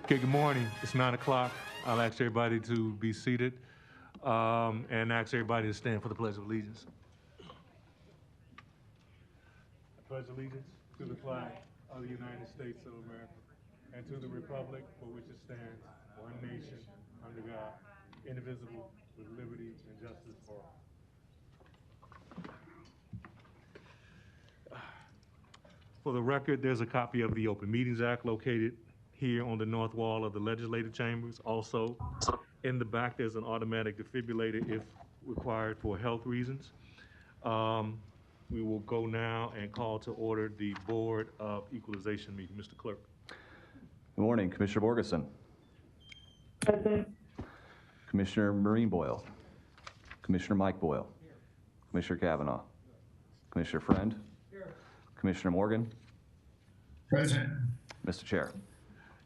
Okay, good morning. It's 9 o'clock. I'll ask everybody to be seated and ask everybody to stand for the Pledge of Allegiance. I pledge allegiance to the flag of the United States of America and to the republic for which it stands, one nation, under God, indivisible, with liberty and justice for all. For the record, there's a copy of the Open Meetings Act located here on the north wall of the legislative chambers. Also, in the back, there's an automatic defibrillator if required for health reasons. We will go now and call to order the Board of Equalization meeting. Mr. Clerk. Good morning, Commissioner Borgeson. Present. Commissioner Marine Boyle. Commissioner Mike Boyle. Commissioner Kavanaugh. Commissioner Friend. Here. Commissioner Morgan. Present. Mr. Chair.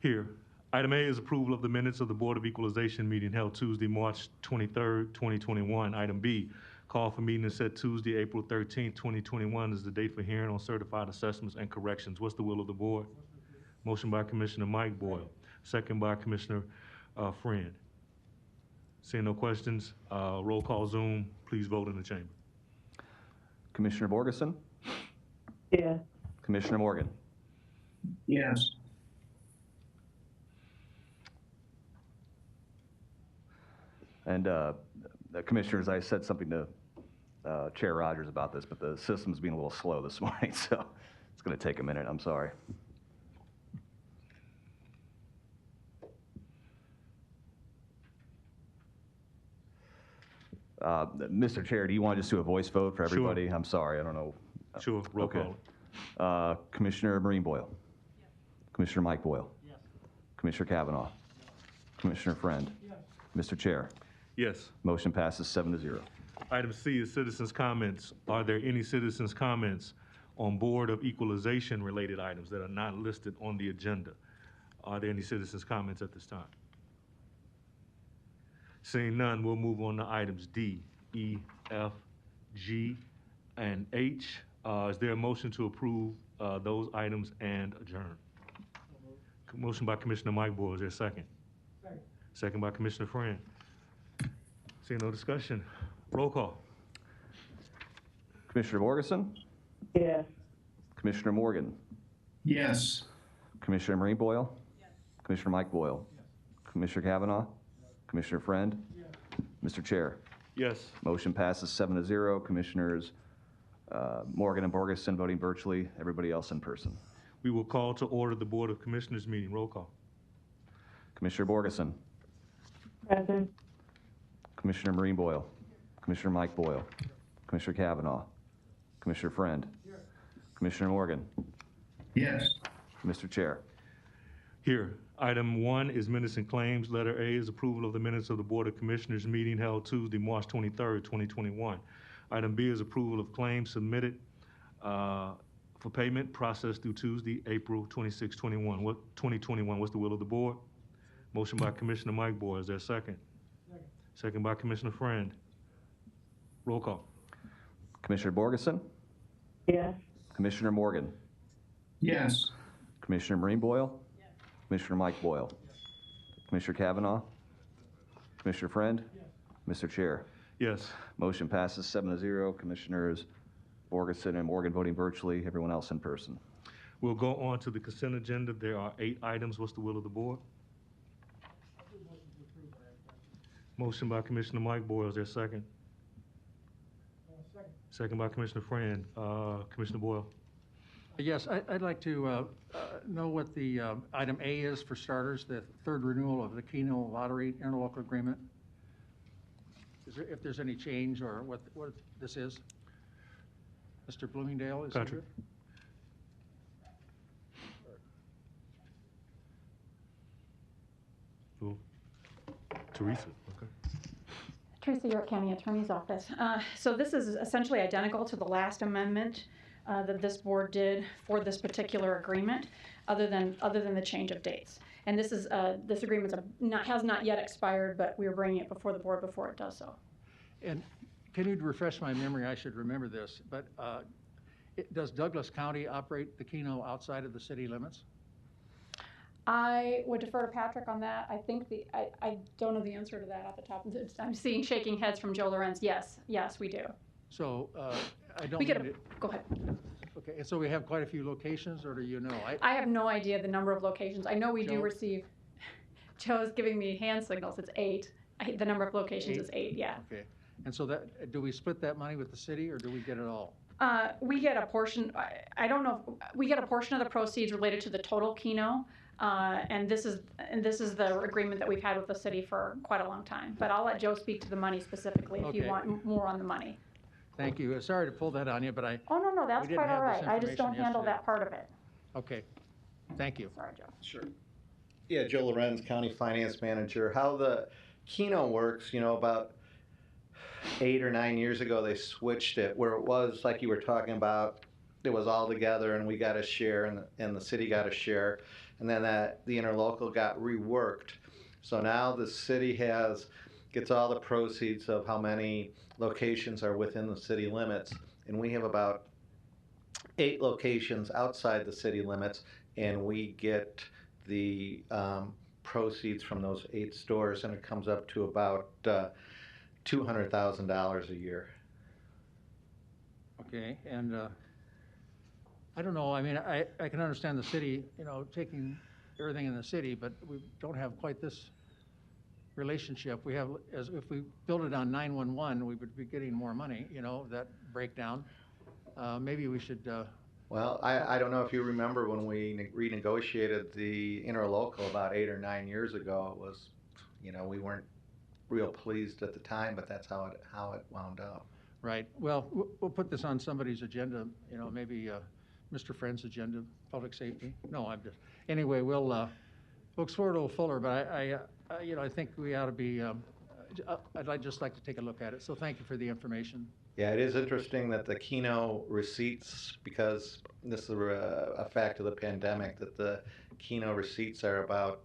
Here. Item A is approval of the minutes of the Board of Equalization meeting held Tuesday, March 23rd, 2021. Item B, call for meeting is set Tuesday, April 13th, 2021 is the date for hearing on certified assessments and corrections. What's the will of the board? Motion by Commissioner Mike Boyle, second by Commissioner Friend. Seeing no questions, roll call Zoom, please vote in the chamber. Commissioner Borgeson. Yes. Commissioner Morgan. Yes. And Commissioners, I said something to Chair Rogers about this, but the system's being a little slow this morning, so it's going to take a minute. I'm sorry. Mr. Chair, do you want to just do a voice vote for everybody? Sure. I'm sorry, I don't know. Sure, roll Okay. call. Commissioner Marine Boyle. Yes. Commissioner Mike Boyle. Yes. Commissioner Kavanaugh. Yes. Commissioner Friend. Yes. Mr. Chair. Yes. Motion passes 7-0. Item C is citizens' comments. Are there any citizens' comments on Board of Equalization related items that are not listed on the agenda? Are there any citizens' comments at this time? Seeing none, we'll move on to items D, E, F, G, and H. Is there a motion to approve those items and adjourn? Motion by Commissioner Mike Boyle. Is there a second? Second. Second by Commissioner Friend. Seeing no discussion, roll call. Commissioner Borgeson. Yes. Commissioner Morgan. Yes. Commissioner Marine Boyle. Yes. Commissioner Mike Boyle. Yes. Commissioner Kavanaugh. Yes. Commissioner Friend. Yes. Mr. Chair. Yes. Motion passes 7-0. Commissioners Morgan and Borgeson voting virtually, everybody else in person. We will call to order the Board of Commissioners meeting. Roll call. Commissioner Borgeson. Present. Commissioner Marine Boyle. Commissioner Mike Boyle. Commissioner Kavanaugh. Commissioner Friend. Yes. Commissioner Morgan. Yes. Mr. Chair. Here, item 1 is minutes and claims. Letter A is approval of the minutes of the Board of Commissioners meeting held Tuesday, March 23rd, 2021. Item B is approval of claims submitted for payment processed through Tuesday, April 26, 2021. What's the will of the board? Motion by Commissioner Mike Boyle. Is there a second? Second. Second by Commissioner Friend. Roll call. Commissioner Borgeson. Yes. Commissioner Morgan. Yes. Commissioner Marine Boyle. Yes. Commissioner Mike Boyle. Yes. Commissioner Kavanaugh. Commissioner Friend. Yes. Mr. Chair. Yes. Motion passes 7-0. Commissioners Borgeson and Morgan voting virtually, everyone else in person. We'll go on to the consent agenda. There are 8 items. What's the will of the board? Motion by Commissioner Mike Boyle. Is there a second? Second. Second by Commissioner Friend. Commissioner Boyle. Yes, I'd like to know what the item A is for starters, the third renewal of the Keno Lottery interlocal agreement. If there's any change or what this is? Mr. Bloomingdale, is Patrick. it? Well, Teresa, okay. Teresa, York County Attorney's Office. So this is essentially identical to the last amendment that this board did for this particular agreement, other than the change of dates. And this is this agreement has not yet expired, but we are bringing it before the board before it does so. And can you refresh my memory? I should remember this, but does Douglas County operate the Keno outside of the city limits? I would defer to Patrick on that. I think I don't know the answer to that off the top. I'm seeing shaking heads from Joe Lorenz. Yes, yes, we do. So, I don't We get mean go ahead. okay, and so we have quite a few locations, or do you know? I have no idea the number of locations. I know we do Joe? receive, Joe's giving me hand signals. It's 8. The number of locations is 8, yeah. Okay, and so that, do we split that money with the city, or do we get it all? We get a portion, I don't know, we get a portion of the proceeds related to the total Keno. And this is the agreement that we've had with the city for quite a long time. But I'll let Joe speak to the money specifically if you Okay. want more on the money. Thank you. Sorry to pull that on you, but Oh, no, that's We didn't quite all have this right. I just don't information handle yesterday. that part of it. okay, thank you. Sorry, Joe. Sure. Yeah, Joe Lorenz, County Finance Manager. How the Keno works, about 8 or 9 years ago, they switched it where it was like you were talking about. It was all together, and we got a share, and the city got a share, and then the interlocal got reworked. So now the city gets all the proceeds of how many locations are within the city limits, and we have about 8 locations outside the city limits, and we get the proceeds from those 8 stores, and it comes up to about $200,000 a year. Okay, and I don't know, I mean, I can understand the city, taking everything in the city, but we don't have quite this relationship. We have, as if we build it on 911, we would be getting more money, that breakdown. Maybe we should, Well, I don't know if you remember when we renegotiated the interlocal about 8 or 9 years ago. It was, we weren't real pleased at the time, but that's how it wound up. right, well, we'll put this on somebody's agenda, maybe Mr. Friend's agenda, public safety. No, I'm just, anyway, we'll explore it a little fuller, but I think we ought to be, I'd just like to take a look at it, so thank you for the information. Yeah, it is interesting that the Keno receipts, because this is a fact of the pandemic, that the Keno receipts are about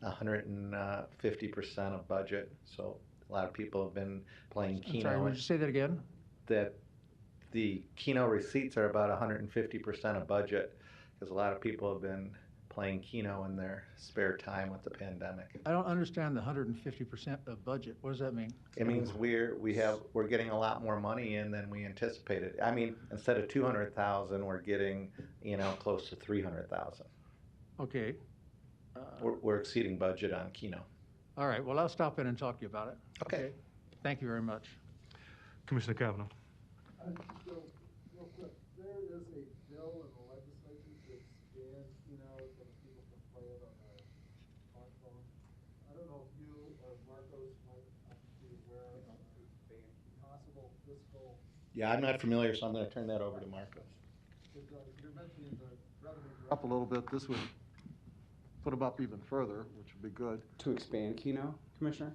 150% of budget. So a lot of people have been playing I'm sorry, Keno. would you say that again? That the Keno receipts are about 150% of budget, because a lot of people have been playing Keno in their spare time with the pandemic. I don't understand the 150% of budget. What does that mean? It means we're getting a lot more money in than we anticipated. I mean, instead of 200,000, we're getting close to 300,000. Okay. We're exceeding budget on Keno. All right, well, I'll stop in and talk to you about it. Okay. Thank you very much. Commissioner Kavanaugh. Real quick, there is a bill in the legislature to expand Keno so that people can play it on their smartphone. I don't know if you or Marcos might be aware of the possible fiscal. Yeah, I'm not familiar, so I'm going to turn that over to Marcos. You're mentioning the revenue up a little bit. This would put them up even further, which would be good. To expand Keno, Commissioner?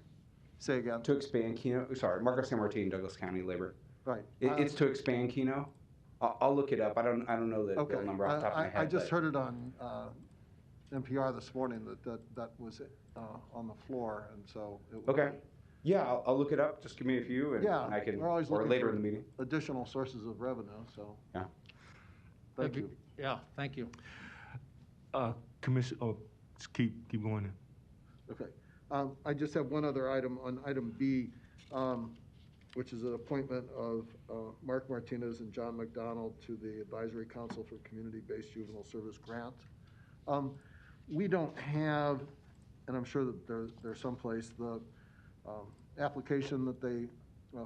Say again. To expand Keno, sorry, Marcos San Martin, Douglas County Labor. Right. It's to expand Keno? I'll look it up. I don't know the Okay. bill number off the top of my head. I just but- heard it on NPR this morning that was on the floor, and so. It would Okay. be Yeah, I'll look it up. Just give me a few and Yeah, I can, we're always or looking later for in the meeting. additional sources of revenue, so. Yeah. Thank you. Yeah, thank you. Commission, just keep going in. Okay. I just have one other item on item B, which is an appointment of Mark Martinez and John McDonald to the Advisory Council for Community-Based Juvenile Service Grant. We don't have, and I'm sure that there's someplace, the application that they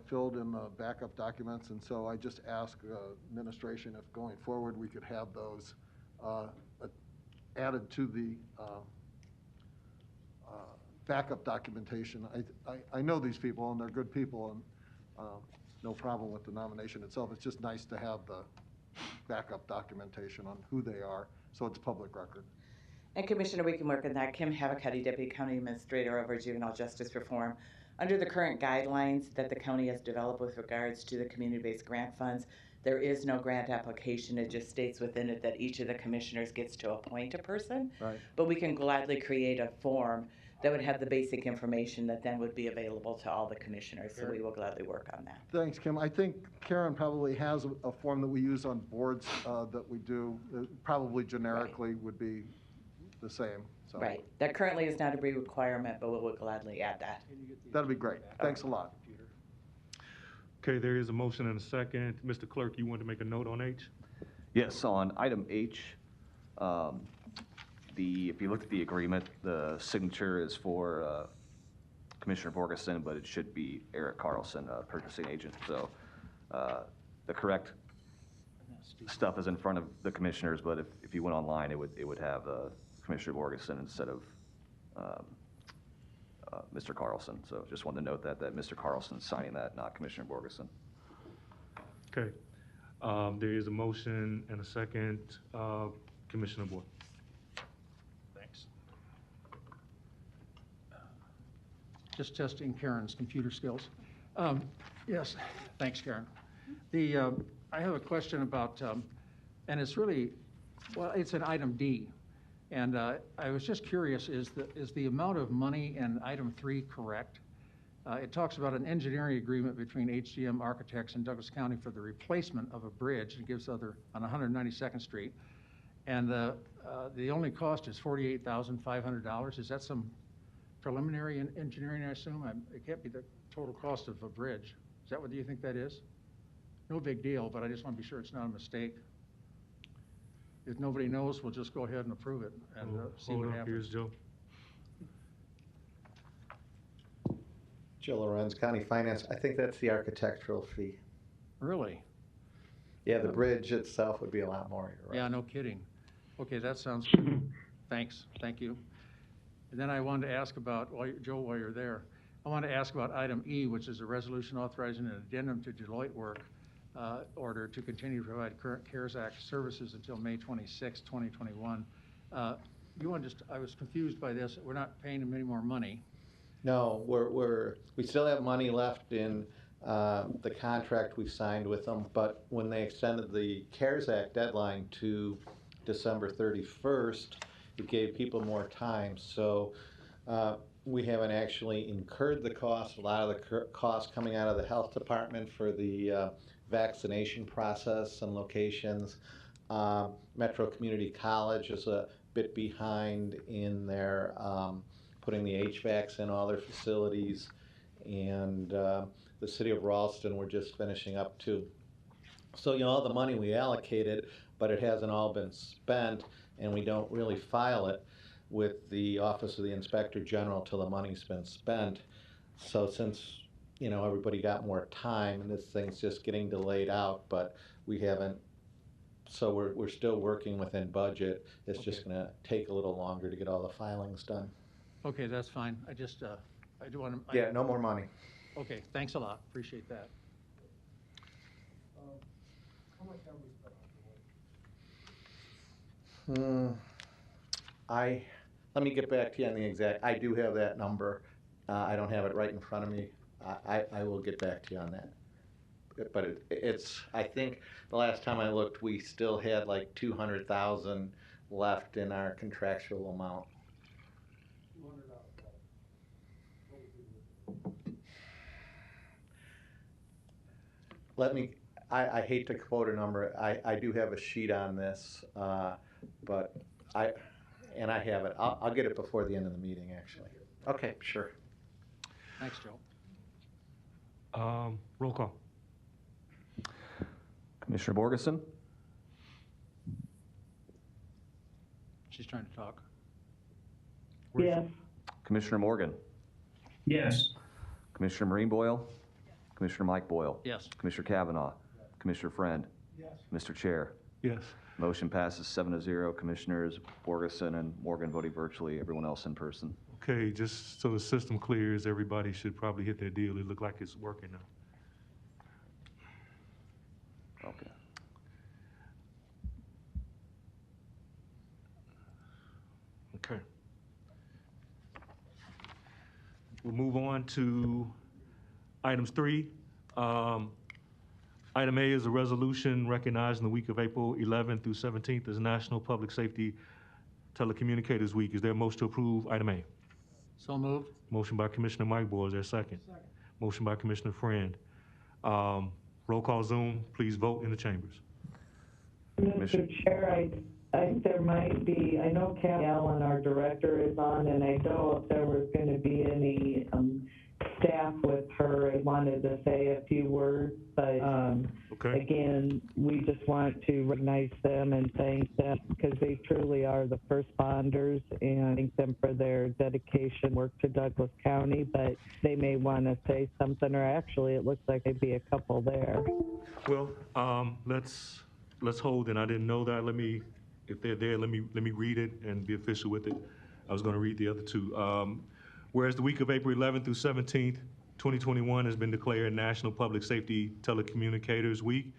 filled in the backup documents, and so I just ask administration if going forward we could have those added to the backup documentation. I know these people, and they're good people, and no problem with the nomination itself. It's just nice to have the backup documentation on who they are, so it's public record. And Commissioner, we can work on that. Kim Havacutty, Deputy County Administrator over Juvenile Justice Reform. Under the current guidelines that the county has developed with regards to the community-based grant funds, there is no grant application. It just states within it that each of the commissioners gets to appoint a person. Right. But we can gladly create a form that would have the basic information that then would be available to all the commissioners. So we will gladly work on that. Thanks, Kim. I think Karen probably has a form that we use on boards that we do, probably generically would be the same, so. Right. That currently is not a requirement, but we will gladly add that. That'd be great. Thanks a lot. Okay, there is a motion and a second. Mr. Clerk, you want to make a note on H? Yes, on item H, if you look at the agreement, the signature is for Commissioner Borgeson, but it should be Eric Carlson, purchasing agent. So the correct stuff is in front of the commissioners, but if you went online, it would have Commissioner Borgeson instead of Mr. Carlson. So just wanted to note that Mr. Carlson's signing that, not Commissioner Borgeson. Okay. There is a motion and a second. Commissioner Boyd. Thanks. Just testing Karen's computer skills. Yes, thanks, Karen. I have a question about, and it's really, well, it's an item D. And I was just curious, is the amount of money in item 3 correct? It talks about an engineering agreement between HGM Architects and Douglas County for the replacement of a bridge. It gives on 192nd Street. And the only cost is $48,500. Is that some preliminary engineering, I assume? It can't be the total cost of a bridge. Is that what you think that is? No big deal, but I just want to be sure it's not a mistake. If nobody knows, we'll just go ahead and approve it and see Hold what up, here's happens. Joe. Joe Lorenz, County Finance, I think that's the architectural fee. Really? Yeah, the bridge itself would be a lot more, you're right. Yeah, no kidding. Okay, that sounds, thanks, thank you. And then I wanted to ask about, Joe, while you're there, I want to ask about item E, which is a resolution authorizing an addendum to Deloitte work order to continue to provide current CARES Act services until May 26, 2021. I was confused by this. We're not paying them any more money. No, we still have money left in the contract we signed with them, but when they extended the CARES Act deadline to December 31st, it gave people more time. So we haven't actually incurred the cost. A lot of the costs coming out of the health department for the vaccination process and locations. Metro Community College is a bit behind in their putting the HVACs in all their facilities, and the city of Ralston, we're just finishing up too. So, all the money we allocated, but it hasn't all been spent, and we don't really file it with the Office of the Inspector General till the money's been spent. So since, everybody got more time, and this thing's just getting delayed out, but we haven't, so we're still working within budget. It's just gonna take a little longer to get all the filings done. Okay, that's fine. I just, I do want to. Yeah, no more money. Okay, thanks a lot. Appreciate that. How much have we spent on Deloitte? Let me get back to you on the exact, I do have that number. I don't have it right in front of me. I will get back to you on that. But it's, I think the last time I looked, we still had like 200,000 left in our contractual amount. Let me, I hate to quote a number. I do have a sheet on this, but I have it. I'll get it before the end of the meeting, actually. Okay, sure. Thanks, Joe. Roll call. Commissioner Borgeson, She's trying to talk. Yes. Commissioner Morgan, Yes. Commissioner Marine Boyle, Commissioner Mike Boyle, Yes. Commissioner Kavanaugh, Commissioner Friend, Mr. Chair. Yes. Motion passes 7-0. Commissioners Borgeson and Morgan voting virtually, everyone else in person. Okay, just so the system clears, everybody should probably hit their deal. It looked like it's working now. Okay. Okay. We'll move on to items 3. Item A is a resolution recognizing the week of April 11th through 17th as National Public Safety Telecommunicators Week. Is there a motion to approve item A? So moved. Motion by Commissioner Mike Boyle. Is there a second? Motion by Commissioner Friend. Roll call Zoom. Please vote in the chambers. Mr. Chair, I think there might be, I know Kathy Allen, our director, is on, and I don't know if there was going to be any staff with her. I wanted to say a few words, but Okay. again, we just want to recognize them and thank them because they truly are the first responders, and thank them for their dedication work to Douglas County. But they may want to say something, or actually, it looks like there'd be a couple there. Well, let's hold, and I didn't know that. If they're there, let me read it and be official with it. I was going to read the other two. Whereas the week of April 11th through 17th, 2021 has been declared National Public Safety Telecommunicators Week,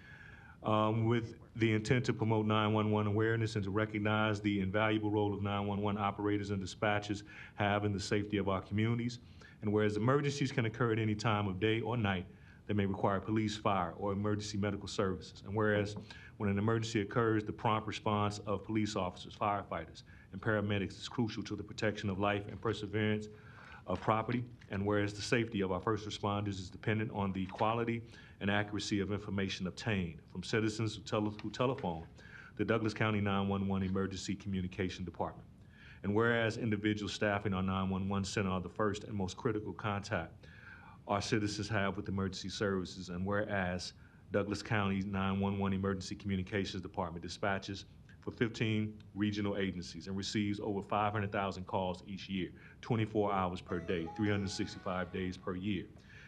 with the intent to promote 911 awareness and to recognize the invaluable role of 911 operators and dispatchers have in the safety of our communities. And whereas emergencies can occur at any time of day or night, they may require police, fire, or emergency medical services. And whereas when an emergency occurs, the prompt response of police officers, firefighters, and paramedics is crucial to the protection of life and perseverance of property. And whereas the safety of our first responders is dependent on the quality and accuracy of information obtained from citizens who telephone the Douglas County 911 Emergency Communication Department. And whereas individual staffing our 911 center are the first and most critical contact our citizens have with emergency services, and whereas Douglas County 911 Emergency Communications Department dispatches for 15 regional agencies and receives over 500,000 calls each year, 24 hours per day, 365 days per year.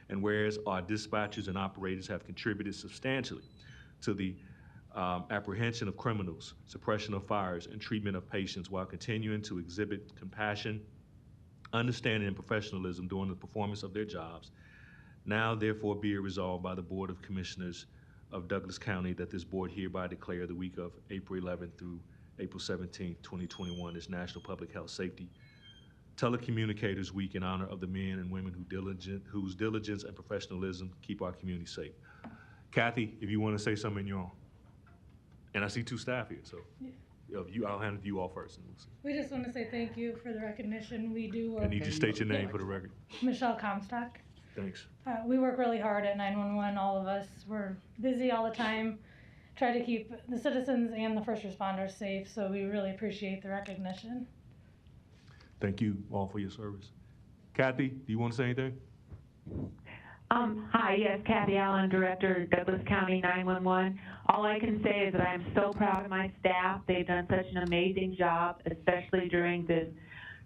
And whereas our dispatchers and operators have contributed substantially to the apprehension of criminals, suppression of fires, and treatment of patients while continuing to exhibit compassion, understanding, and professionalism during the performance of their jobs, now therefore be it resolved by the Board of Commissioners of Douglas County that this board hereby declare the week of April 11th through April 17th, 2021 as National Public Health Safety Telecommunicators Week in honor of the men and women whose diligence and professionalism keep our community safe. Kathy, if you want to say something, you're on. And I see two staff here, so I'll hand it to you all first. And we'll see. We just want to say thank you for the recognition. We do work. I need you to state your name for the record. Michelle Comstock. Thanks. We work really hard at 911, all of us. We're busy all the time, try to keep the citizens and the first responders safe, so we really appreciate the recognition. Thank you all for your service. Kathy, do you want to say anything? Hi, yes, Kathy Allen, Director, Douglas County 911. All I can say is that I'm so proud of my staff. They've done such an amazing job, especially during this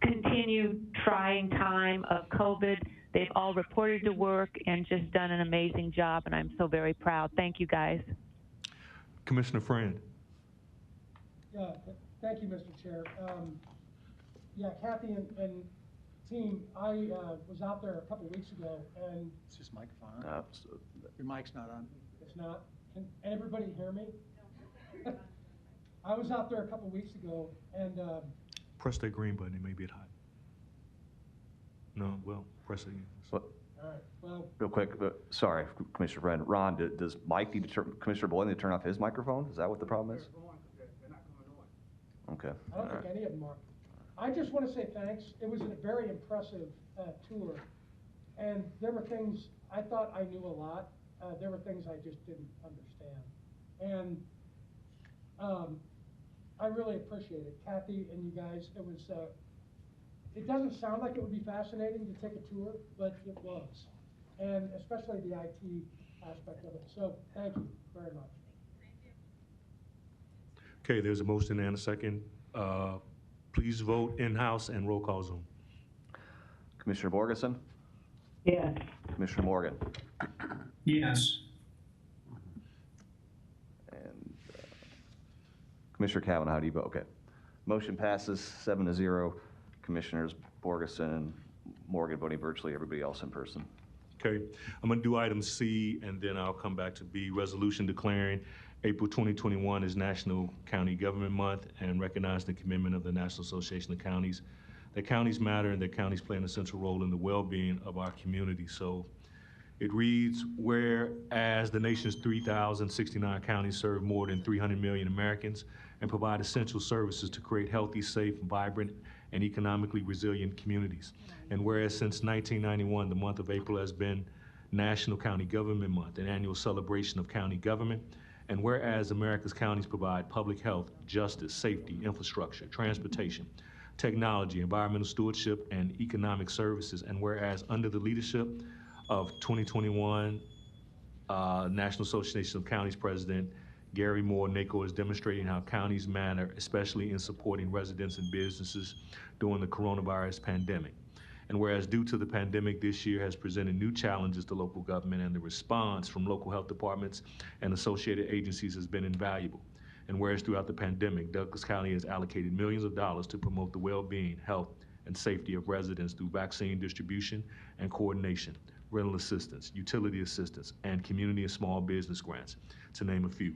continued trying time of COVID. They've all reported to work and just done an amazing job, and I'm so very proud. Thank you, guys. Commissioner Friend. Thank you, Mr. Chair. Kathy and team, I was out there a couple weeks ago, and Is this microphone on? Your mic's not on. it's not. Can everybody hear me? No. I was out there a couple weeks ago, and Press that green button, it may be hot. No, well, press it again. all right. Well, Real quick, sorry, Commissioner Friend. Ron, does Mike need to Commissioner Boyle need to turn off his microphone? Is that what the problem is? Okay. I don't think any of them are. I just want to say thanks. It was a very impressive tour, and there were things I thought I knew a lot. There were things I just didn't understand, and I really appreciate it, Kathy and you guys. It was. It doesn't sound like it would be fascinating to take a tour, but it was, and especially the IT aspect of it. So thank you very much. Okay, there's a motion and a second. Please vote in-house and roll call Zoom. Commissioner Borgeson? Yes. Commissioner Morgan? Yes. And Commissioner Kavanaugh, how do you vote? Okay. Motion passes 7-0. Commissioners Borgeson and Morgan voting virtually, everybody else in person. Okay, I'm gonna do item C and then I'll come back to B, resolution declaring April 2021 as National County Government Month and recognize the commitment of the National Association of Counties. That counties matter and that counties play an essential role in the well-being of our community. So it reads, whereas the nation's 3,069 counties serve more than 300 million Americans and provide essential services to create healthy, safe, vibrant, and economically resilient communities. And whereas since 1991, the month of April has been National County Government Month, an annual celebration of county government. And whereas America's counties provide public health, justice, safety, infrastructure, transportation, technology, environmental stewardship, and economic services, and whereas under the leadership of 2021 National Association of Counties President Gary Moore, NACO is demonstrating how counties matter, especially in supporting residents and businesses during the coronavirus pandemic. And whereas due to the pandemic, this year has presented new challenges to local government, and the response from local health departments and associated agencies has been invaluable. And whereas throughout the pandemic, Douglas County has allocated millions of dollars to promote the well-being, health, and safety of residents through vaccine distribution and coordination, rental assistance, utility assistance, and community and small business grants, to name a few.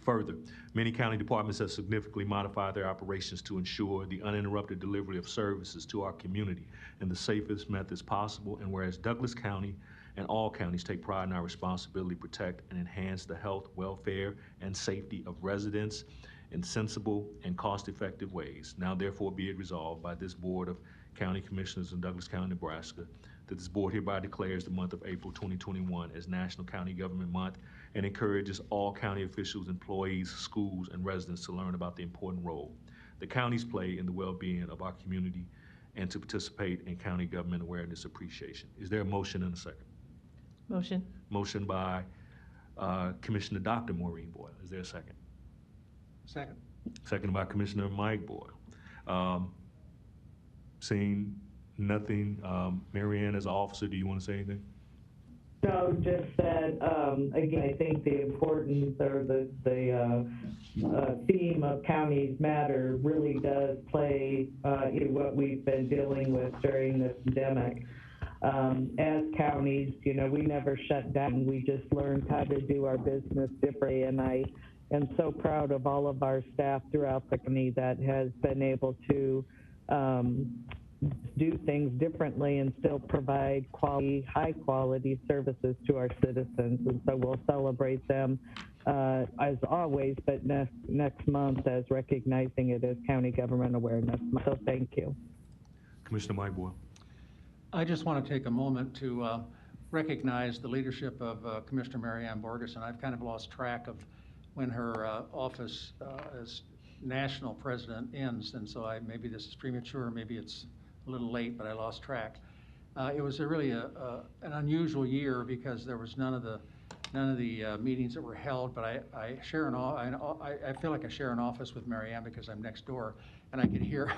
Further, many county departments have significantly modified their operations to ensure the uninterrupted delivery of services to our community in the safest methods possible. And whereas Douglas County and all counties take pride in our responsibility to protect and enhance the health, welfare, and safety of residents in sensible and cost-effective ways. Now therefore be it resolved by this Board of County Commissioners in Douglas County, Nebraska, that this board hereby declares the month of April 2021 as National County Government Month and encourages all county officials, employees, schools, and residents to learn about the important role the counties play in the well-being of our community and to participate in county government awareness appreciation. Is there a motion and a second? Motion. Motion by Commissioner Dr. Maureen Boyle. Is there a second? Second. Second by Commissioner Mike Boyle. Seeing nothing, Mary Ann, as an officer, do you want to say anything? So just that, again, I think the importance or the theme of counties matter really does play in what we've been dealing with during this pandemic. As counties, you know, we never shut down. We just learned how to do our business differently, and I am so proud of all of our staff throughout the county that has been able to do things differently and still provide quality, high quality services to our citizens. And so we'll celebrate them as always, but next month as recognizing it as County Government Awareness Month. So thank you. Commissioner Mike Boyle. I just want to take a moment to recognize the leadership of Commissioner Mary Ann Borgeson. I've kind of lost track of when her office as national president ends, and so maybe this is premature, maybe it's a little late, but I lost track. It was really an unusual year because there was none of the meetings that were held, but I feel like I share an office with Mary Ann because I'm next door, and I could hear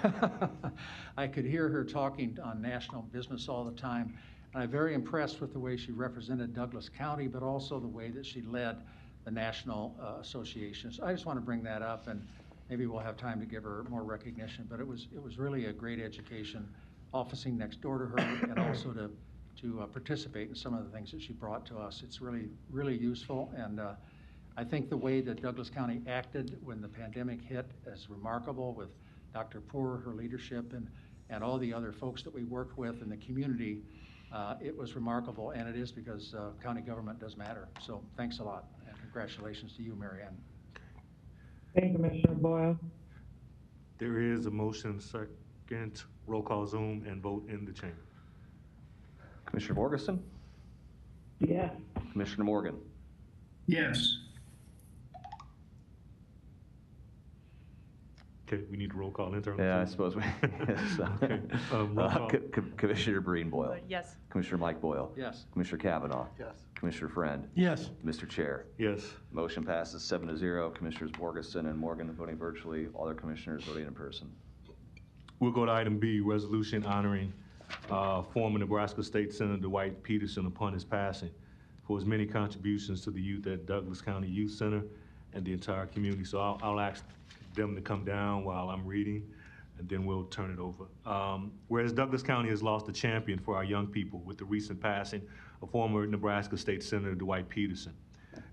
I could hear her talking on national business all the time. And I'm very impressed with the way she represented Douglas County, but also the way that she led the national associations. I just want to bring that up, and maybe we'll have time to give her more recognition, but it was really a great education, officing next door to her, and also to participate in some of the things that she brought to us. It's really, really useful, and I think the way that Douglas County acted when the pandemic hit is remarkable, with Dr. Poor, her leadership, and all the other folks that we worked with in the community. It was remarkable, and it is because county government does matter. So thanks a lot, and congratulations to you, Mary Ann. Thank you, Commissioner Boyle. There is a motion, second, roll call Zoom, and vote in the chamber. Commissioner Borgeson? Yes. Commissioner Morgan? Yes. Okay, we need to roll call internally. Yeah, I suppose we, yes. Okay, roll call. Commissioner Breen Boyle? Yes. Commissioner Mike Boyle? Yes. Commissioner Kavanaugh? Yes. Commissioner Friend? Yes. Mr. Chair? Yes. Motion passes 7-0. Commissioners Borgeson and Morgan voting virtually, all other commissioners voting in person. We'll go to item B, resolution honoring former Nebraska State Senator Dwight Peterson upon his passing for his many contributions to the youth at Douglas County Youth Center and the entire community. So I'll ask them to come down while I'm reading, and then we'll turn it over. Whereas Douglas County has lost a champion for our young people with the recent passing of former Nebraska State Senator Dwight Peterson.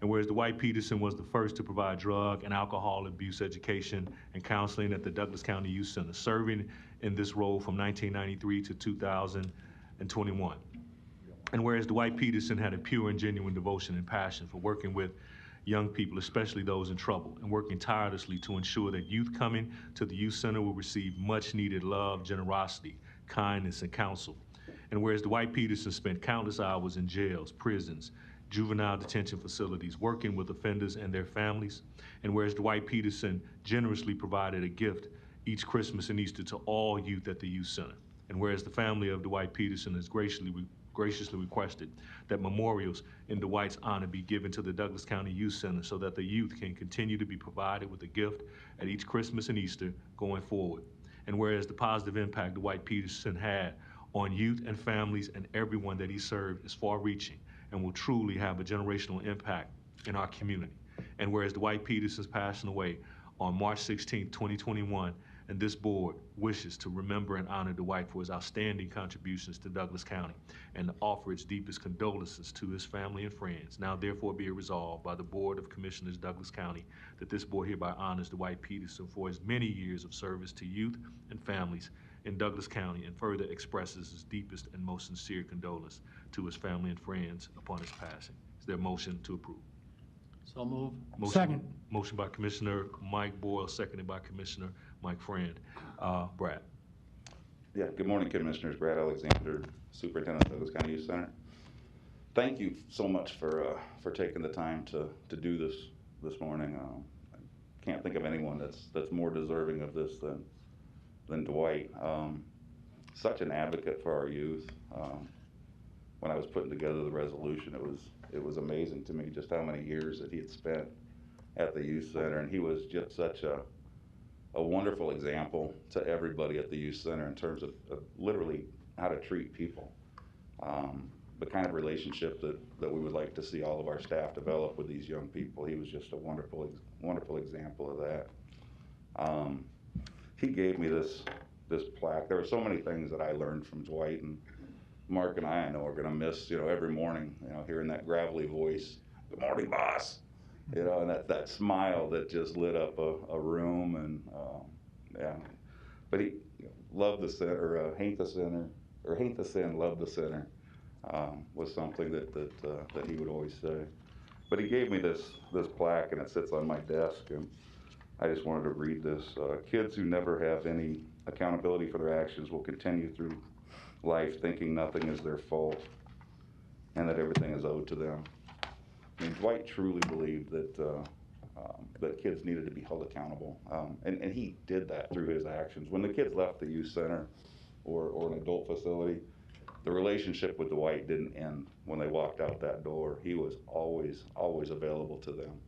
And whereas Dwight Peterson was the first to provide drug and alcohol abuse education and counseling at the Douglas County Youth Center, serving in this role from 1993 to 2021. And whereas Dwight Peterson had a pure and genuine devotion and passion for working with young people, especially those in trouble, and working tirelessly to ensure that youth coming to the youth center will receive much needed love, generosity, kindness, and counsel. And whereas Dwight Peterson spent countless hours in jails, prisons, juvenile detention facilities, working with offenders and their families. And whereas Dwight Peterson generously provided a gift each Christmas and Easter to all youth at the youth center. And whereas the family of Dwight Peterson has graciously requested that memorials in Dwight's honor be given to the Douglas County Youth Center so that the youth can continue to be provided with a gift at each Christmas and Easter going forward. And whereas the positive impact Dwight Peterson had on youth and families and everyone that he served is far-reaching and will truly have a generational impact in our community. And whereas Dwight Peterson's passing away on March 16, 2021, and this board wishes to remember and honor Dwight for his outstanding contributions to Douglas County and to offer its deepest condolences to his family and friends. Now therefore be it resolved by the Board of Commissioners, Douglas County, that this board hereby honors Dwight Peterson for his many years of service to youth and families in Douglas County and further expresses his deepest and most sincere condolence to his family and friends upon his passing. Is there a motion to approve? So move. Second. Motion by Commissioner Mike Boyle, seconded by Commissioner Mike Friend. Brad. Yeah, good morning, Commissioners. Brad Alexander, Superintendent of Douglas County Youth Center. Thank you so much for taking the time to do this morning. I can't think of anyone that's more deserving of this than Dwight. Such an advocate for our youth. When I was putting together the resolution, it was amazing to me just how many years that he had spent at the youth center, and he was just such a wonderful example to everybody at the youth center in terms of literally how to treat people. The kind of relationship that we would like to see all of our staff develop with these young people. He was just a wonderful example of that. He gave me this plaque. There were so many things that I learned from Dwight, and Mark and I know are gonna miss, every morning, hearing that gravelly voice, "Good morning, boss," and that smile that just lit up a room, and yeah. But he loved the center, hain't the center, or hain't the sin, love the center, was something that he would always say. But he gave me this plaque, and it sits on my desk, and I just wanted to read this. Kids who never have any accountability for their actions will continue through life thinking nothing is their fault and that everything is owed to them. I mean, Dwight truly believed that kids needed to be held accountable, and he did that through his actions. When the kids left the youth center or an adult facility, the relationship with Dwight didn't end when they walked out that door. He was always available to them,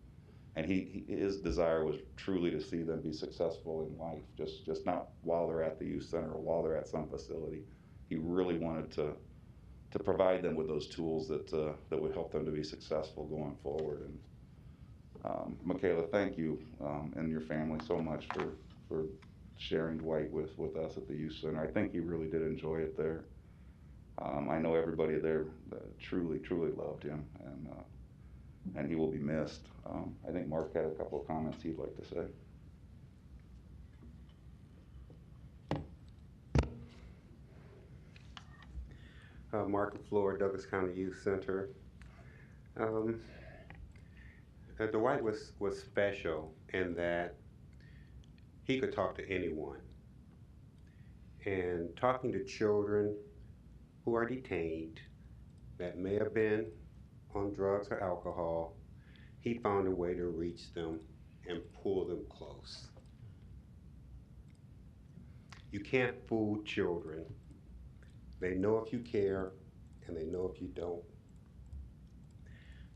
and his desire was truly to see them be successful in life, just not while they're at the youth center or while they're at some facility. He really wanted to provide them with those tools that would help them to be successful going forward. And Michaela, thank you and your family so much for sharing Dwight with us at the youth center. I think he really did enjoy it there. I know everybody there truly loved him, and he will be missed. I think Mark had a couple of comments he'd like to say. Mark LaFleur, Douglas County Youth Center. Dwight was special in that he could talk to anyone. And talking to children who are detained that may have been on drugs or alcohol, he found a way to reach them and pull them close. You can't fool children. They know if you care, and they know if you don't.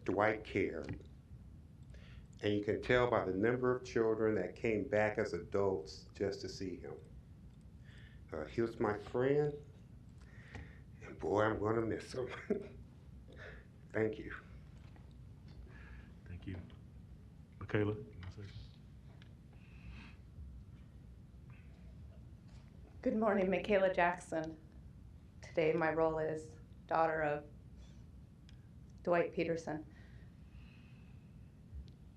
Dwight cared. And you can tell by the number of children that came back as adults just to see him. He was my friend, and boy, I'm gonna miss him. Thank you. Thank you. Michaela? Good morning, Michaela Jackson. Today my role is daughter of Dwight Peterson.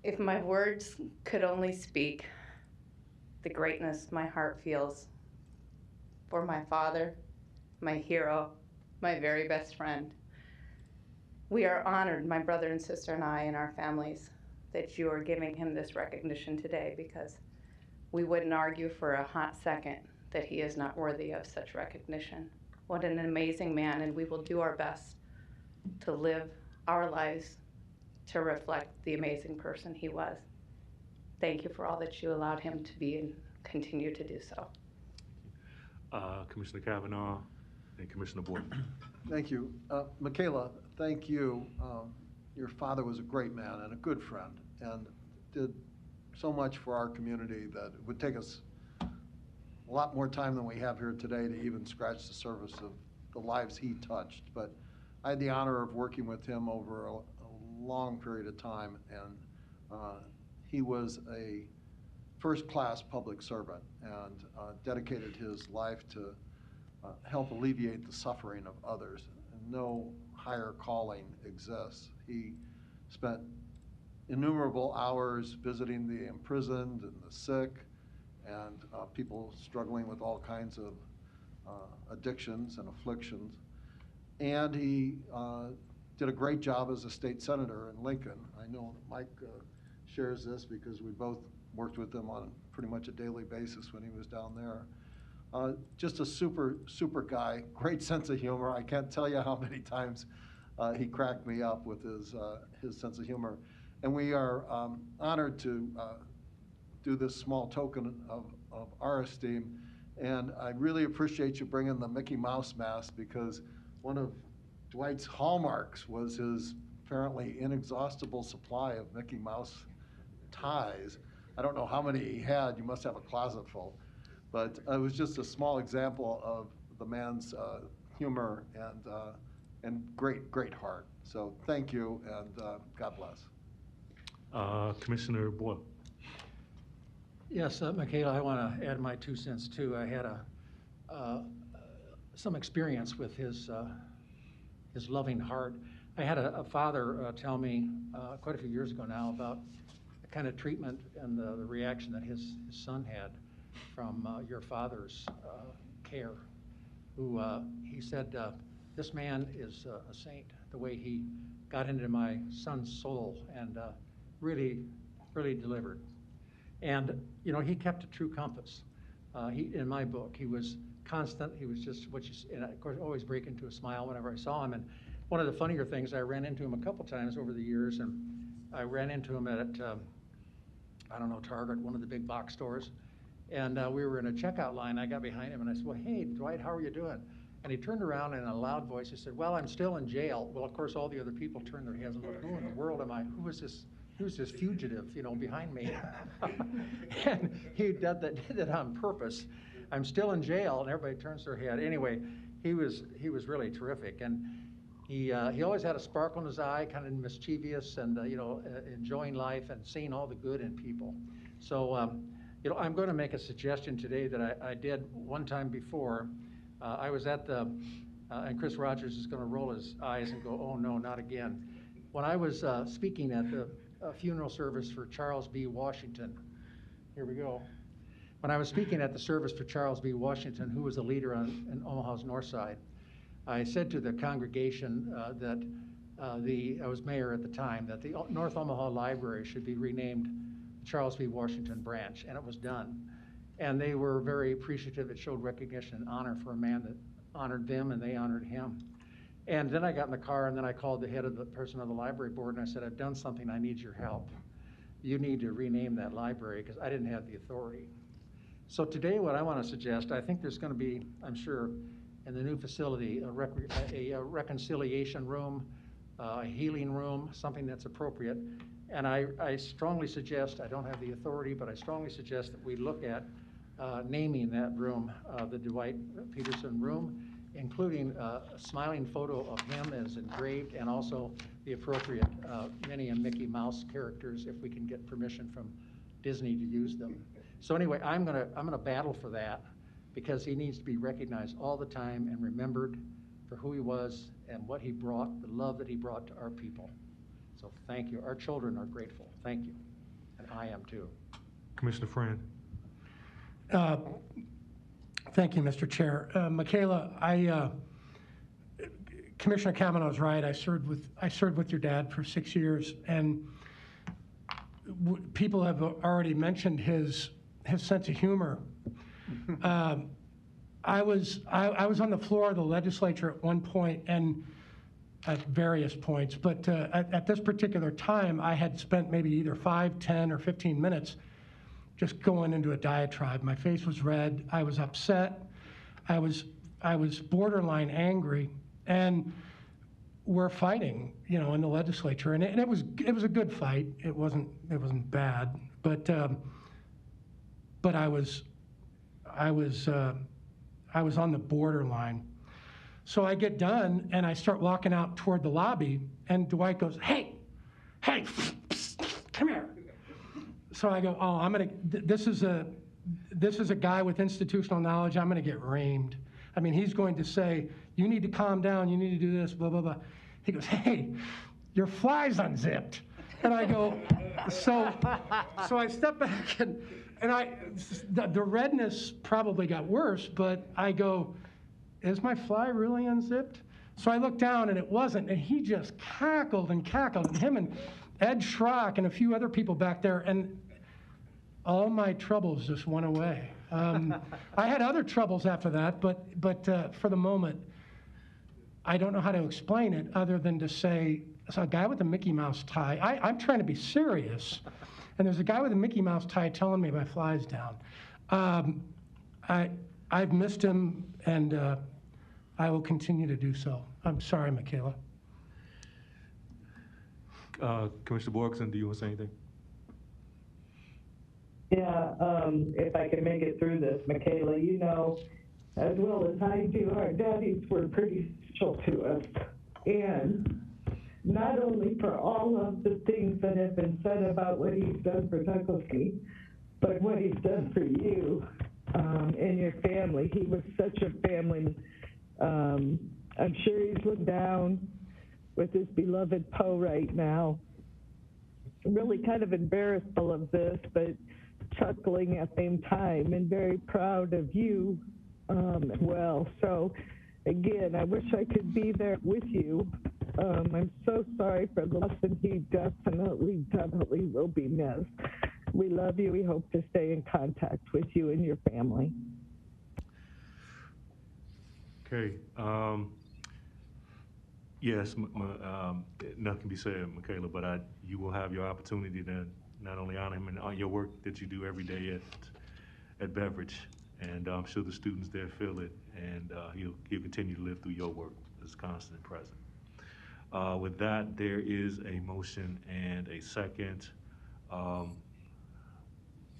If my words could only speak the greatness my heart feels for my father, my hero, my very best friend. We are honored, my brother and sister and I and our families, that you are giving him this recognition today, because we wouldn't argue for a hot second that he is not worthy of such recognition. What an amazing man, and we will do our best to live our lives to reflect the amazing person he was. Thank you for all that you allowed him to be and continue to do so. Commissioner Kavanaugh and Commissioner Boyd. Thank you. Michaela, thank you. Your father was a great man and a good friend and did so much for our community that it would take us a lot more time than we have here today to even scratch the surface of the lives he touched. But I had the honor of working with him over a long period of time, and he was a first-class public servant and dedicated his life to help alleviate the suffering of others. And no higher calling exists. He spent innumerable hours visiting the imprisoned and the sick and people struggling with all kinds of addictions and afflictions. And he did a great job as a state senator in Lincoln. I know Mike shares this because we both worked with him on pretty much a daily basis when he was down there. Just a super guy, great sense of humor. I can't tell you how many times he cracked me up with his sense of humor. And we are honored to do this small token of our esteem. And I really appreciate you bringing the Mickey Mouse mask, because one of Dwight's hallmarks was his apparently inexhaustible supply of Mickey Mouse ties. I don't know how many he had. You must have a closet full. But it was just a small example of the man's humor and great heart. So thank you, and God bless. Commissioner Boyle. Yes, Michaela, I want to add my 2 cents too. I had some experience with his loving heart. I had a father tell me quite a few years ago now about the kind of treatment and the reaction that his son had from your father's care, who he said, this man is a saint, the way he got into my son's soul and really delivered. And, you know, he kept a true compass. In my book, he was constant. He was just and of course, always break into a smile whenever I saw him. And one of the funnier things, I ran into him a couple times over the years, and I ran into him at, I don't know, Target, one of the big box stores. And we were in a checkout line. I got behind him and I said, well, hey, Dwight, how are you doing? And he turned around in a loud voice. He said, well, I'm still in jail. Well, of course, all the other people turned their heads and looked, who in the world am I? Who's this fugitive, you know, behind me? And he did that on purpose. I'm still in jail, and everybody turns their head. Anyway, he was really terrific. And he always had a sparkle in his eye, kind of mischievous and, enjoying life and seeing all the good in people. So, I'm going to make a suggestion today that I did one time before. I was at and Chris Rogers is going to roll his eyes and go, oh no, not again. When I was speaking at the funeral service for Charles B. Washington, here we go. When I was speaking at the service for Charles B. Washington, who was a leader in Omaha's North Side, I said to the congregation that I was mayor at the time, that the North Omaha Library should be renamed Charles B. Washington Branch, and it was done. And they were very appreciative. It showed recognition and honor for a man that honored them, and they honored him. And then I got in the car, and then I called the head of the person of the library board, and I said, I've done something, I need your help. You need to rename that library, because I didn't have the authority. So today, what I want to suggest, I think there's going to be, I'm sure, in the new facility, a reconciliation room, a healing room, something that's appropriate. And I strongly suggest, I don't have the authority, but I strongly suggest that we look at naming that room the Dwight Peterson Room, including a smiling photo of him as engraved, and also the appropriate Minnie and Mickey Mouse characters, if we can get permission from Disney to use them. So anyway, I'm gonna battle for that, because he needs to be recognized all the time and remembered for who he was and what he brought, the love that he brought to our people. So thank you. Our children are grateful. Thank you. And I am too. Commissioner Friend. Thank you, Mr. Chair. Michaela, Commissioner Kavanaugh is right. I served with your dad for 6 years, and people have already mentioned his sense of humor. I was on the floor of the legislature at one point, and at various points, but at this particular time, I had spent maybe either 5, 10, or 15 minutes just going into a diatribe. My face was red. I was upset. I was borderline angry, and we're fighting, in the legislature, and it was a good fight. It wasn't bad, but I was on the borderline. So I get done and I start walking out toward the lobby, and Dwight goes, hey, come here. So I go, oh, this is a guy with institutional knowledge. I'm gonna get reamed. I mean, he's going to say, you need to calm down, you need to do this, blah, blah, blah. He goes, hey, your fly's unzipped. And I go, so I step back and the redness probably got worse, but I go, is my fly really unzipped? So I looked down and it wasn't, and he just cackled and cackled, and him and Ed Schrock and a few other people back there, and all my troubles just went away. I had other troubles after that, but for the moment, I don't know how to explain it other than to say, so a guy with a Mickey Mouse tie, I'm trying to be serious, and there's a guy with a Mickey Mouse tie telling me my fly's down. I've missed him, and I will continue to do so. I'm sorry, Michaela. Commissioner Borgeson, do you want to say anything? Yeah, if I can make it through this, Michaela, as well as I do, our daddies were pretty special to us. And not only for all of the things that have been said about what he's done for Douglas County, but what he's done for you and your family. He was such a family. I'm sure he's looking down with his beloved Poe right now. Really kind of embarrassed of this, but chuckling at the same time, and very proud of you as well. So again, I wish I could be there with you. I'm so sorry for the loss, and he definitely will be missed. We love you. We hope to stay in contact with you and your family. Okay. Yes, nothing can be said, Michaela, but you will have your opportunity to not only honor him and on your work that you do every day at Beveridge, and I'm sure the students there feel it, and he'll continue to live through your work as constant and present. With that, there is a motion and a second.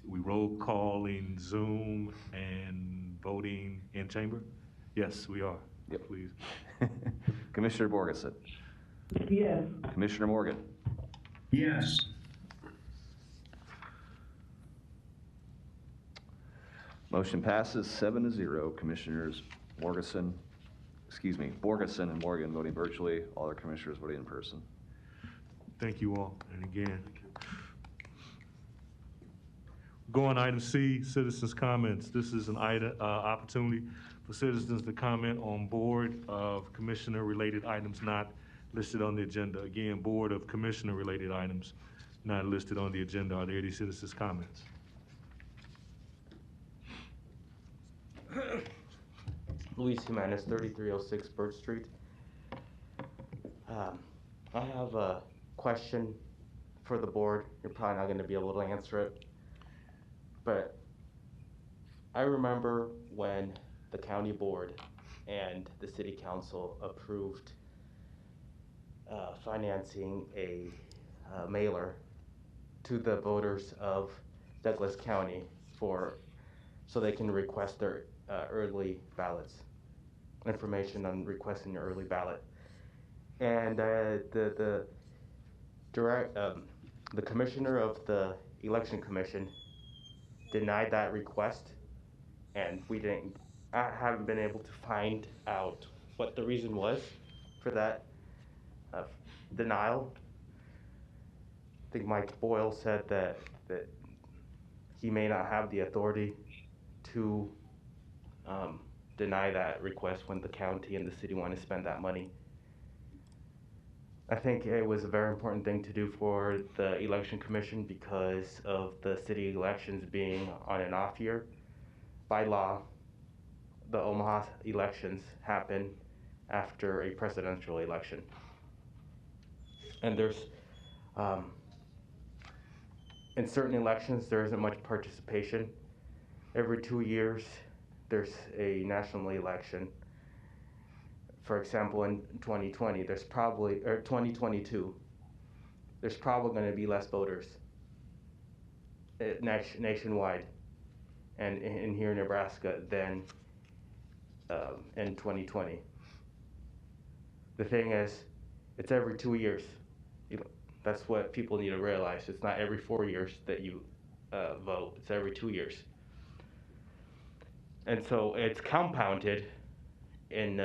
We roll calling Zoom and voting in chamber? Yes, we are. Yep. Please. Commissioner Borgeson. Yes. Commissioner Morgan. Yes. Motion passes 7-0. Commissioners Borgeson and Morgan voting virtually, all other commissioners voting in person. Thank you all. And again, go on item C, citizens' comments. This is an opportunity for citizens to comment on board of commissioner-related items not listed on the agenda. Again, board of commissioner-related items not listed on the agenda. Are there any citizens' comments? Luis Jimenez, 3306 Birch Street. I have a question for the board. You're probably not going to be able to answer it, but I remember when the county board and the city council approved financing a mailer to the voters of Douglas County so they can request their early ballots, information on requesting your early ballot. And the commissioner of the election commission denied that request, and I haven't been able to find out what the reason was for that denial. I think Mike Boyle said that he may not have the authority to deny that request when the county and the city want to spend that money. I think it was a very important thing to do for the election commission because of the city elections being on an off year. By law, the Omaha elections happen after a presidential election. And there's, in certain elections, there isn't much participation. Every 2 years, there's a national election. For example, in 2020, there's probably, or 2022, there's probably going to be less voters nationwide and in here in Nebraska than in 2020. The thing is, it's every 2 years. That's what people need to realize. It's not every 4 years that you vote. It's every 2 years. And so it's compounded in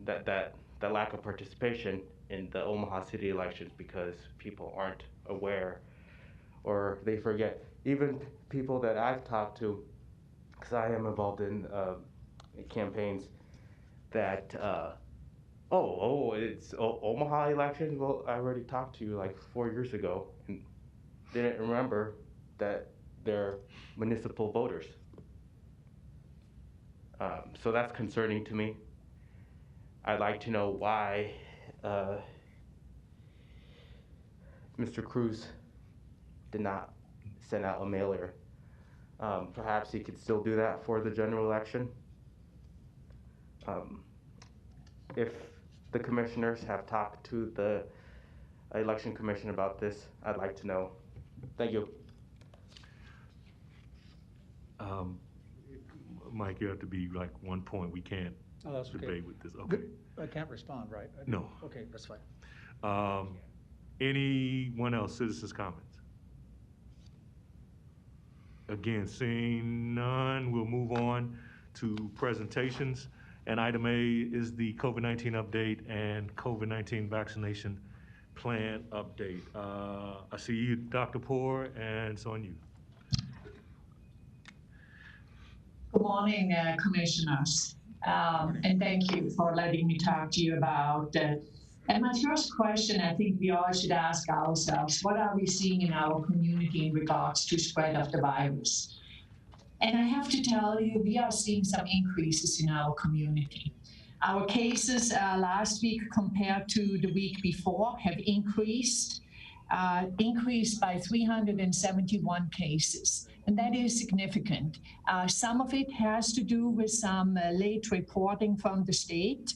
that lack of participation in the Omaha city elections because people aren't aware or they forget. Even people that I've talked to, because I am involved in campaigns, that it's Omaha election. Well, I already talked to you like 4 years ago and didn't remember that they're municipal voters. So that's concerning to me. I'd like to know why Mr. Cruz did not send out a mailer. Perhaps he could still do that for the general election. If the commissioners have talked to the election commission about this, I'd like to know. Thank you. Mike, you have to be like 1 point. We can't that's okay. debate with this. Okay. I can't respond, right? No. Okay, that's fine. Anyone else, citizens' comments? Again, seeing none, we'll move on to presentations. And item A is the COVID-19 update and COVID-19 vaccination plan update. I see you, Dr. Poor, and it's on you. Good morning, commissioners. And thank you for letting me talk to you about and my first question, I think we all should ask ourselves, what are we seeing in our community in regards to spread of the virus? And I have to tell you, we are seeing some increases in our community. Our cases last week compared to the week before have increased by 371 cases. And that is significant. Some of it has to do with some late reporting from the state,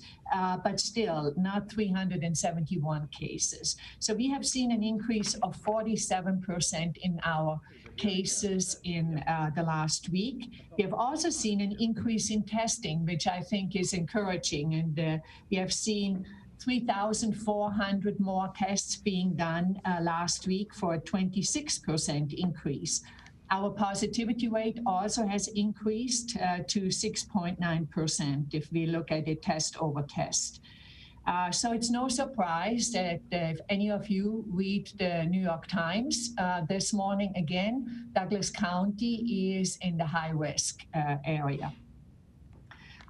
but still not 371 cases. So we have seen an increase of 47% in our cases in the last week. We have also seen an increase in testing, which I think is encouraging. And we have seen 3,400 more tests being done last week for a 26% increase. Our positivity rate also has increased to 6.9% if we look at it test over test. So it's no surprise that if any of you read the New York Times this morning again, Douglas County is in the high risk area.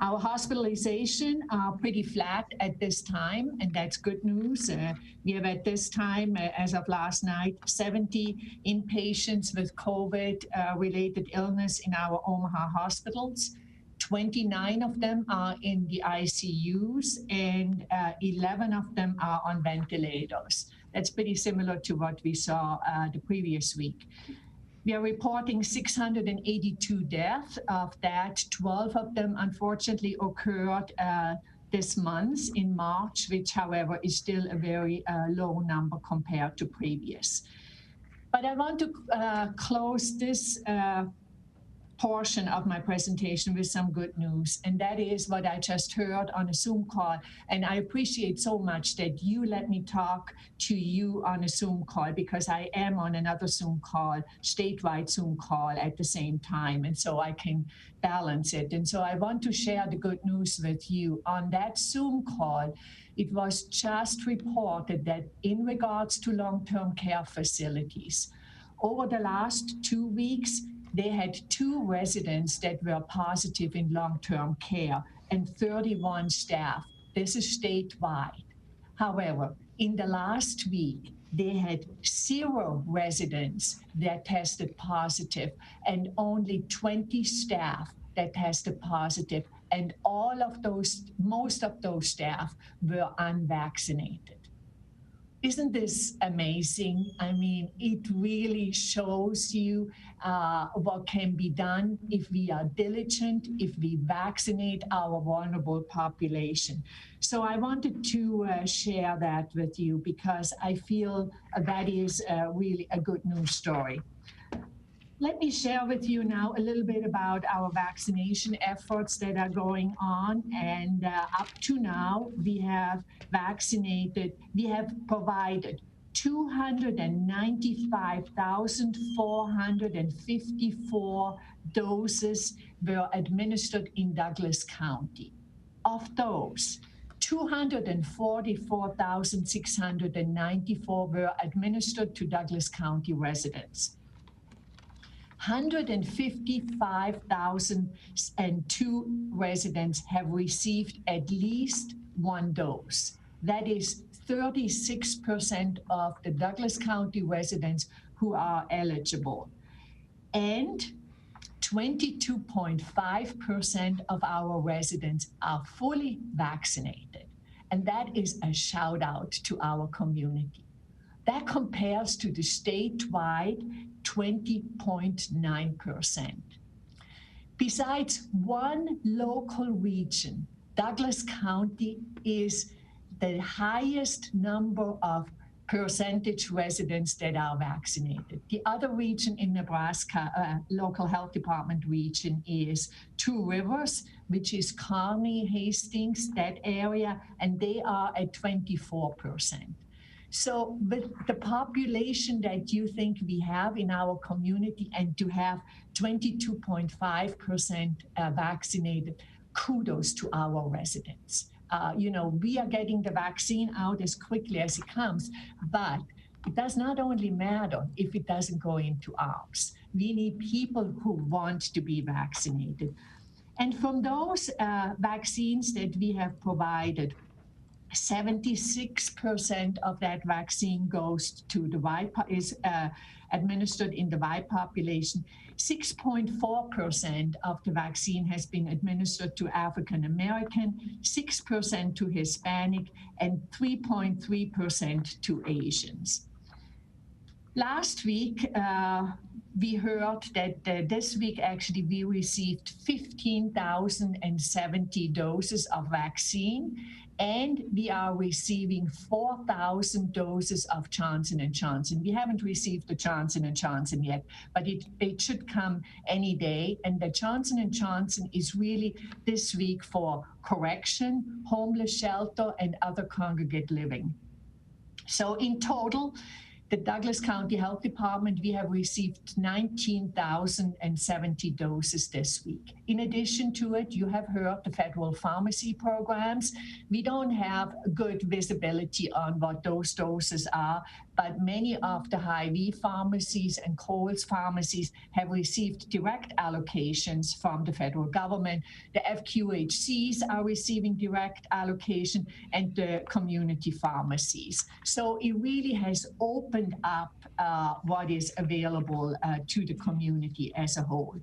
Our hospitalization are pretty flat at this time, and that's good news. We have at this time, as of last night, 70 inpatients with COVID-related illness in our Omaha hospitals. 29 of them are in the ICUs, and 11 of them are on ventilators. That's pretty similar to what we saw the previous week. We are reporting 682 deaths. Of that, 12 of them unfortunately occurred this month in March, which however is still a very low number compared to previous. But I want to close this portion of my presentation with some good news, and that is what I just heard on a Zoom call. And I appreciate so much that you let me talk to you on a Zoom call, because I am on another Zoom call, statewide Zoom call at the same time, and so I can balance it. And so I want to share the good news with you. On that Zoom call, it was just reported that in regards to long-term care facilities, over the last 2 weeks, they had 2 residents that were positive in long-term care and 31 staff. This is statewide. However, in the last week, they had 0 residents that tested positive and only 20 staff that tested positive. And most of those staff were unvaccinated. Isn't this amazing? I mean, it really shows you what can be done if we are diligent, if we vaccinate our vulnerable population. So I wanted to share that with you because I feel that is really a good news story. Let me share with you now a little bit about our vaccination efforts that are going on. And up to now, we have provided 295,454 doses were administered in Douglas County. Of those, 244,694 were administered to Douglas County residents. 155,002 residents have received at least one dose. That is 36% of the Douglas County residents who are eligible. And 22.5% of our residents are fully vaccinated. And that is a shout out to our community. That compares to the statewide 20.9%. Besides one local region, Douglas County is the highest number of percentage residents that are vaccinated. The other region in Nebraska, local health department region, is Two Rivers, which is Kearney, Hastings, that area, and they are at 24%. So with the population that you think we have in our community, and to have 22.5% vaccinated, kudos to our residents. We are getting the vaccine out as quickly as it comes, but it does not only matter if it doesn't go into arms. We need people who want to be vaccinated. And from those vaccines that we have provided, 76% of that vaccine goes to the white, is administered in the white population. 6.4% of the vaccine has been administered to African American, 6% to Hispanic, and 3.3% to Asians. Last week, we heard that this week, actually, we received 15,070 doses of vaccine, and we are receiving 4,000 doses of Johnson & Johnson. We haven't received the Johnson & Johnson yet, but it should come any day. And the Johnson & Johnson is really this week for correction, homeless shelter, and other congregate living. So in total, the Douglas County Health Department, we have received 19,070 doses this week. In addition to it, you have heard the federal pharmacy programs. We don't have good visibility on what those doses are, but many of the Hy-Vee pharmacies and Kohl's pharmacies have received direct allocations from the federal government. The FQHCs are receiving direct allocation, and the community pharmacies. So it really has opened up what is available to the community as a whole.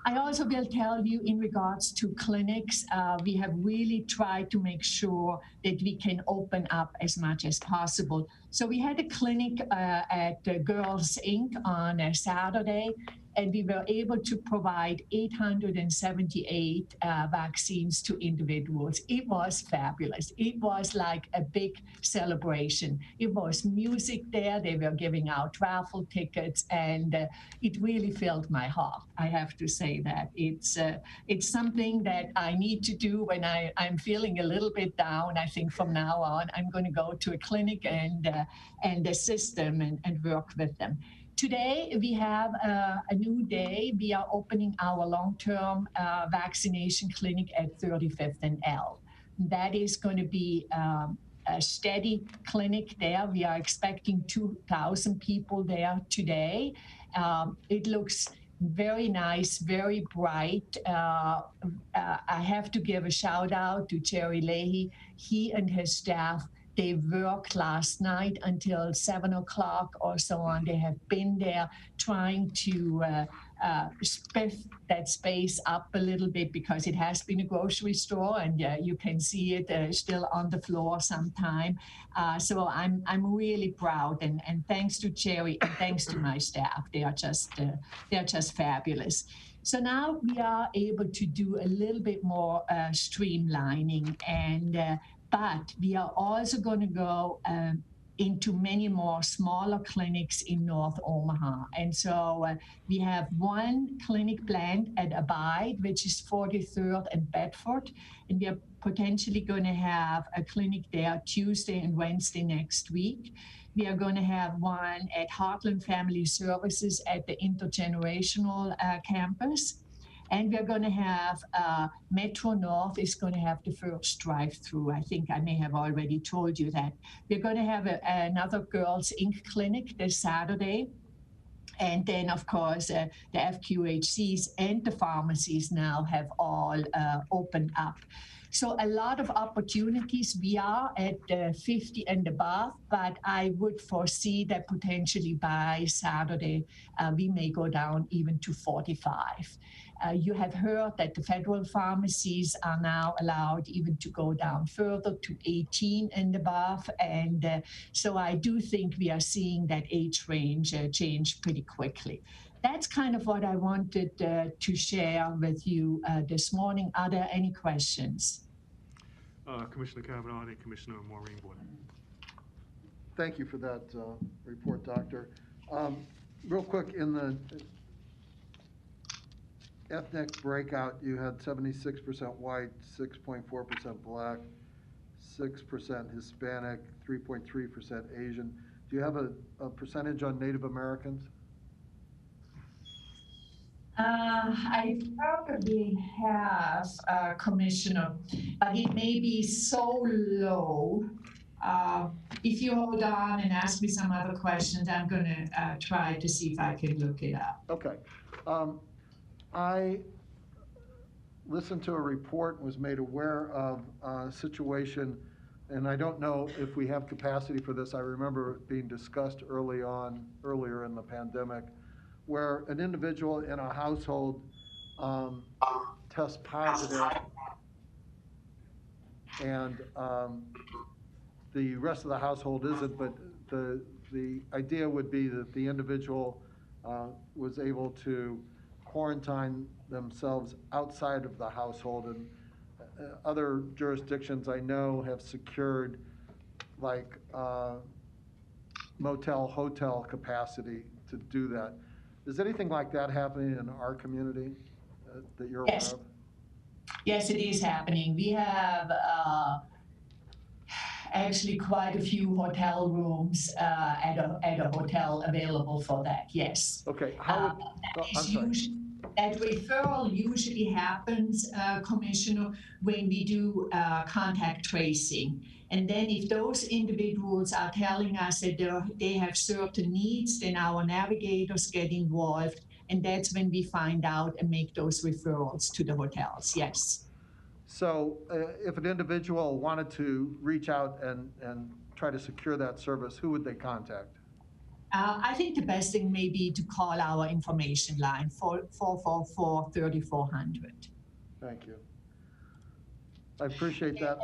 I also will tell you, in regards to clinics, we have really tried to make sure that we can open up as much as possible. So we had a clinic at Girls Inc. on a Saturday, and we were able to provide 878 vaccines to individuals. It was fabulous. It was like a big celebration. It was music there. They were giving out raffle tickets, and it really filled my heart. I have to say that. It's something that I need to do when I'm feeling a little bit down. I think from now on, I'm going to go to a clinic and assist them and work with them. Today, we have a new day. We are opening our long-term vaccination clinic at 35th and L. That is going to be a steady clinic there. We are expecting 2,000 people there today. It looks very nice, very bright. I have to give a shout out to Jerry Leahy. He and his staff, they worked last night until 7 o'clock or so on. They have been there trying to spiff that space up a little bit because it has been a grocery store, and you can see it still on the floor sometime. So I'm really proud, and thanks to Jerry and thanks to my staff. They are just fabulous. So now we are able to do a little bit more streamlining, and but we are also going to go into many more smaller clinics in North Omaha. And so we have one clinic planned at Abide, which is 43rd and Bedford. And we are potentially going to have a clinic there Tuesday and Wednesday next week. We are going to have one at Heartland Family Services at the intergenerational campus. And we're going to have Metro North is going to have the first drive-through. I think I may have already told you that. We're going to have another Girls Inc. clinic this Saturday. And then, of course, the FQHCs and the pharmacies now have all opened up. So a lot of opportunities. We are at 50 and above, but I would foresee that potentially by Saturday, we may go down even to 45. You have heard that the federal pharmacies are now allowed even to go down further to 18 and above. And so I do think we are seeing that age range change pretty quickly. That's kind of what I wanted to share with you this morning. Are there any questions? Commissioner Cavanaugh and Commissioner Maureen Boyd. Thank you for that report, Doctor. Real quick, in the ethnic breakout, you had 76% white, 6.4% black, 6% Hispanic, 3.3% Asian. Do you have a percentage on Native Americans? I probably have, Commissioner, but it may be so low. If you hold on and ask me some other questions, I'm going to try to see if I can look it up. Okay. I listened to a report and was made aware of a situation, and I don't know if we have capacity for this. I remember it being discussed earlier in the pandemic, where an individual in a household tests positive, and the rest of the household isn't, but the idea would be that the individual was able to quarantine themselves outside of the household. And other jurisdictions I know have secured like motel, hotel capacity to do that. Is anything like that happening in our community that you're aware of? Yes, it is happening. We have actually quite a few hotel rooms at a hotel available for that, yes. Okay. That referral usually happens, Commissioner, when we do contact tracing. And then if those individuals are telling us that they have certain needs, then our navigators get involved, and that's when we find out and make those referrals to the hotels, yes. So if an individual wanted to reach out and try to secure that service, who would they contact? I think the best thing may be to call our information line, 444-3400. Thank you. I appreciate that.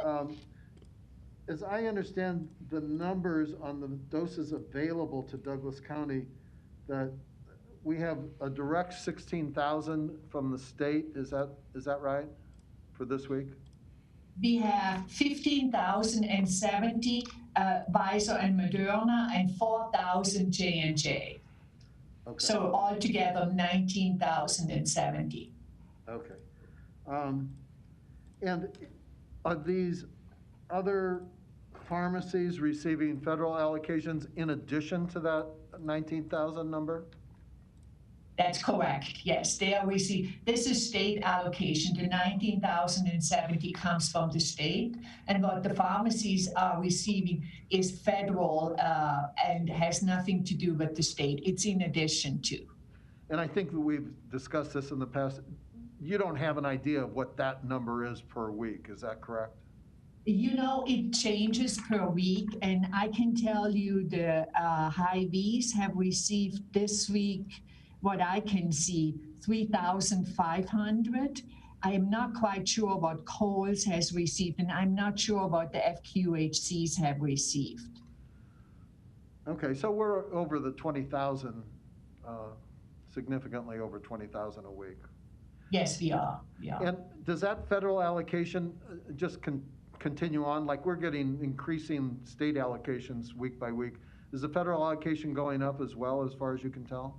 As I understand the numbers on the doses available to Douglas County, that we have a direct 16,000 from the state. Is that right for this week? We have 15,070 Pfizer and Moderna and 4,000 J&J. Okay. So altogether 19,070. Okay. And are these other pharmacies receiving federal allocations in addition to that 19,000 number? That's correct, yes. They are receiving, this is state allocation. The 19,070 comes from the state, and what the pharmacies are receiving is federal and has nothing to do with the state. It's in addition to. And I think that we've discussed this in the past. You don't have an idea of what that number is per week, is that correct? You know, it changes per week, and I can tell you the Hy-Vees have received this week what I can see, 3,500. I am not quite sure what Coles has received, and I'm not sure what the FQHCs have received. Okay, so we're over the 20,000, significantly over 20,000 a week. Yes, we are. Yeah. And does that federal allocation just continue on? Like we're getting increasing state allocations week by week. Is the federal allocation going up as well, as far as you can tell?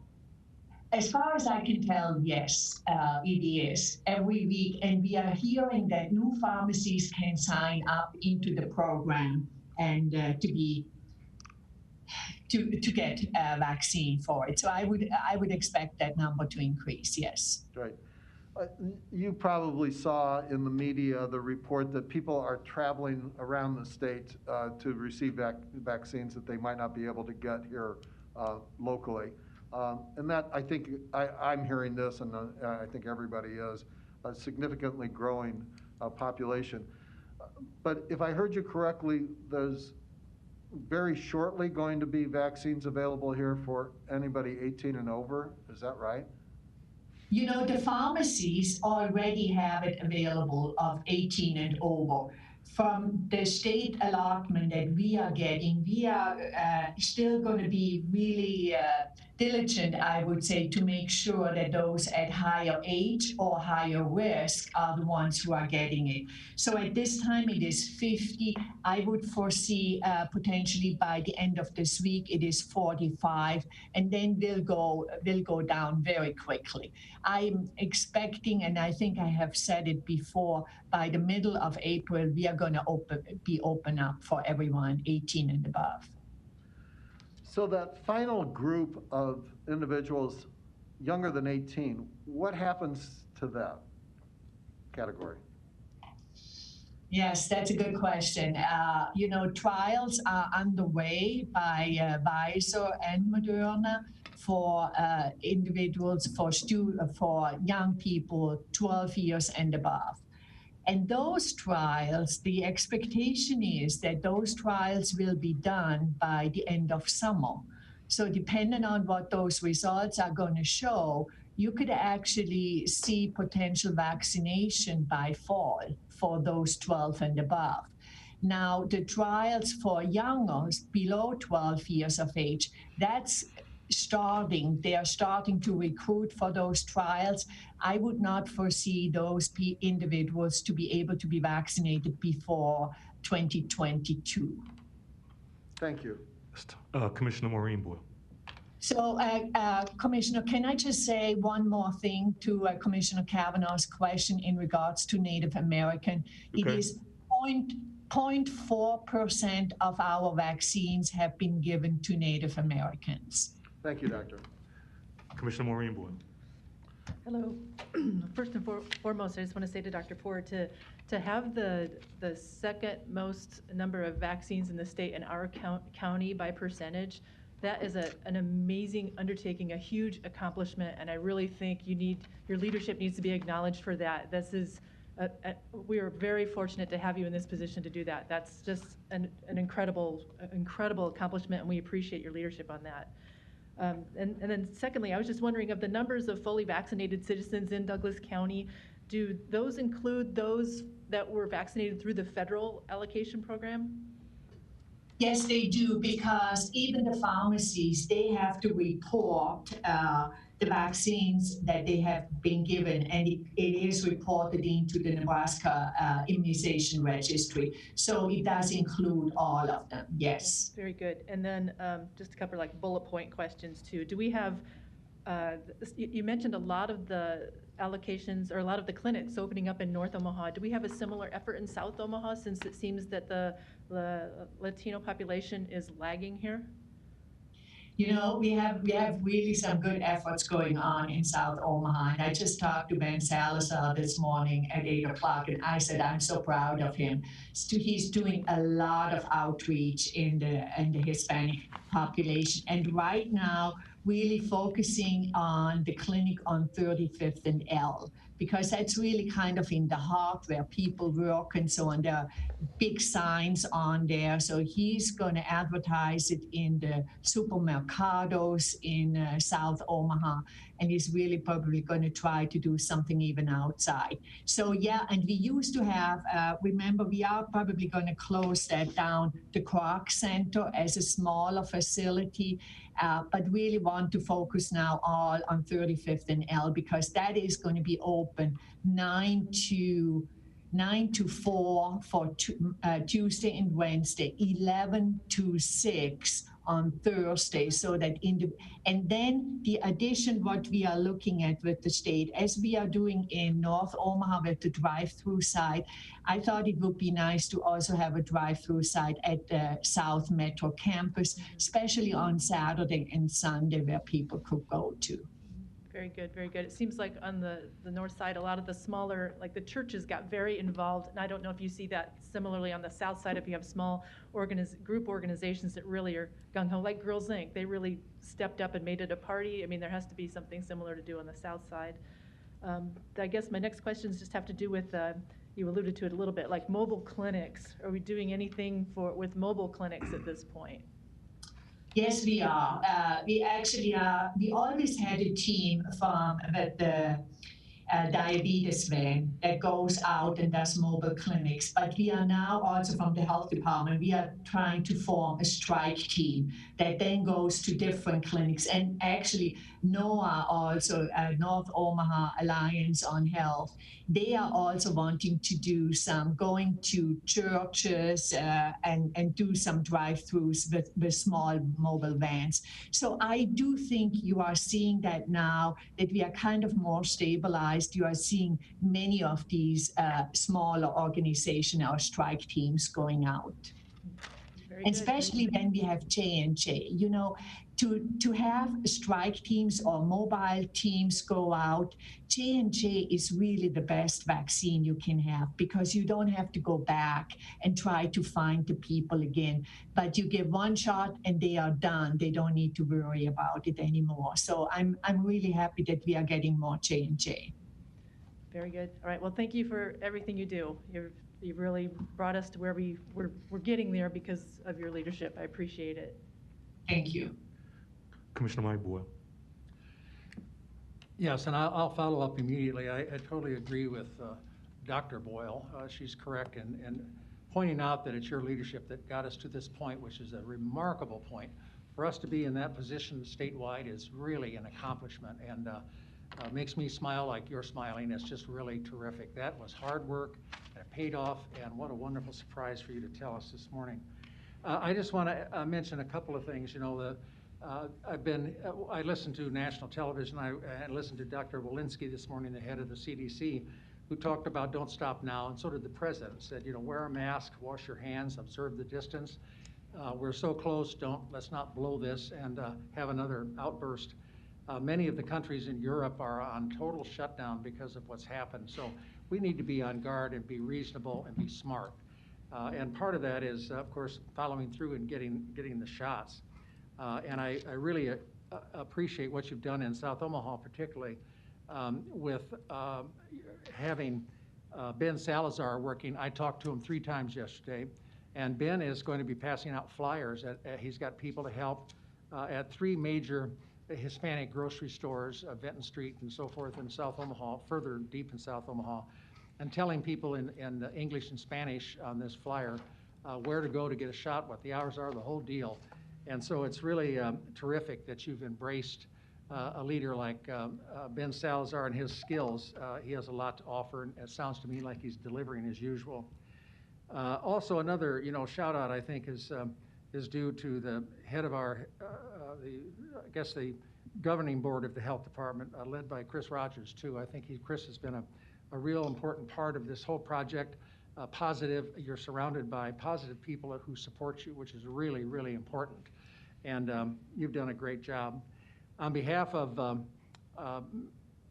As far as I can tell, yes, it is every week. And we are hearing that new pharmacies can sign up into the program and to get a vaccine for it. So I would expect that number to increase, yes. Right. You probably saw in the media the report that people are traveling around the state to receive vaccines that they might not be able to get here locally. And that, I think, I'm hearing this, and I think everybody is, a significantly growing population. But if I heard you correctly, there's very shortly going to be vaccines available here for anybody 18 and over. Is that right? You know, the pharmacies already have it available of 18 and over. From the state allotment that we are getting, we are still going to be really diligent, I would say, to make sure that those at higher age or higher risk are the ones who are getting it. So at this time, it is 50. I would foresee potentially by the end of this week, it is 45, and then we'll go down very quickly. I'm expecting, and I think I have said it before, by the middle of April, we are going to be open up for everyone 18 and above. So that final group of individuals younger than 18, what happens to that category? Yes, that's a good question. You know, trials are underway by Pfizer and Moderna for individuals, for young people 12 years and above. And those trials, the expectation is that those trials will be done by the end of summer. So depending on what those results are going to show, you could actually see potential vaccination by fall for those 12 and above. Now, the trials for youngers below 12 years of age, that's starting. They are starting to recruit for those trials. I would not foresee those individuals to be able to be vaccinated before 2022. Thank you. Commissioner Maureen Boyle. So, Commissioner, can I just say one more thing to Commissioner Kavanaugh's question in regards to Native American? Okay. It is 0.4% of our vaccines have been given to Native Americans. Thank you, Doctor. Commissioner Maureen Boyle. Hello. First and foremost, I just want to say to Dr. Ford, to have the second most number of vaccines in the state in our county by percentage, that is an amazing undertaking, a huge accomplishment, and I really think your leadership needs to be acknowledged for that. This is we are very fortunate to have you in this position to do that. That's just an incredible accomplishment, and we appreciate your leadership on that. And then secondly, I was just wondering, of the numbers of fully vaccinated citizens in Douglas County, do those include those that were vaccinated through the federal allocation program? Yes, they do, because even the pharmacies, they have to report the vaccines that they have been given, and it is reported into the Nebraska Immunization Registry. So it does include all of them, yes. Very good. And then just a couple like bullet point questions too. Do we have, you mentioned a lot of the allocations or a lot of the clinics opening up in North Omaha. Do we have a similar effort in South Omaha, since it seems that the Latino population is lagging here? You know, we have really some good efforts going on in South Omaha. And I just talked to Ben Salazar this morning at 8 o'clock, and I said, I'm so proud of him. He's doing a lot of outreach in the Hispanic population. And right now, really focusing on the clinic on 35th and L, because that's really kind of in the heart where people work and so on. There are big signs on there. So he's going to advertise it in the supermercados in South Omaha. and is really probably going to try to do something even outside. So yeah, and we used to have, remember, we are probably going to close that down, the Kroc Center, as a smaller facility, but really want to focus now all on 35th and L, because that is going to be open 9 to 4 for Tuesday and Wednesday, 11 to 6 on Thursday, so that and then the addition, what we are looking at with the state, as we are doing in North Omaha with the drive-through side, I thought it would be nice to also have a drive-through side at the South Metro campus, especially on Saturday and Sunday, where people could go to. Very good, very good. It seems like on the north side, a lot of the smaller, like the churches got very involved, and I don't know if you see that similarly on the south side, if you have small group organizations that really are gung-ho, like Girls Inc. They really stepped up and made it a party. I mean, there has to be something similar to do on the south side. I guess my next questions just have to do with, you alluded to it a little bit, like mobile clinics. Are we doing anything with mobile clinics at this point? Yes, we are. We actually are. We always had a team from the diabetes van that goes out and does mobile clinics. But we are now also from the health department, we are trying to form a strike team that then goes to different clinics. And actually, NOAA also, North Omaha Alliance on Health, they are also wanting to do some going to churches and do some drive-throughs with small mobile vans. So I do think you are seeing that now, that we are kind of more stabilized. You are seeing many of these smaller organization or strike teams going out. Especially when we have J&J, you know, to have strike teams or mobile teams go out, J&J is really the best vaccine you can have, because you don't have to go back and try to find the people again. But you give one shot and they are done. They don't need to worry about it anymore. So I'm really happy that we are getting more J&J. Very good. All right. Well, thank you for everything you do. You've really brought us to where we're getting there because of your leadership. I appreciate it. Thank you. Commissioner Mike Boyle. Yes, and I'll follow up immediately. I totally agree with Dr. Boyle. She's correct in pointing out that it's your leadership that got us to this point, which is a remarkable point. For us to be in that position statewide is really an accomplishment, and makes me smile like you're smiling. It's just really terrific. That was hard work, and it paid off, and what a wonderful surprise for you to tell us this morning. I just want to mention a couple of things. You know, I listened to national television. I listened to Dr. Walensky this morning, the head of the CDC, who talked about don't stop now, and so did the president. Said, you know, wear a mask, wash your hands, observe the distance. We're so close, let's not blow this and have another outburst. Many of the countries in Europe are on total shutdown because of what's happened. So we need to be on guard and be reasonable and be smart. And part of that is, of course, following through and getting the shots. And I really appreciate what you've done in South Omaha, particularly with having Ben Salazar working. I talked to him 3 times yesterday, and Ben is going to be passing out flyers. He's got people to help at 3 major Hispanic grocery stores, Benton Street and so forth in South Omaha, further deep in South Omaha, and telling people in English and Spanish on this flyer where to go to get a shot, what the hours are, the whole deal. And so it's really terrific that you've embraced a leader like Ben Salazar and his skills. He has a lot to offer, and it sounds to me like he's delivering as usual. Also, another shout out I think is due to the head of our, I guess the governing board of the health department, led by Chris Rogers too. I think Chris has been a real important part of this whole project. Positive, you're surrounded by positive people who support you, which is really, really important. And you've done a great job. On behalf of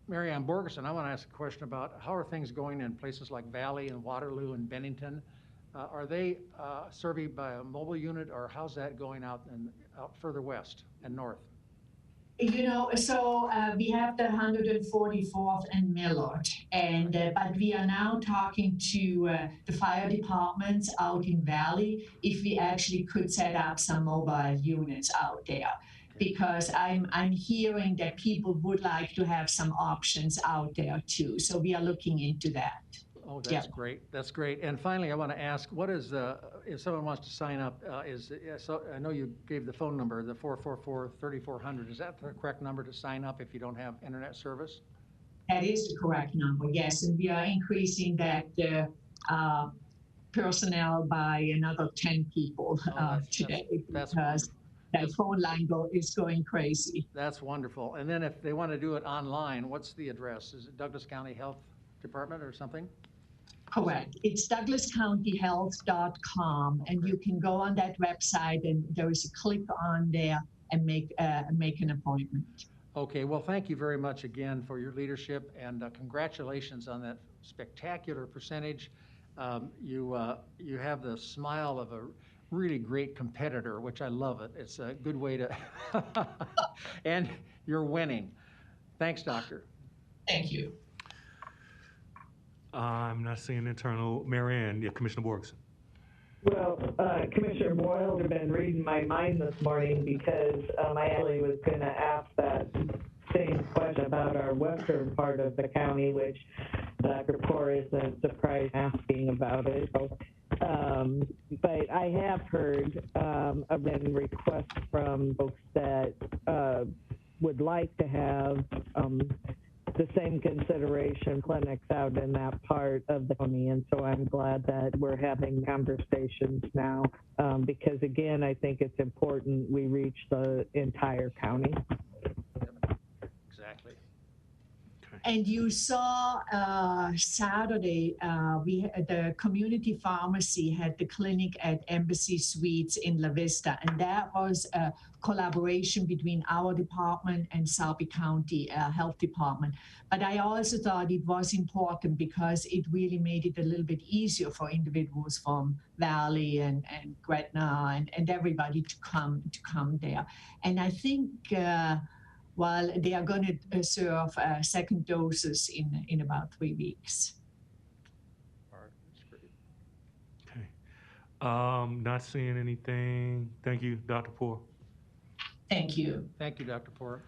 Mary Ann Borgeson, I want to ask a question about how are things going in places like Valley and Waterloo and Bennington? Are they surveyed by a mobile unit, or how's that going out further west and north? You know, so we have the 144th and Millard, and but we are now talking to the fire departments out in Valley if we actually could set up some mobile units out there. because I'm hearing that people would like to have some options out there too. So we are looking into that. Oh, that's great. That's great. And finally, I want to ask, what is, if someone wants to sign up, so I know you gave the phone number, the 444-3400. Is that the correct number to sign up if you don't have internet service? That is the correct number, yes. And we are increasing that personnel by another 10 people today because that phone line is going crazy. That's wonderful. And then if they want to do it online, what's the address? Is it Douglas County Health Department or something? Correct. It's douglascountyhealth.com, and you can go on that website, and there is a click on there and make an appointment. Okay, well, thank you very much again for your leadership, and congratulations on that spectacular percentage. You have the smile of a really great competitor, which I love it. It's a good way to, and you're winning. Thanks, Doctor. Thank you. I'm not seeing internal. Mary Ann, yeah, Commissioner Borgeson. Well, Commissioner Boyle has been reading my mind this morning because I actually was going to ask that same question about our western part of the county, which Dr. Poor isn't surprised asking about it. But I have heard a written request from folks that would like to have the same consideration clinics out in that part of the county. And so I'm glad that we're having conversations now because, again, I think it's important we reach the entire county. Exactly. And you saw Saturday, the community pharmacy had the clinic at Embassy Suites in La Vista, and that was a collaboration between our department and Sarpy County Health Department. But I also thought it was important because it really made it a little bit easier for individuals from Valley and Gretna and everybody to come there. And I think while they are going to serve second doses in about 3 weeks. All right, that's great. Okay. Not seeing anything. Thank you, Dr. Poor. Thank you. Thank you, Dr. Poor.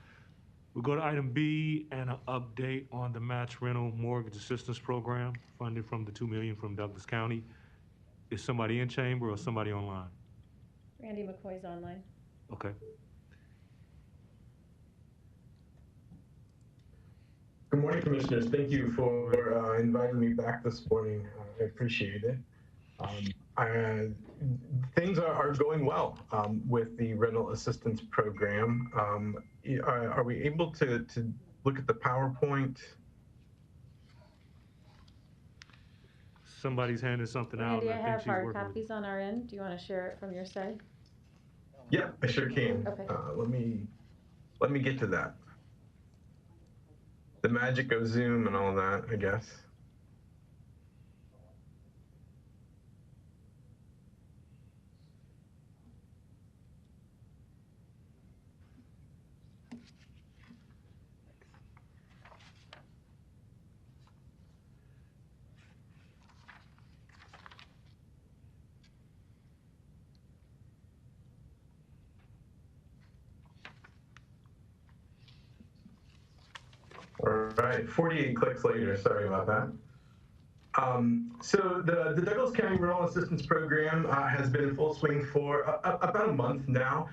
We'll go to item B and an update on the match rental mortgage assistance program funded from the $2 million from Douglas County. Is somebody in chamber or somebody online? Randy McCoy's online. Okay. Good morning, Commissioners. Thank you for inviting me back this morning. I appreciate it. Things are going well with the rental assistance program. Are we able to look at the PowerPoint? Somebody's handing something out. Randy, And I think have she's hard working with copies on our end. Do you want to share it from your side? Yeah, I sure can. Okay. Let me get to that. The magic of Zoom and all that, I guess. All right, 48 clicks later, sorry about that. So the Douglas County Rental Assistance Program has been in full swing for about a month now.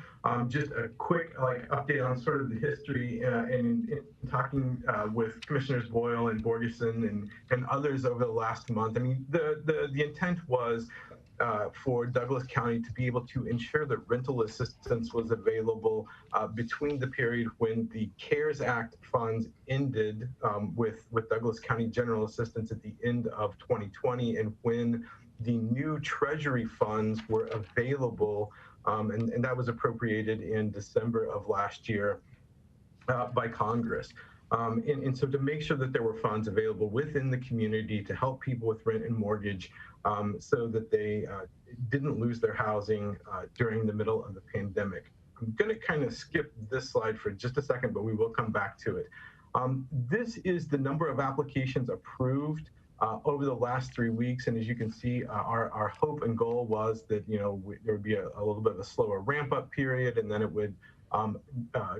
Just a quick update on sort of the history and talking with Commissioners Boyle and Borgeson and others over the last month. I mean, the intent was for Douglas County to be able to ensure that rental assistance was available between the period when the CARES Act funds ended with Douglas County General Assistance at the end of 2020 and when the new Treasury funds were available, and that was appropriated in December of last year by Congress. And so to make sure that there were funds available within the community to help people with rent and mortgage so that they didn't lose their housing during the middle of the pandemic. I'm going to kind of skip this slide for just a second, but we will come back to it. This is the number of applications approved over the last 3 weeks. And as you can see, our hope and goal was that, there would be a little bit of a slower ramp up period, and then it would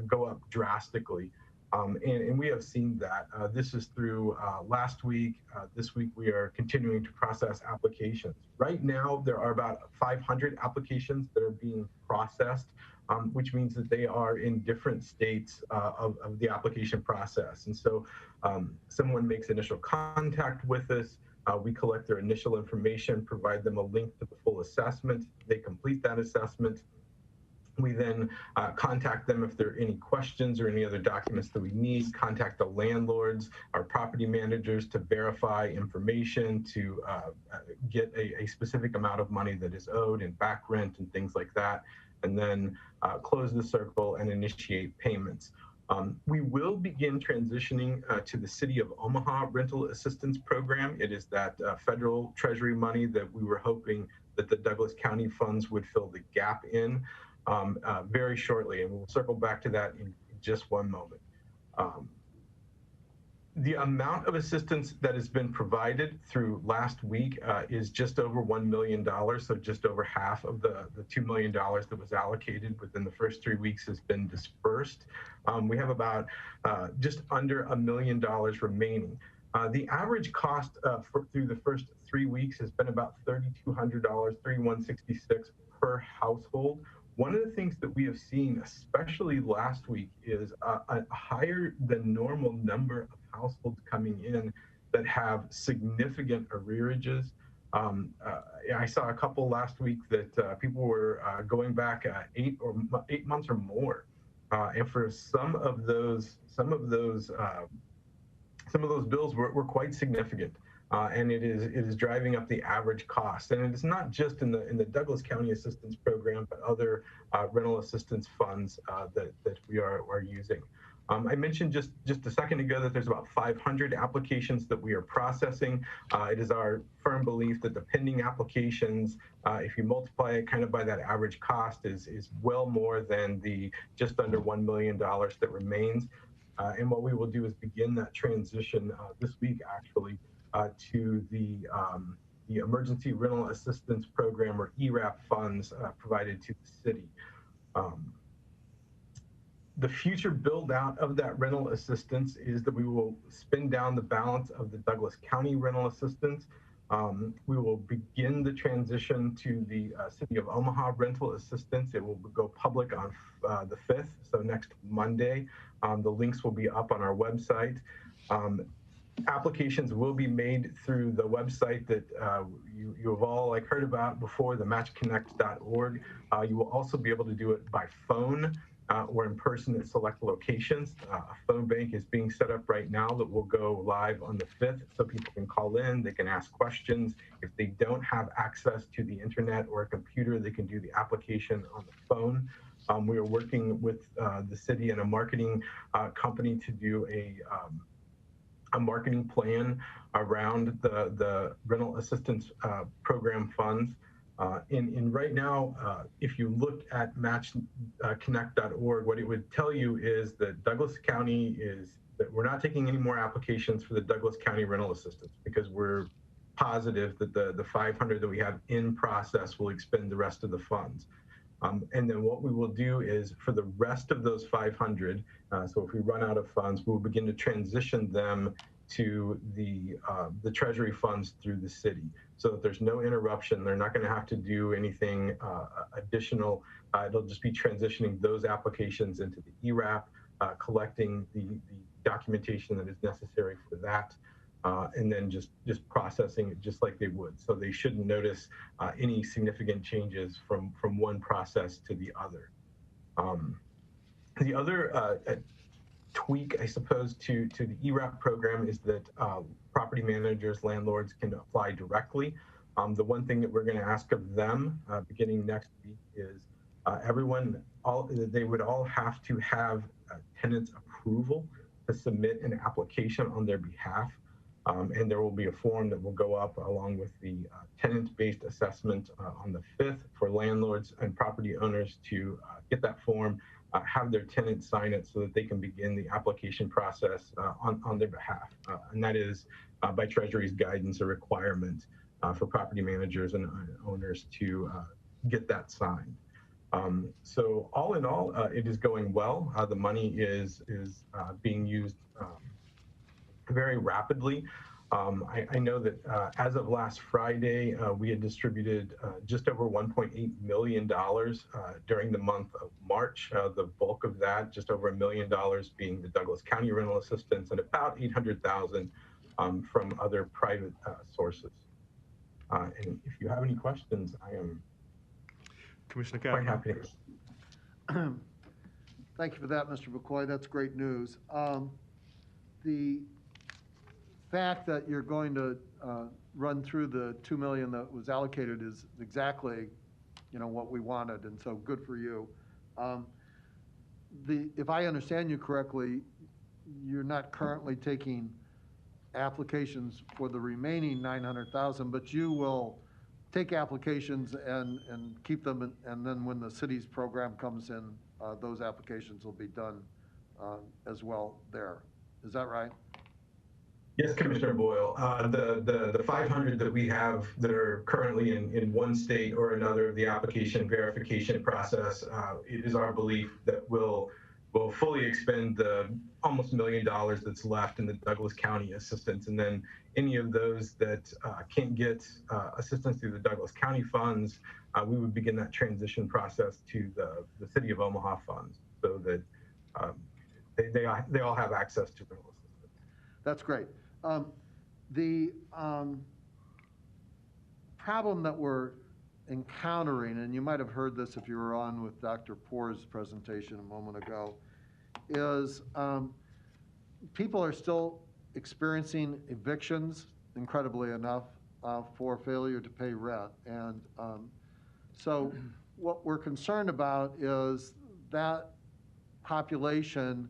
go up drastically. And we have seen that. This is through last week. This week we are continuing to process applications. Right now there are about 500 applications that are being processed, which means that they are in different states of the application process. And so someone makes initial contact with us. We collect their initial information, provide them a link to the full assessment. They complete that assessment. We then contact them if there are any questions or any other documents that we need, contact the landlords, our property managers to verify information, to get a specific amount of money that is owed and back rent and things like that, and then close the circle and initiate payments. We will begin transitioning to the City of Omaha Rental Assistance Program. It is that federal treasury money that we were hoping that the Douglas County funds would fill the gap in very shortly, and we'll circle back to that in just one moment. The amount of assistance that has been provided through last week is just over $1 million, so just over half of the $2 million that was allocated within the first 3 weeks has been dispersed. We have about just under $1 million remaining. The average cost through the first 3 weeks has been about $3,200, $3,166 per household. One of the things that we have seen, especially last week, is a higher than normal number of households coming in that have significant arrearages. I saw a couple last week that people were going back 8 months or more, and for some of those bills were quite significant. And it is driving up the average cost. And it is not just in the Douglas County Assistance Program, but other rental assistance funds that we are using. I mentioned just a second ago that there's about 500 applications that we are processing. It is our firm belief that the pending applications, if you multiply it kind of by that average cost, is well more than the just under $1 million that remains. And what we will do is begin that transition this week, actually, to the Emergency Rental Assistance Program, or ERAP funds provided to the city. The future build out of that rental assistance is that we will spin down the balance of the Douglas County rental assistance. We will begin the transition to the City of Omaha rental assistance. It will go public on the 5th, so next Monday. The links will be up on our website. Applications will be made through the website that you have all heard about before, the matchconnect.org. You will also be able to do it by phone or in person at select locations. A phone bank is being set up right now that will go live on the 5th, so people can call in, they can ask questions. If they don't have access to the internet or a computer, they can do the application on the phone. We are working with the city and a marketing company to do a marketing plan around the rental assistance program funds. And right now, if you look at matchconnect.org, what it would tell you is that Douglas County that we're not taking any more applications for the Douglas County rental assistance, because we're positive that the 500 that we have in process will expend the rest of the funds. And then what we will do is for the rest of those 500, so if we run out of funds, we'll begin to transition them to the treasury funds through the city, so that there's no interruption. They're not going to have to do anything additional. It'll just be transitioning those applications into the ERAP, collecting the documentation that is necessary for that, and then just processing it just like they would. So they shouldn't notice any significant changes from one process to the other. The other tweak, I suppose, to the ERAP program is that property managers, landlords can apply directly. The one thing that we're going to ask of them beginning next week is they would all have to have tenants' approval to submit an application on their behalf. And there will be a form that will go up along with the tenant-based assessment on the 5th for landlords and property owners to get that form, have their tenants sign it so that they can begin the application process on their behalf. And that is, by Treasury's guidance, a requirement for property managers and owners to get that signed. So all in all, it is going well. The money is being used very rapidly. I know that as of last Friday, we had distributed just over $1.8 million during the month of March. The bulk of that, just over $1 million, being the Douglas County rental assistance, and about $800,000 from other private sources. And if you have any questions, I am Commissioner quite Kavanaugh. happy to. Thank you for that, Mr. McCoy. That's great news. The fact that you're going to run through the $2 million that was allocated is exactly, what we wanted, and so good for you. If I understand you correctly, you're not currently taking applications for the remaining 900,000, but you will take applications and keep them, and then when the city's program comes in, those applications will be done as well there. Is that right? Yes, Commissioner Boyle. The 500 that we have that are currently in one state or another of the application verification process, it is our belief that we'll fully expend the almost $1 million that's left in the Douglas County assistance. And then any of those that can't get assistance through the Douglas County funds, we would begin that transition process to the City of Omaha funds so that they all have access to rental assistance. That's great. The problem that we're encountering, and you might have heard this if you were on with Dr. Poor's presentation a moment ago, is people are still experiencing evictions, incredibly enough, for failure to pay rent. And so what we're concerned about is that population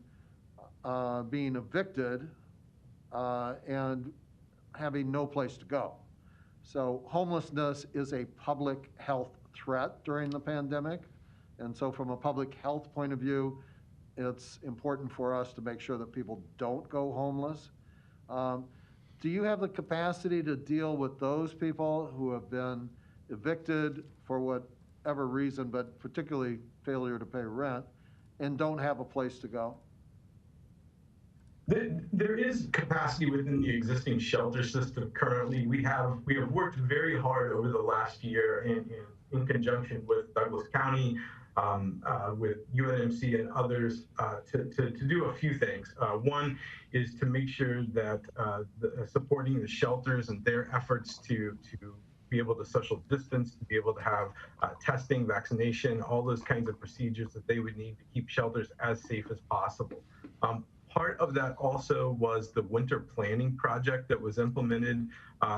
being evicted and having no place to go. So homelessness is a public health threat during the pandemic. And so from a public health point of view, it's important for us to make sure that people don't go homeless. Do you have the capacity to deal with those people who have been evicted for whatever reason, but particularly failure to pay rent, and don't have a place to go? There is capacity within the existing shelter system currently. We have worked very hard over the last year in conjunction with Douglas County, with UNMC and others to do a few things. One is to make sure that supporting the shelters and their efforts to be able to social distance, to be able to have testing, vaccination, all those kinds of procedures that they would need to keep shelters as safe as possible. Part of that also was the winter planning project that was implemented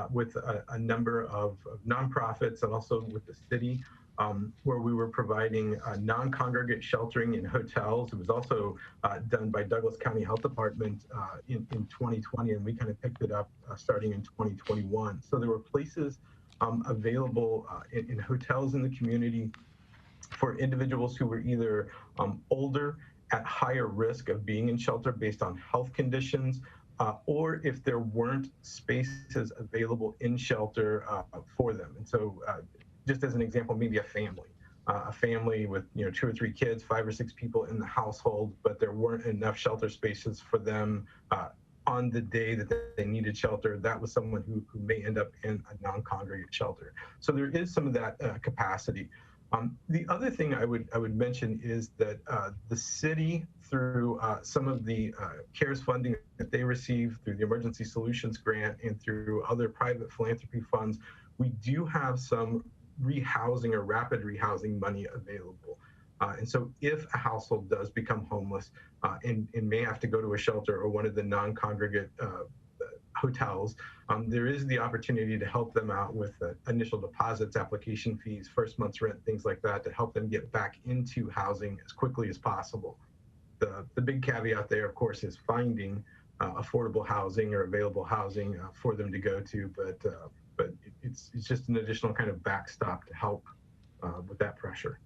with a number of nonprofits and also with the city, where we were providing non-congregate sheltering in hotels. It was also done by Douglas County Health Department in 2020, and we kind of picked it up starting in 2021. So there were places available in hotels in the community for individuals who were either older, at higher risk of being in shelter based on health conditions, or if there weren't spaces available in shelter for them. And so just as an example, maybe a family with 2 or 3 kids, 5 or 6 people in the household, but there weren't enough shelter spaces for them on the day that they needed shelter. That was someone who may end up in a non-congregate shelter. So there is some of that capacity. The other thing I would mention is that the city, through some of the CARES funding that they receive through the Emergency Solutions Grant and through other private philanthropy funds, we do have some rehousing or rapid rehousing money available. And so if a household does become homeless and may have to go to a shelter or one of the non-congregate hotels, there is the opportunity to help them out with initial deposits, application fees, first month's rent, things like that, to help them get back into housing as quickly as possible. The big caveat there, of course, is finding affordable housing or available housing for them to go to, but it's just an additional kind of backstop to help with that pressure.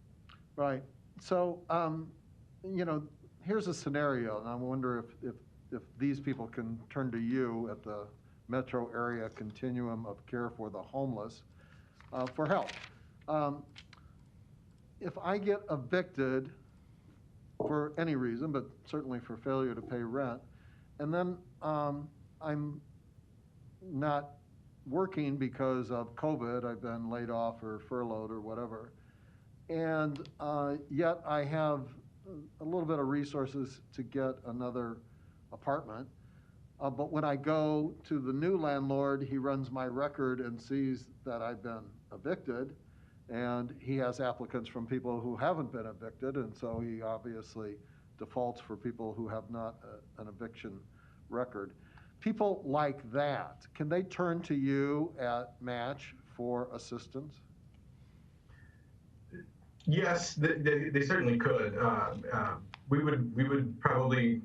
Right. So, here's a scenario, and I wonder if these people can turn to you at the metro area continuum of care for the homeless for help. if I get evicted for any reason, but certainly for failure to pay rent, and then I'm not working because of COVID, I've been laid off or furloughed or whatever, and yet I have a little bit of resources to get another apartment. But when I go to the new landlord, he runs my record and sees that I've been evicted, and he has applicants from people who haven't been evicted, and so he obviously defaults for people who have not an eviction record. People like that, can they turn to you at Match for assistance? Yes, they certainly could. We would probably,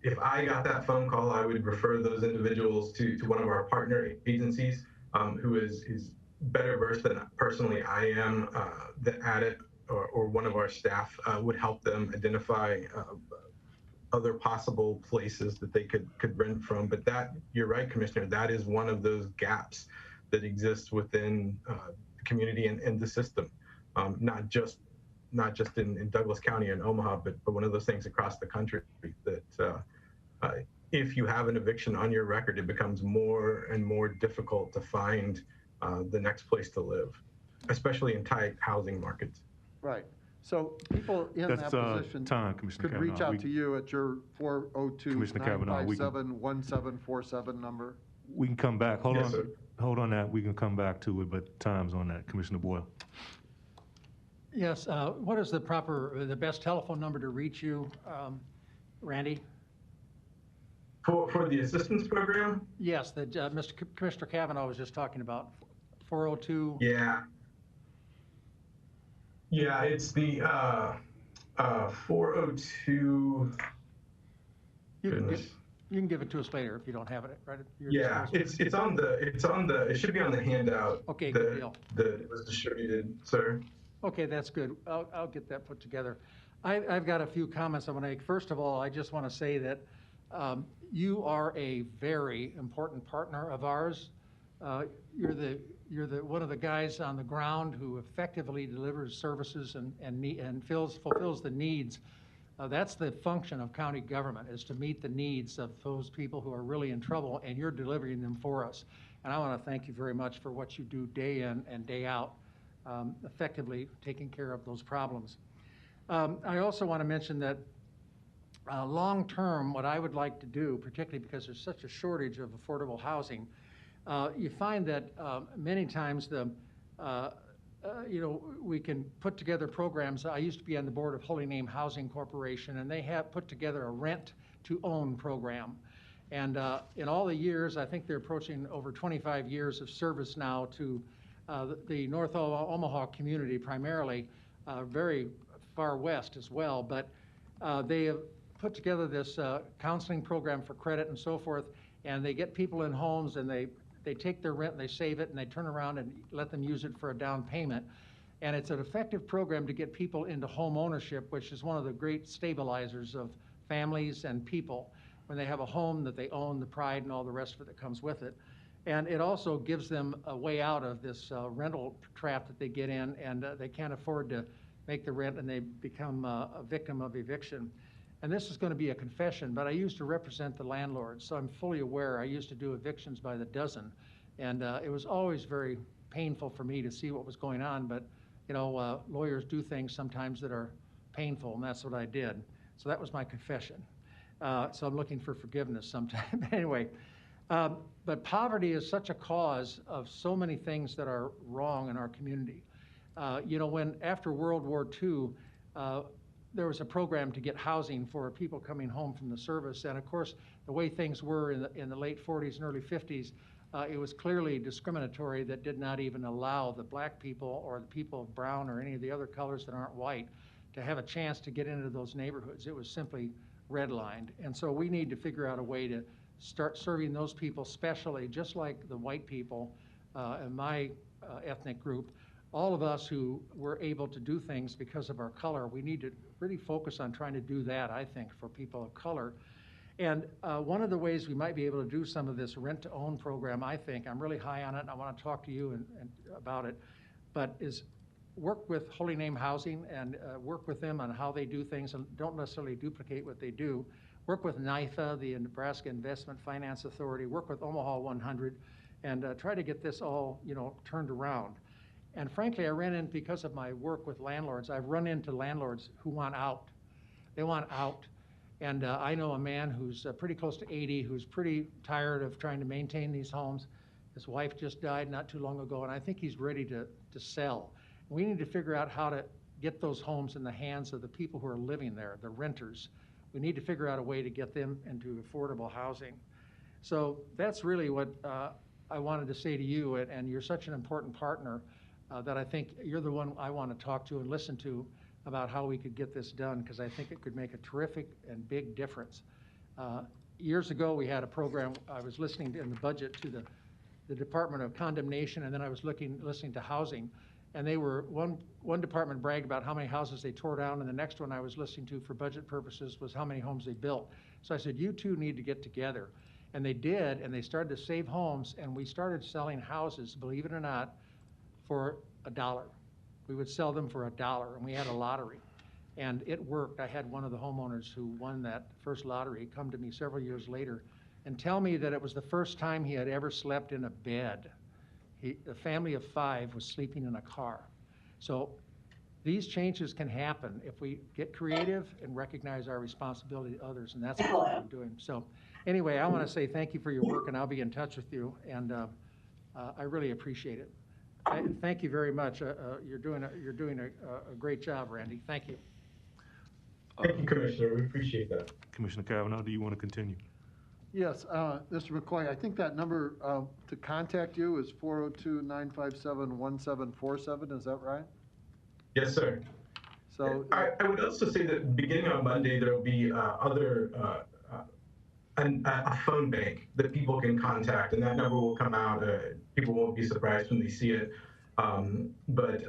if I got that phone call, I would refer those individuals to one of our partner agencies who is better versed than personally I am at it, or one of our staff would help them identify other possible places that they could rent from. But that, you're right, Commissioner, that is one of those gaps that exists within the community and the system, not just in Douglas County and Omaha, but one of those things across the country that if you have an eviction on your record, it becomes more and more difficult to find the next place to live, especially in tight housing markets. Right. So people in that position could reach out to you at your 402-957-1747 number. We can come back. Hold Yes, on. sir. Hold on that. We can come back to it, but time's on that. Commissioner Boyle. Yes, what is the best telephone number to reach you, Randy? For the assistance program? Yes, that Commissioner Kavanaugh was just talking about, 402. Yeah. Yeah, it's the 402. You can give it to us later if you don't have it, right? Yeah, it should be on the handout. Okay, good deal. That was distributed, sir. Okay, that's good. I'll get that put together. I've got a few comments I want to make. First of all, I just want to say that you are a very important partner of ours. You're one of the guys on the ground who effectively delivers services and fulfills the needs. That's the function of county government, is to meet the needs of those people who are really in trouble, and you're delivering them for us. And I want to thank you very much for what you do day in and day out, effectively taking care of those problems. I also want to mention that long-term, what I would like to do, particularly because there's such a shortage of affordable housing, you find that many times we can put together programs. I used to be on the board of Holy Name Housing Corporation, and they have put together a rent-to-own program. And in all the years, I think they're approaching over 25 years of service now to the North Omaha community primarily, very far west as well. But they have put together this counseling program for credit and so forth, and they get people in homes, and they take their rent and they save it, and they turn around and let them use it for a down payment. And it's an effective program to get people into home ownership, which is one of the great stabilizers of families and people. When they have a home that they own, the pride and all the rest of it that comes with it. And it also gives them a way out of this rental trap that they get in, and they can't afford to make the rent, and they become a victim of eviction. And this is going to be a confession, but I used to represent the landlords, so I'm fully aware. I used to do evictions by the dozen, and it was always very painful for me to see what was going on. But lawyers do things sometimes that are painful, and that's what I did. So that was my confession. So I'm looking for forgiveness sometime. Anyway, but poverty is such a cause of so many things that are wrong in our community. When after World War II, there was a program to get housing for people coming home from the service. And of course, the way things were in the late 40s and early 50s, it was clearly discriminatory that did not even allow the black people or the people of brown or any of the other colors that aren't white to have a chance to get into those neighborhoods. It was simply redlined. And so we need to figure out a way to start serving those people specially, just like the white people in my ethnic group. All of us who were able to do things because of our color, we need to really focus on trying to do that, I think, for people of color. And one of the ways we might be able to do some of this rent-to-own program, I think, I'm really high on it, and I want to talk to you and about it, but is work with Holy Name Housing and work with them on how they do things and don't necessarily duplicate what they do. Work with NIFA, the Nebraska Investment Finance Authority, work with Omaha 100, and try to get this all, turned around. And frankly, I ran in, because of my work with landlords, I've run into landlords who want out. They want out. And I know a man who's pretty close to 80, who's pretty tired of trying to maintain these homes. His wife just died not too long ago, and I think he's ready to sell. We need to figure out how to get those homes in the hands of the people who are living there, the renters. We need to figure out a way to get them into affordable housing. So that's really what I wanted to say to you, and you're such an important partner that I think you're the one I want to talk to and listen to about how we could get this done, because I think it could make a terrific and big difference. Years ago, we had a program, I was listening in the budget to the Department of Condemnation, and then I was listening to housing, and they were, one department bragged about how many houses they tore down, and the next one I was listening to for budget purposes was how many homes they built. So I said, you two need to get together. And they did, and they started to save homes, and we started selling houses, believe it or not, for $1. We would sell them for $1, and we had a lottery. And it worked. I had one of the homeowners who won that first lottery come to me several years later and tell me that it was the first time he had ever slept in a bed. A family of 5 was sleeping in a car. So these changes can happen if we get creative and recognize our responsibility to others, and that's what we're doing. So anyway, I want to say thank you for your work, and I'll be in touch with you, and I really appreciate it. Thank you very much. You're doing a great job, Randy. Thank you. Thank you, Commissioner. We appreciate that. Commissioner Kavanaugh, do you want to continue? Yes, Mr. McCoy, I think that number to contact you is 402-957-1747, is that right? Yes, sir. So I would also say that beginning on Monday, there will be a phone bank that people can contact, and that number will come out. People won't be surprised when they see it, but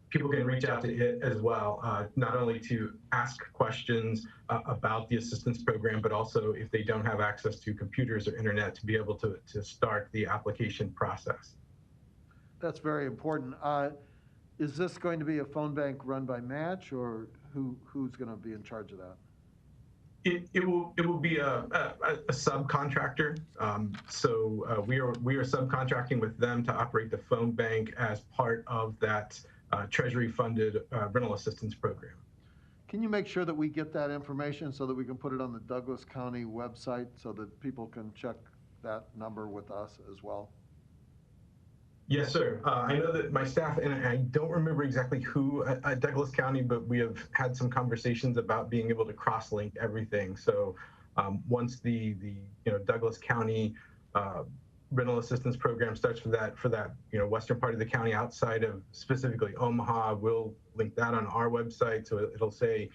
people can reach out to it as well, not only to ask questions about the assistance program, but also if they don't have access to computers or internet, to be able to start the application process. that's very important. Is this going to be a phone bank run by Match, or who's going to be in charge of that? It will be a subcontractor. So we are subcontracting with them to operate the phone bank as part of that Treasury-funded rental assistance program. Can you make sure that we get that information so that we can put it on the Douglas County website so that people can check that number with us as well? Yes, sir. I know that my staff, and I don't remember exactly who at Douglas County, but we have had some conversations about being able to cross-link everything. So once the Douglas County rental assistance program starts for that western part of the county outside of specifically Omaha, we'll link that on our website. So it'll say,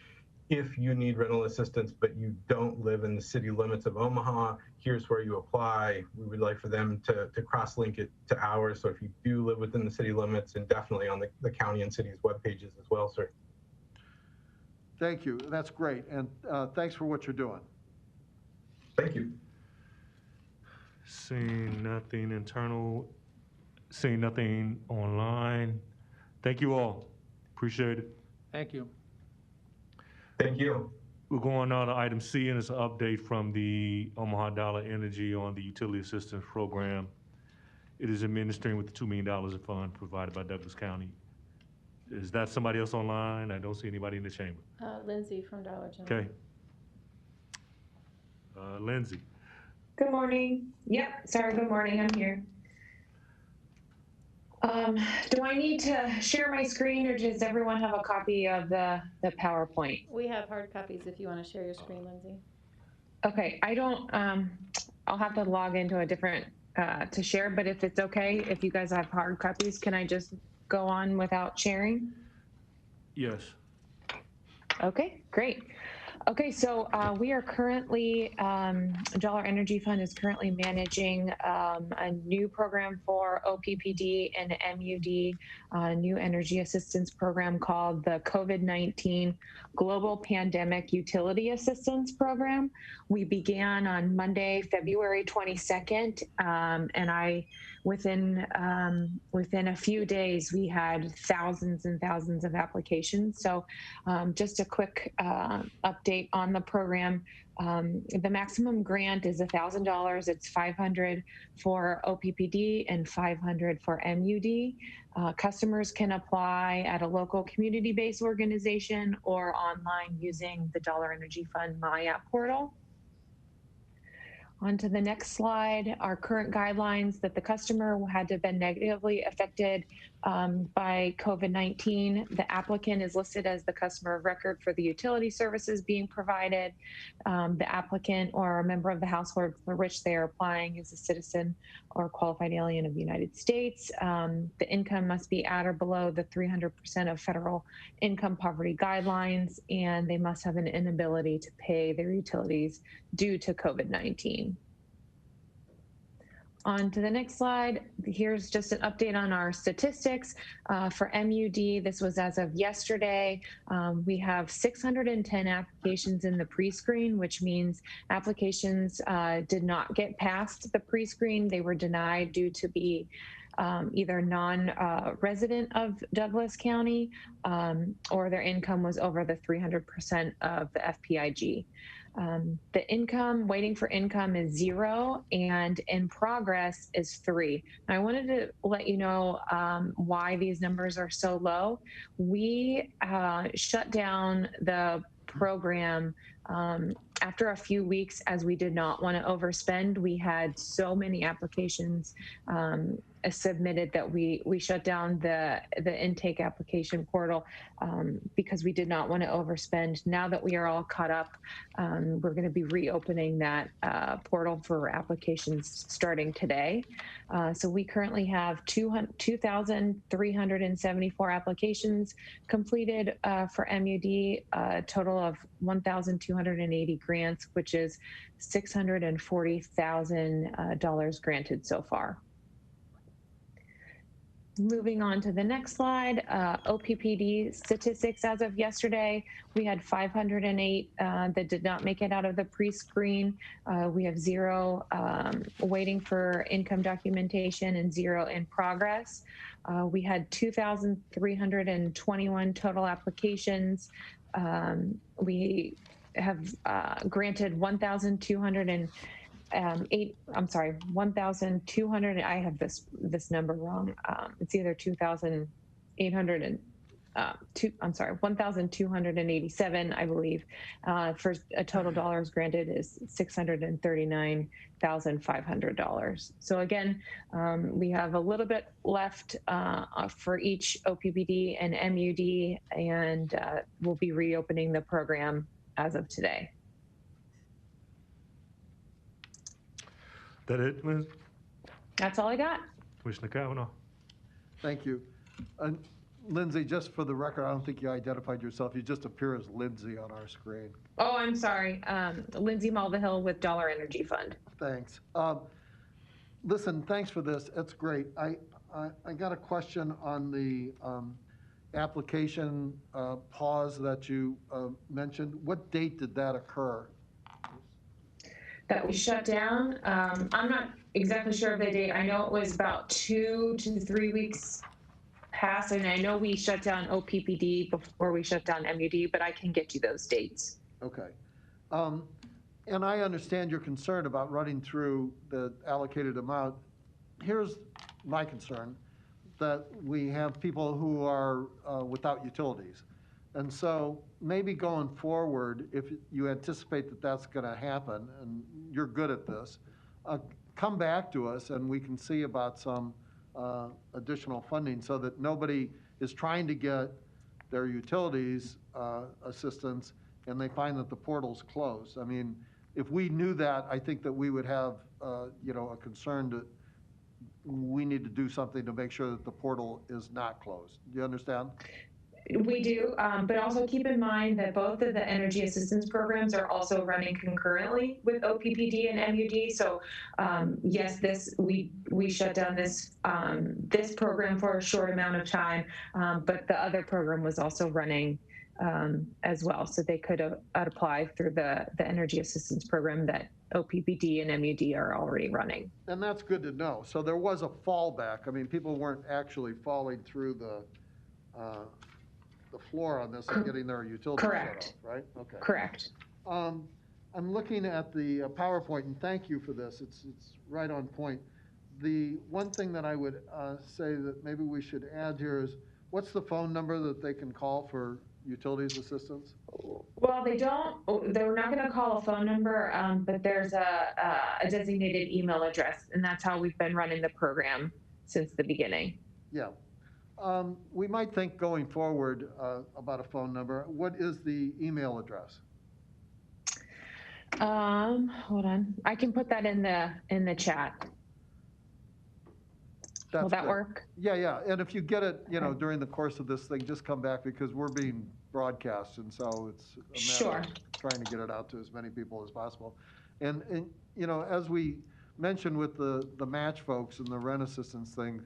if you need rental assistance, but you don't live in the city limits of Omaha, here's where you apply. We would like for them to cross-link it to ours. So if you do live within the city limits, and definitely on the county and city's web pages as well, sir. Thank you. That's great. And thanks for what you're doing. Thank you. Seeing nothing internal, seeing nothing online. Thank you all. Appreciate it. Thank you. Thank you. We're going on to item C, and it's an update from the Omaha Dollar Energy on the utility assistance program. It is administering with the $2 million of fund provided by Douglas County. Is that somebody else online? I don't see anybody in the chamber. Lindsay from Dollar General. Okay. Lindsay. Good morning. Yep, sorry, good morning, I'm here. Do I need to share my screen, or does everyone have a copy of the PowerPoint? We have hard copies if you want to share your screen, Lindsay. Okay, I don't, I'll have to log into a different, to share, but if it's okay, if you guys have hard copies, can I just go on without sharing? Yes. Okay, great. Okay, so we are currently, Dollar Energy Fund is currently managing a new program for OPPD and MUD, a new energy assistance program called the COVID-19 Global Pandemic Utility Assistance Program. We began on Monday, February 22nd, and within a few days, we had thousands and thousands of applications. So just a quick update on the program. The maximum grant is $1,000. It's $500 for OPPD and $500 for MUD. Customers can apply at a local community-based organization or online using the Dollar Energy Fund My App portal. On to the next slide, our current guidelines that the customer had to have been negatively affected by COVID-19. The applicant is listed as the customer of record for the utility services being provided. The applicant or a member of the household for which they are applying is a citizen or qualified alien of the United States. The income must be at or below the 300% of federal income poverty guidelines, and they must have an inability to pay their utilities due to COVID-19. On to the next slide. Here's just an update on our statistics. For MUD, this was as of yesterday. We have 610 applications in the pre-screen, which means applications did not get past the pre-screen. They were denied due to be either non-resident of Douglas County or their income was over the 300% of the FPIG. The income, waiting for income is 0 and in progress is 3. Now, I wanted to let you know why these numbers are so low. We shut down the program after a few weeks as we did not want to overspend. We had so many applications submitted that we shut down the intake application portal because we did not want to overspend. Now that we are all caught up, we're going to be reopening that portal for applications starting today. So we currently have 2,374 applications completed for MUD, a total of 1,280 grants, which is $640,000 granted so far. Moving on to the next slide, OPPD statistics as of yesterday, we had 508 that did not make it out of the pre-screen. We have 0 waiting for income documentation and 0 in progress. We had 2,321 total applications. We have granted 1,200, I have this number wrong. It's either 1,287, I believe, for a total dollars granted is $639,500. So again, we have a little bit left for each OPPD and MUD, and we'll be reopening the program as of today. That it, Liz? That's all I got. Commissioner Kavanaugh. Thank you. Lindsay, just for the record, I don't think you identified yourself. You just appear as Lindsay on our screen. Oh, I'm sorry. Lindsay Mulvihill with Dollar Energy Fund. Thanks. Listen, thanks for this. It's great. I got a question on the application pause that you mentioned. What date did that occur? That we shut down. I'm not exactly sure of the date. I know it was about 2 to 3 weeks past, and I know we shut down OPPD before we shut down MUD, but I can get you those dates. Okay. And I understand your concern about running through the allocated amount. Here's my concern, that we have people who are without utilities. And so maybe going forward, if you anticipate that that's going to happen, and you're good at this, come back to us and we can see about some additional funding so that nobody is trying to get their utilities assistance and they find that the portal's closed. I mean, if we knew that, I think that we would have a concern that we need to do something to make sure that the portal is not closed. Do you understand? We do, but also keep in mind that both of the energy assistance programs are also running concurrently with OPPD and MUD. So yes, we shut down this program for a short amount of time, but the other program was also running as well. So they could apply through the energy assistance program that OPPD and MUD are already running. And that's good to know. So there was a fallback. I mean, people weren't actually falling through the floor on this and getting their utilities shut off, right? Okay. Correct. I'm looking at the PowerPoint, and thank you for this. It's right on point. The one thing that I would say that maybe we should add here is, what's the phone number that they can call for utilities assistance? Well, they're not going to call a phone number, but there's a designated email address, and that's how we've been running the program since the beginning. Yeah. We might think going forward about a phone number. What is the email address? Hold on. I can put that in the chat. Will that work? Yeah, yeah. And if you get it, during the course of this thing, just come back, because we're being broadcast, and so it's a matter of trying to get it out to as many people as possible. And as we mentioned with the match folks and the rent assistance thing,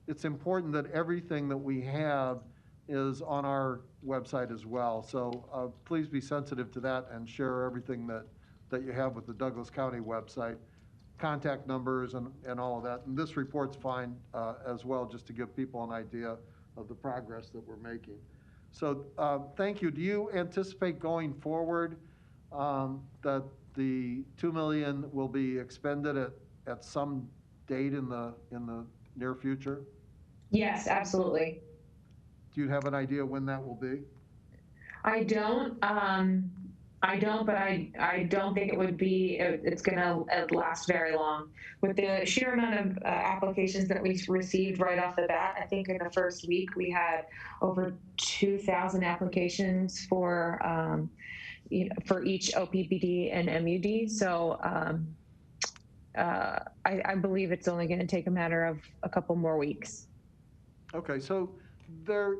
it's important that everything that we have is on our website as well. So please be sensitive to that and share everything that you have with the Douglas County website, contact numbers and all of that. And this report's fine as well, just to give people an idea of the progress that we're making. So thank you. Do you anticipate going forward that the $2 million will be expended at some date in the near future? Yes, absolutely. Do you have an idea when that will be? I don't, but I don't think it's going to last very long. With the sheer amount of applications that we received right off the bat, I think in the first week we had over 2,000 applications for each OPPD and MUD. So I believe it's only going to take a matter of a couple more weeks. Okay, so there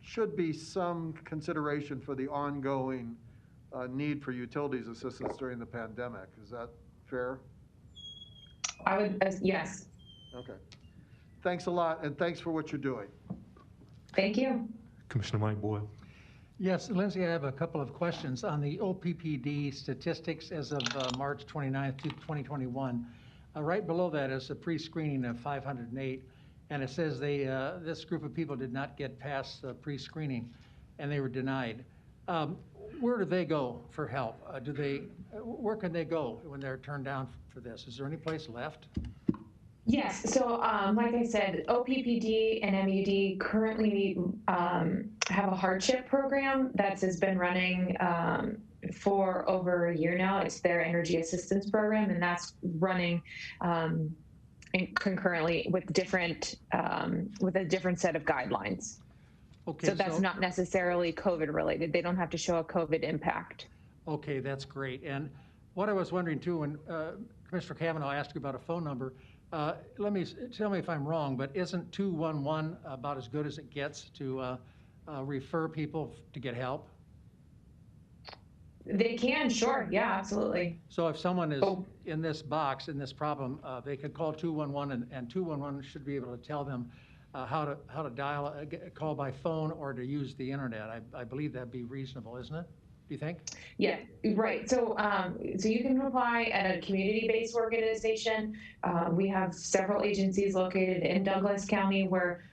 should be some consideration for the ongoing need for utilities assistance during the pandemic. Is that fair? I would, yes. Okay. Thanks a lot, and thanks for what you're doing. Thank you. Commissioner Mike Boyle. Yes, Lindsay, I have a couple of questions on the OPPD statistics as of March 29th, 2021. Right below that is a pre-screening of 508. And it says this group of people did not get past the pre-screening, and they were denied. Where do they go for help? Where can they go when they're turned down for this? Is there any place left? Yes. So, like I said, OPPD and MUD currently have a hardship program that has been running for over a year now. It's their energy assistance program, and that's running concurrently with a different set of guidelines. Okay, so that's not necessarily COVID related. They don't have to show a COVID impact. Okay, that's great. And what I was wondering too, when Commissioner Kavanaugh asked you about a phone number, tell me if I'm wrong, but isn't 211 about as good as it gets to refer people to get help? They can, sure. Yeah, absolutely. So if someone is in this box, in this problem, they could call 211, and 211 should be able to tell them how to dial a call by phone or to use the internet. I believe that'd be reasonable, isn't it? Do you think? Yeah, right. So so you can apply at a community-based organization. We have several agencies located in Douglas County where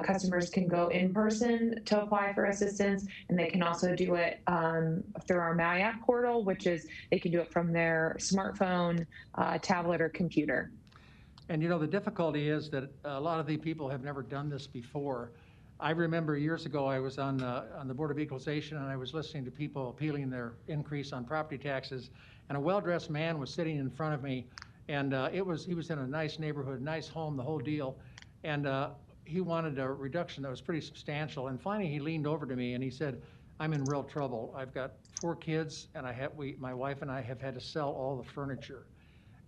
customers can go in person to apply for assistance, and they can also do it through our MyApp portal, which is they can do it from their smartphone, tablet, or computer. And the difficulty is that a lot of the people have never done this before. I remember years ago I was on the Board of Equalization, and I was listening to people appealing their increase on property taxes, and a well-dressed man was sitting in front of me, and he was in a nice neighborhood, nice home, the whole deal, and he wanted a reduction that was pretty substantial. And finally he leaned over to me and he said, "I'm in real trouble. I've got 4 kids, and my wife and I have had to sell all the furniture."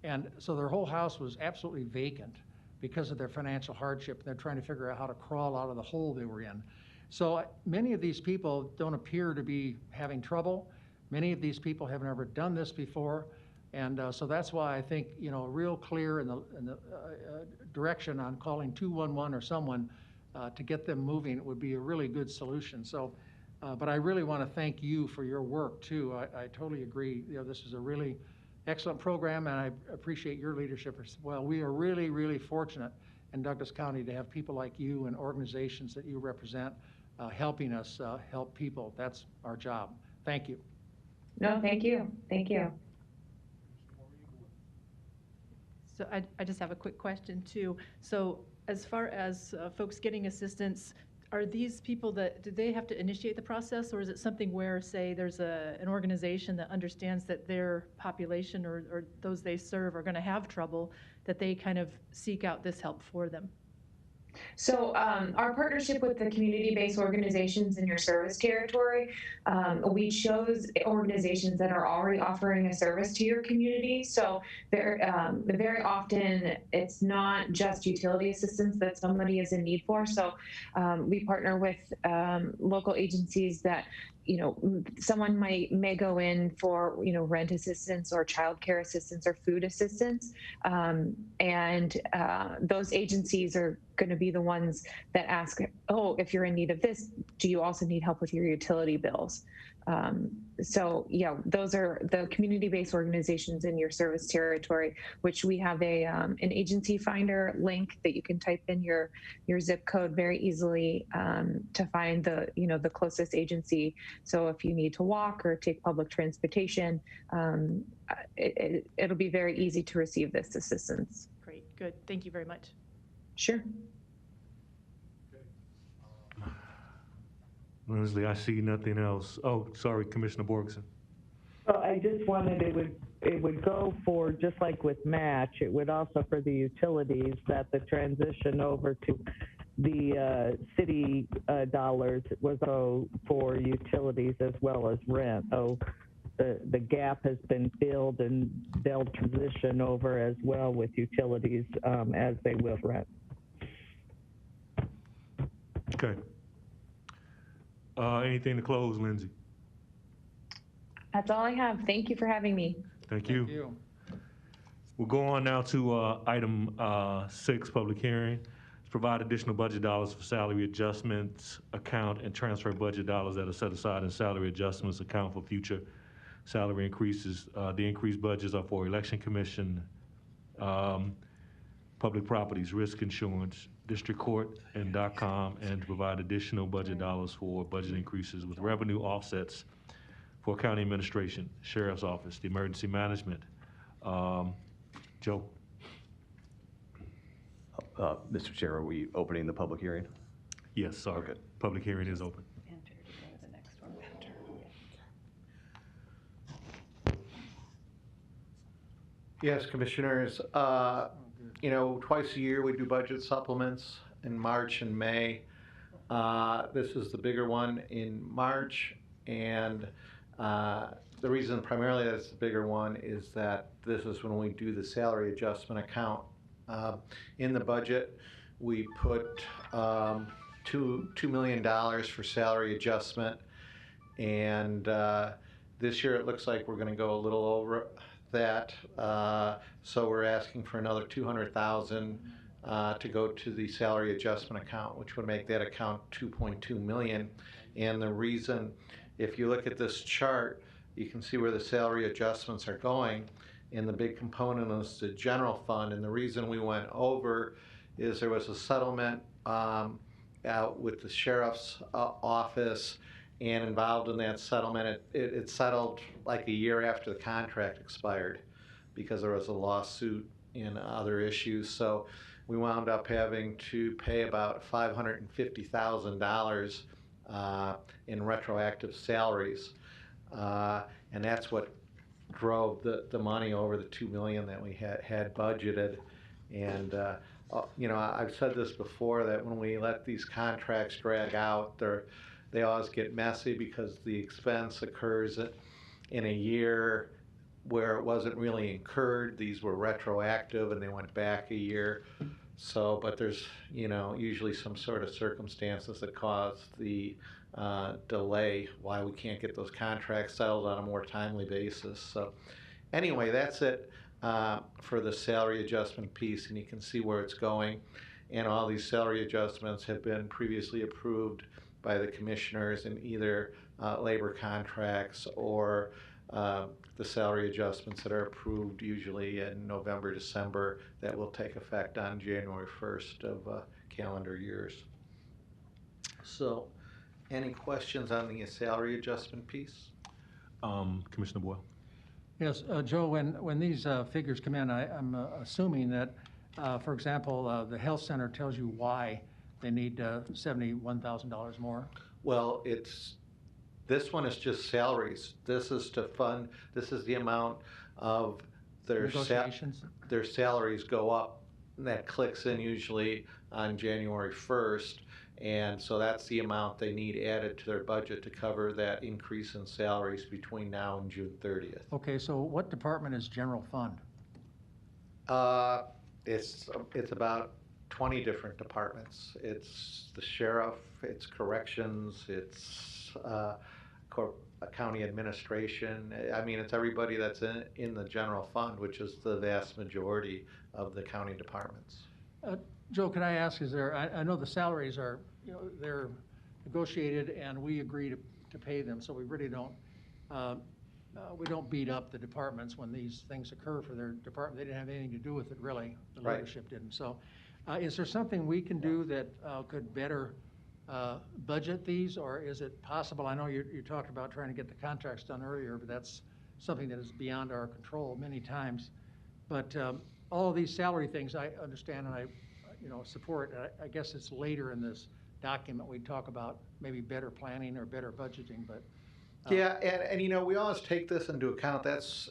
And so their whole house was absolutely vacant because of their financial hardship. They're trying to figure out how to crawl out of the hole they were in. So many of these people don't appear to be having trouble. Many of these people have never done this before. And so that's why I think, real clear in the direction on calling 211 or someone to get them moving would be a really good solution. So, but I really want to thank you for your work too. I totally agree. This is a really excellent program, and I appreciate your leadership as well. We are really, really fortunate in Douglas County to have people like you and organizations that you represent helping us help people. That's our job. Thank you. No, thank you. Thank you. So I just have a quick question too. So as far as folks getting assistance, are these people do they have to initiate the process, or is it something where, say, there's an organization that understands that their population or those they serve are going to have trouble, that they kind of seek out this help for them? So our partnership with the community-based organizations in your service territory, we chose organizations that are already offering a service to your community. So very often it's not just utility assistance that somebody is in need for. So we partner with local agencies that someone may go in for, rent assistance or childcare assistance or food assistance. And those agencies are going to be the ones that ask, oh, if you're in need of this, do you also need help with your utility bills? So yeah, those are the community-based organizations in your service territory, which we have an agency finder link that you can type in your zip code very easily to find the closest agency. So if you need to walk or take public transportation, it'll be very easy to receive this assistance. Great, good. Thank you very much. Sure. Leslie, I see nothing else. Oh, sorry, Commissioner Borgeson. So I just wanted, it would go for, just like with match, it would also for the utilities, that the transition over to the city dollars was for utilities as well as rent. So the gap has been filled, and they'll transition over as well with utilities as they will rent. Okay. Anything to close, Lindsay? That's all I have. Thank you for having me. Thank you. Thank you. We'll go on now to item 6, public hearing. Provide additional budget dollars for salary adjustments account and transfer budget dollars that are set aside in salary adjustments account for future salary increases. The increased budgets are for election commission, public properties, risk insurance, district court, and Dotcomm, and to provide additional budget dollars for budget increases with revenue offsets for county administration, sheriff's office, the emergency management. Joe? Mr. Chair, are we opening the public hearing? Yes, sorry. Okay. Public hearing is open. Yes, Commissioners. Twice a year we do budget supplements in March and May. This is the bigger one in March, and the reason primarily that it's the bigger one is that this is when we do the salary adjustment account. In the budget, we put $2 million for salary adjustment, and this year it looks like we're going to go a little over that, so we're asking for another $200,000 to go to the salary adjustment account, which would make that account $2.2 million. And the reason, if you look at this chart, you can see where the salary adjustments are going, and the big component is the general fund. And the reason we went over is there was a settlement out with the sheriff's office, and involved in that settlement, it settled like a year after the contract expired because there was a lawsuit and other issues. So we wound up having to pay about $550,000 in retroactive salaries. And that's what drove the money over the $2 million that we had budgeted. And I've said this before, that when we let these contracts drag out, they always get messy because the expense occurs in a year where it wasn't really incurred. These were retroactive and they went back a year. So, but there's, usually some sort of circumstances that cause the delay why we can't get those contracts settled on a more timely basis. So anyway, that's it for the salary adjustment piece, and you can see where it's going. And all these salary adjustments have been previously approved by the commissioners in either labor contracts or the salary adjustments that are approved usually in November, December, that will take effect on January 1st of calendar years. So, any questions on the salary adjustment piece? Commissioner Boyle. Yes, Joe, when these figures come in, I'm assuming that, for example, the health center tells you why they need $71,000 more. Well, this one is just salaries. This is to fund, this is the amount of their salaries go up. And that clicks in usually on January 1st. And so that's the amount they need added to their budget to cover that increase in salaries between now and June 30th. Okay, so what department is general fund? It's about 20 different departments. It's the sheriff, it's corrections, it's county administration. I mean, it's everybody that's in the general fund, which is the vast majority of the county departments. Joe, can I ask, I know the salaries are, they're negotiated and we agree to pay them, so we really don't, we don't beat up the departments when these things occur for their department. They didn't have anything to do with it, really. The leadership didn't. So is there something we can do that could better budget these, or is it possible? I know you talked about trying to get the contracts done earlier, but that's something that is beyond our control many times. But all of these salary things I understand and I support. I guess it's later in this document we talk about maybe better planning or better budgeting, but yeah, and we always take this into account.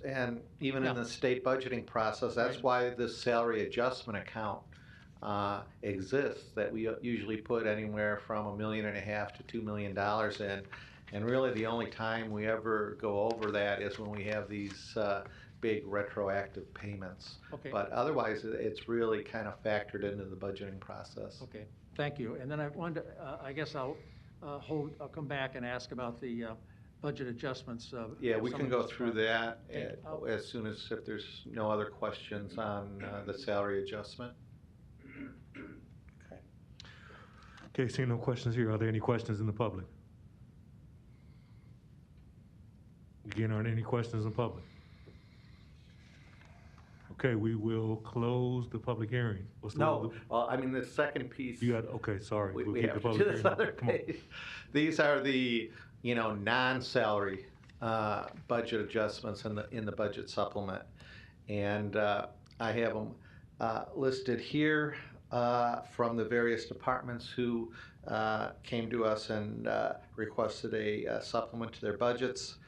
And even in the state budgeting process, that's why this salary adjustment account exists, that we usually put anywhere from $1.5 million to $2 million in. And really the only time we ever go over that is when we have these big retroactive payments. Okay. But otherwise, it's really kind of factored into the budgeting process. Okay, thank you. And then I wanted to, I guess I'll come back and ask about the budget adjustments. Yeah, we can go through that as soon as, if there's no other questions on the salary adjustment. Okay, seeing no questions here, are there any questions in the public? Again, are there any questions in the public? Okay, we will close the public hearing. Well, I mean, the second piece. Okay, sorry. We We'll have keep the to public do this hearing. other page. These are the, non-salary budget adjustments in the budget supplement. And I have them listed here from the various departments who came to us and requested a supplement to their budgets.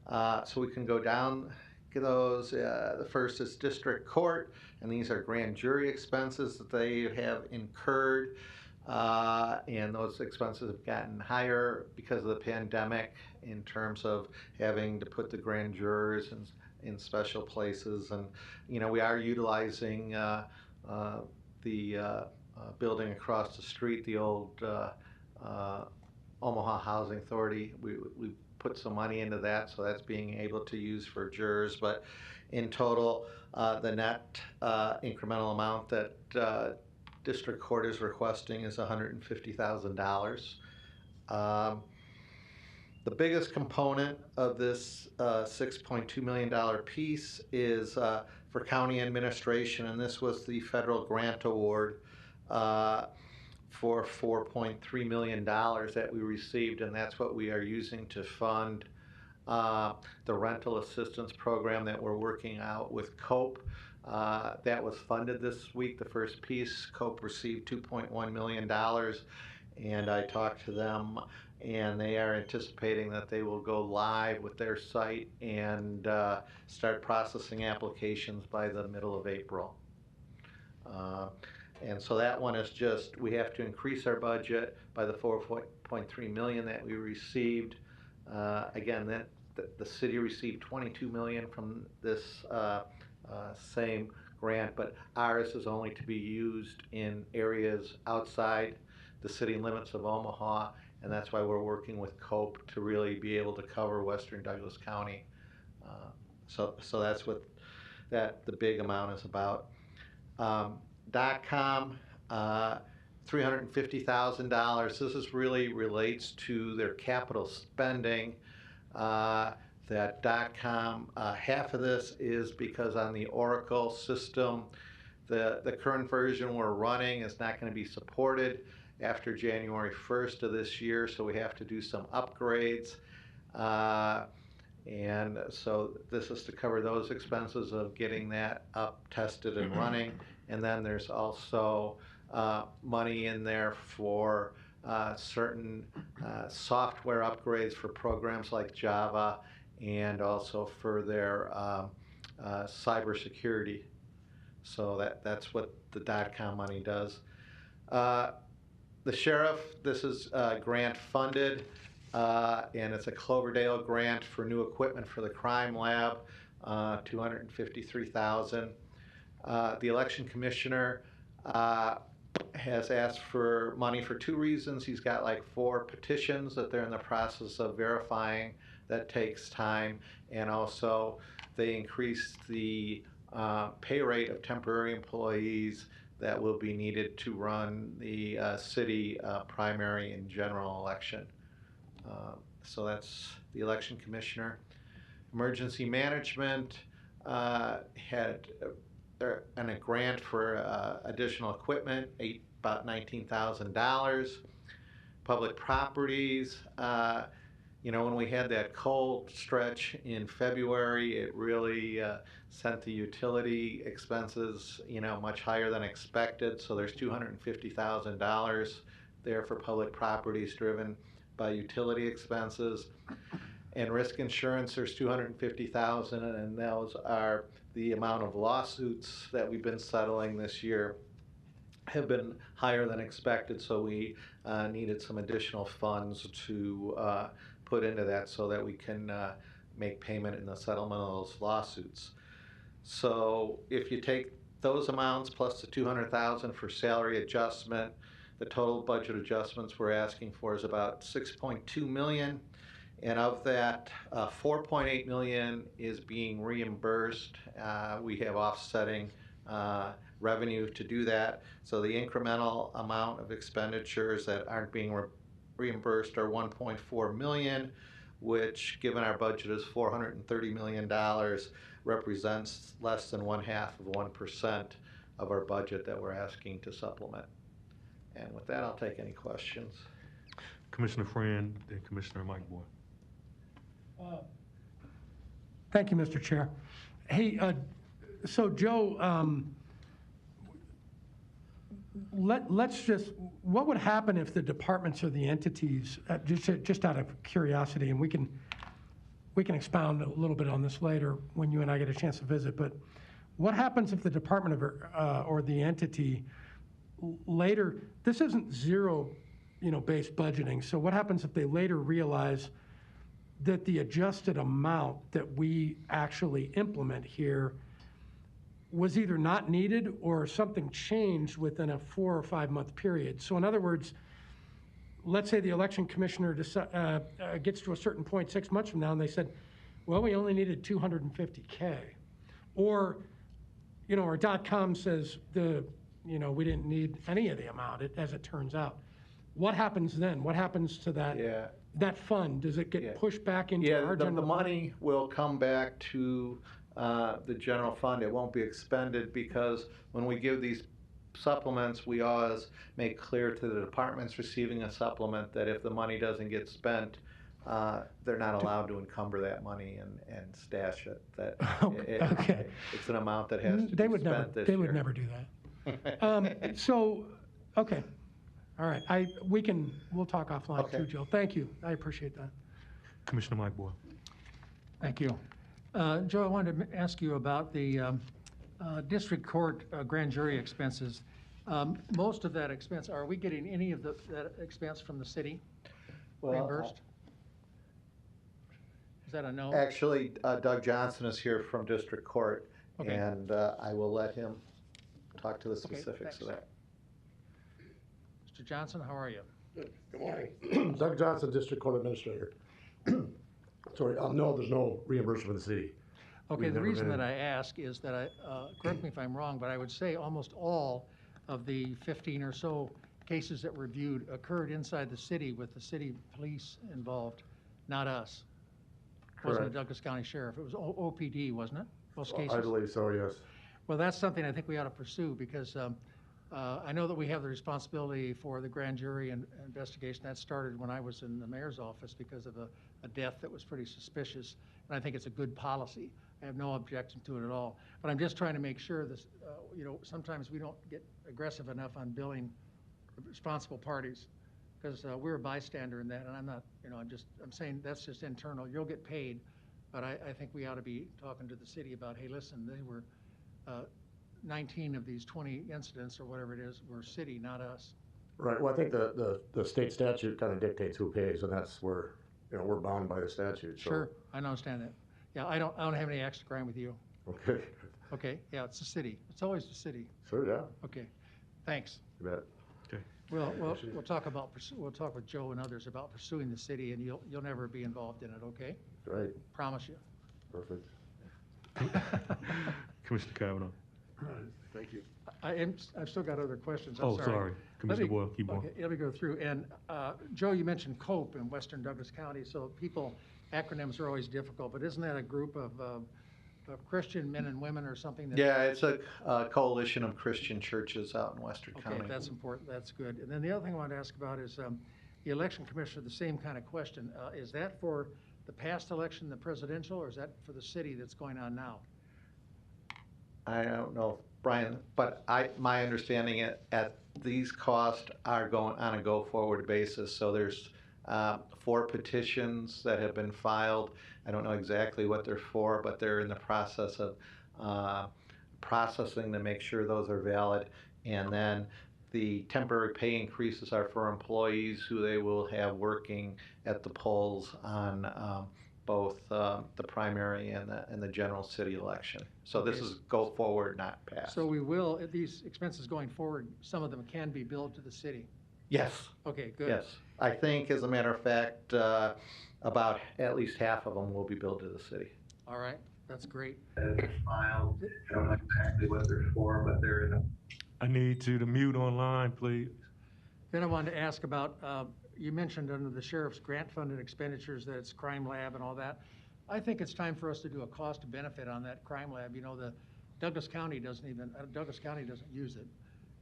So we can go down those. The first is district court, and these are grand jury expenses that they have incurred. And those expenses have gotten higher because of the pandemic in terms of having to put the grand jurors in special places. And, we are utilizing the building across the street, the old Omaha Housing Authority. We put some money into that, so that's being able to use for jurors. But in total, the net incremental amount that district court is requesting is $150,000. The biggest component of this $6.2 million piece is for county administration, and this was the federal grant award for $4.3 million that we received, and that's what we are using to fund the rental assistance program that we're working out with COPE. That was funded this week, the first piece. COPE received $2.1 million, and I talked to them, and they are anticipating that they will go live with their site and start processing applications by the middle of April. And so that one is just, we have to increase our budget by the $4.3 million that we received. Again, the city received $22 million from this same grant, but ours is only to be used in areas outside the city limits of Omaha, and that's why we're working with COPE to really be able to cover western Douglas County. So that's what the big amount is about. Dotcomm, $350,000. This is really relates to their capital spending. That Dotcomm, half of this is because on the Oracle system, the current version we're running is not going to be supported after January 1st of this year, so we have to do some upgrades. And so this is to cover those expenses of getting that up, tested, and running. And then there's also money in there for certain software upgrades for programs like Java, and also for their cybersecurity. So that's what the Dotcomm money does. The sheriff, this is grant funded, and it's a Cloverdale grant for new equipment for the crime lab, $253,000. The election commissioner has asked for money for two reasons. He's got like 4 petitions that they're in the process of verifying. That takes time. And also they increased the pay rate of temporary employees that will be needed to run the city primary and general election. So that's the election commissioner. Emergency management had a grant for additional equipment, about $19,000. Public properties, when we had that cold stretch in February, it really sent the utility expenses, much higher than expected. So there's $250,000 there for public properties driven by utility expenses. And risk insurance, there's $250,000, and those are the amount of lawsuits that we've been settling this year have been higher than expected, so we needed some additional funds to put into that so that we can make payment in the settlement of those lawsuits. So if you take those amounts plus the $200,000 for salary adjustment, the total budget adjustments we're asking for is about $6.2 million. And of that, $4.8 million is being reimbursed. We have offsetting revenue to do that. So the incremental amount of expenditures that aren't being reimbursed are $1.4 million, which, given our budget is $430 million, represents less than 0.5% of our budget that we're asking to supplement. And with that, I'll take any questions. Commissioner Friend, then Commissioner Mike Boyd. Thank you, Mr. Chair. Hey, so Joe, let's just, what would happen if the departments or the entities, just out of curiosity, and we can expound a little bit on this later when you and I get a chance to visit, but what happens if the department or the entity later, this isn't zero, based budgeting, so what happens if they later realize that the adjusted amount that we actually implement here was either not needed or something changed within a 4 or 5 month period? So in other words, let's say the election commissioner gets to a certain point 6 months from now and they said, well, we only needed $250K. Or, or Dotcomm says we didn't need any of the amount, as it turns out. What happens then? What happens to that? Yeah. That fund, does it get pushed back into our general the money will come back to the general fund. It won't be expended, because when we give these supplements, we always make clear to the departments receiving a supplement that if the money doesn't get spent, they're not allowed to encumber that money and stash it. Okay. It's an amount that has to They be would spent never. this They year. would never do that. So, okay. All right, we'll talk offline too, Joe. Thank you, I appreciate that. Commissioner Mike Boyle. Thank you. Joe, I wanted to ask you about the district court grand jury expenses. Most of that expense, are we getting any of that expense from the city reimbursed? Is that a no? Actually, Doug Johnson is here from district court, Okay. And I will let him talk to the Okay, specifics of thanks. that. Mr. Johnson, how are you? Good morning. Doug Johnson, District Court Administrator. Sorry, no, there's no reimbursement for the city. Okay, We've the never reason been- that I ask is that correct me if I'm wrong, but I would say almost all of the 15 or so cases that were reviewed occurred inside the city with the city police involved, not us. Wasn't the Correct. Douglas County Sheriff. It was OPD, wasn't it? Most cases? I believe so, yes. Well, that's something I think we ought to pursue because I know that we have the responsibility for the grand jury investigation. That started when I was in the mayor's office because of a death that was pretty suspicious. And I think it's a good policy. I have no objection to it at all. But I'm just trying to make sure this, sometimes we don't get aggressive enough on billing responsible parties because we're a bystander in that. And I'm not, I'm saying that's just internal. You'll get paid. But I think we ought to be talking to the city about, hey, listen, they were 19 of these 20 incidents or whatever it is were city, not us. Right, well, I think the state statute kind of dictates who pays, and that's where, we're bound by the statute, so. Sure, I understand that. Yeah, I don't have any axe to grind with you. Okay. Okay, yeah, it's the city. It's always the city. Sure, yeah. Okay, thanks. You bet. Okay. We'll talk about, we'll talk with Joe and others about pursuing the city, and you'll never be involved in it, okay? Right. Promise you. Perfect. Commissioner Kavanaugh. All right, thank you. I've still got other questions. I'm Oh, sorry. Commissioner Boyle, keep going. Okay, let me go through. And Joe, you mentioned COPE in Western Douglas County, so acronyms are always difficult, but isn't that a group of Christian men and women or something? Yeah, it's a coalition of Christian churches out in Western County. Okay, that's important. That's good. And then the other thing I wanted to ask about is the election commissioner, the same kind of question. Is that for the past election, the presidential, or is that for the city that's going on now? I don't know, Brian, but my understanding at these costs are going on a go-forward basis. So there's 4 petitions that have been filed. I don't know exactly what they're for, but they're in the process of processing to make sure those are valid. And then the temporary pay increases are for employees who they will have working at the polls on both the primary and the general city election. So this is go forward, not pass. So these expenses going forward, some of them can be billed to the city? Yes. Okay, good. Yes. I think, as a matter of fact, about at least half of them will be billed to the city. All right, that's great. Filed. I don't know exactly what they're for, but they're in I need you to mute online, please. Then I wanted to ask about, you mentioned under the sheriff's grant-funded expenditures that it's crime lab and all that. I think it's time for us to do a cost benefit on that crime lab. The Douglas County doesn't use it.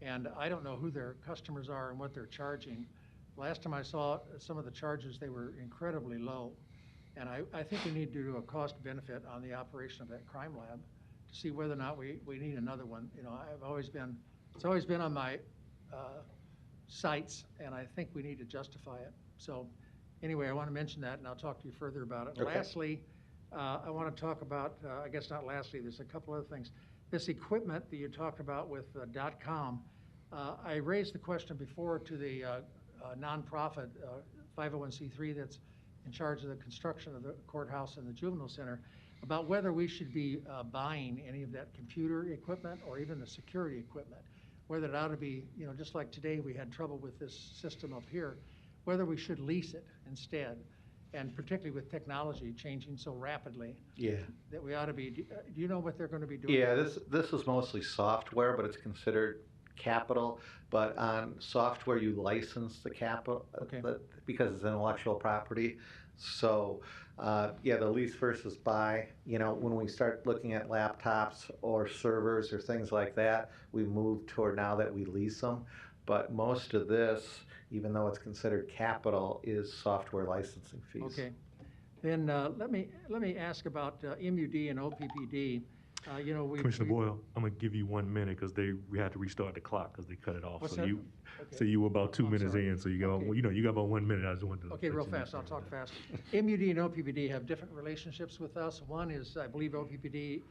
And I don't know who their customers are and what they're charging. Last time I saw some of the charges, they were incredibly low. And I think we need to do a cost benefit on the operation of that crime lab to see whether or not we need another one. It's always been on my sites, and I think we need to justify it. So anyway, I want to mention that, and I'll talk to you further about it. Okay. Lastly, I want to talk about, I guess not lastly, there's a couple other things. This equipment that you talked about with Dotcomm, I raised the question before to the nonprofit 501c3 that's in charge of the construction of the courthouse and the juvenile center about whether we should be buying any of that computer equipment or even the security equipment, whether it ought to be, just like today we had trouble with this system up here, whether we should lease it instead, and particularly with technology changing so rapidly. Yeah. That we ought to be, do you know what they're going to be doing? Yeah, this is mostly software, but it's considered capital. But on software, you license the capital because it's intellectual property. So, yeah, the lease versus buy, when we start looking at laptops or servers or things like that, we move toward now that we lease them. But most of this, even though it's considered capital, is software licensing fees. Okay. Then let me ask about MUD and OPPD. Commissioner Boyle, I'm gonna give you 1 minute because we had to restart the clock because they cut it off. What's so that? you, Okay. so you were about 2 I'm minutes sorry. in. So you got, Okay. you got about 1 minute. I just wanted to. Okay, real let you know. fast, I'll talk fast. MUD and OPPD have different relationships with us. One is, I believe OPPD,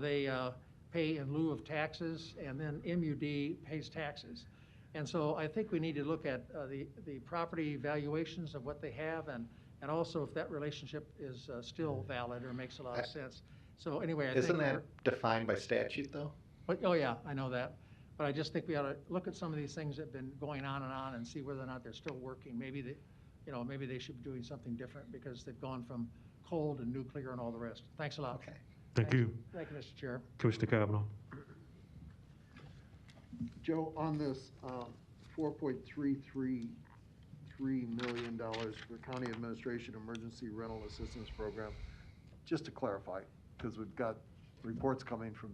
they pay in lieu of taxes, and then MUD pays taxes. And so I think we need to look at the property valuations of what they have and also if that relationship is still valid or makes a lot of sense. So anyway, I think. Isn't that defined by statute, though? Oh, yeah, I know that. But I just think we ought to look at some of these things that have been going on and see whether or not they're still working. Maybe maybe they should be doing something different because they've gone from coal to nuclear and all the rest. Thanks a lot. Okay. Thank you. Thank you, Mr. Chair. Commissioner Kavanaugh. Joe, on this $4.333 million for County Administration Emergency Rental Assistance Program, just to clarify, because we've got reports coming from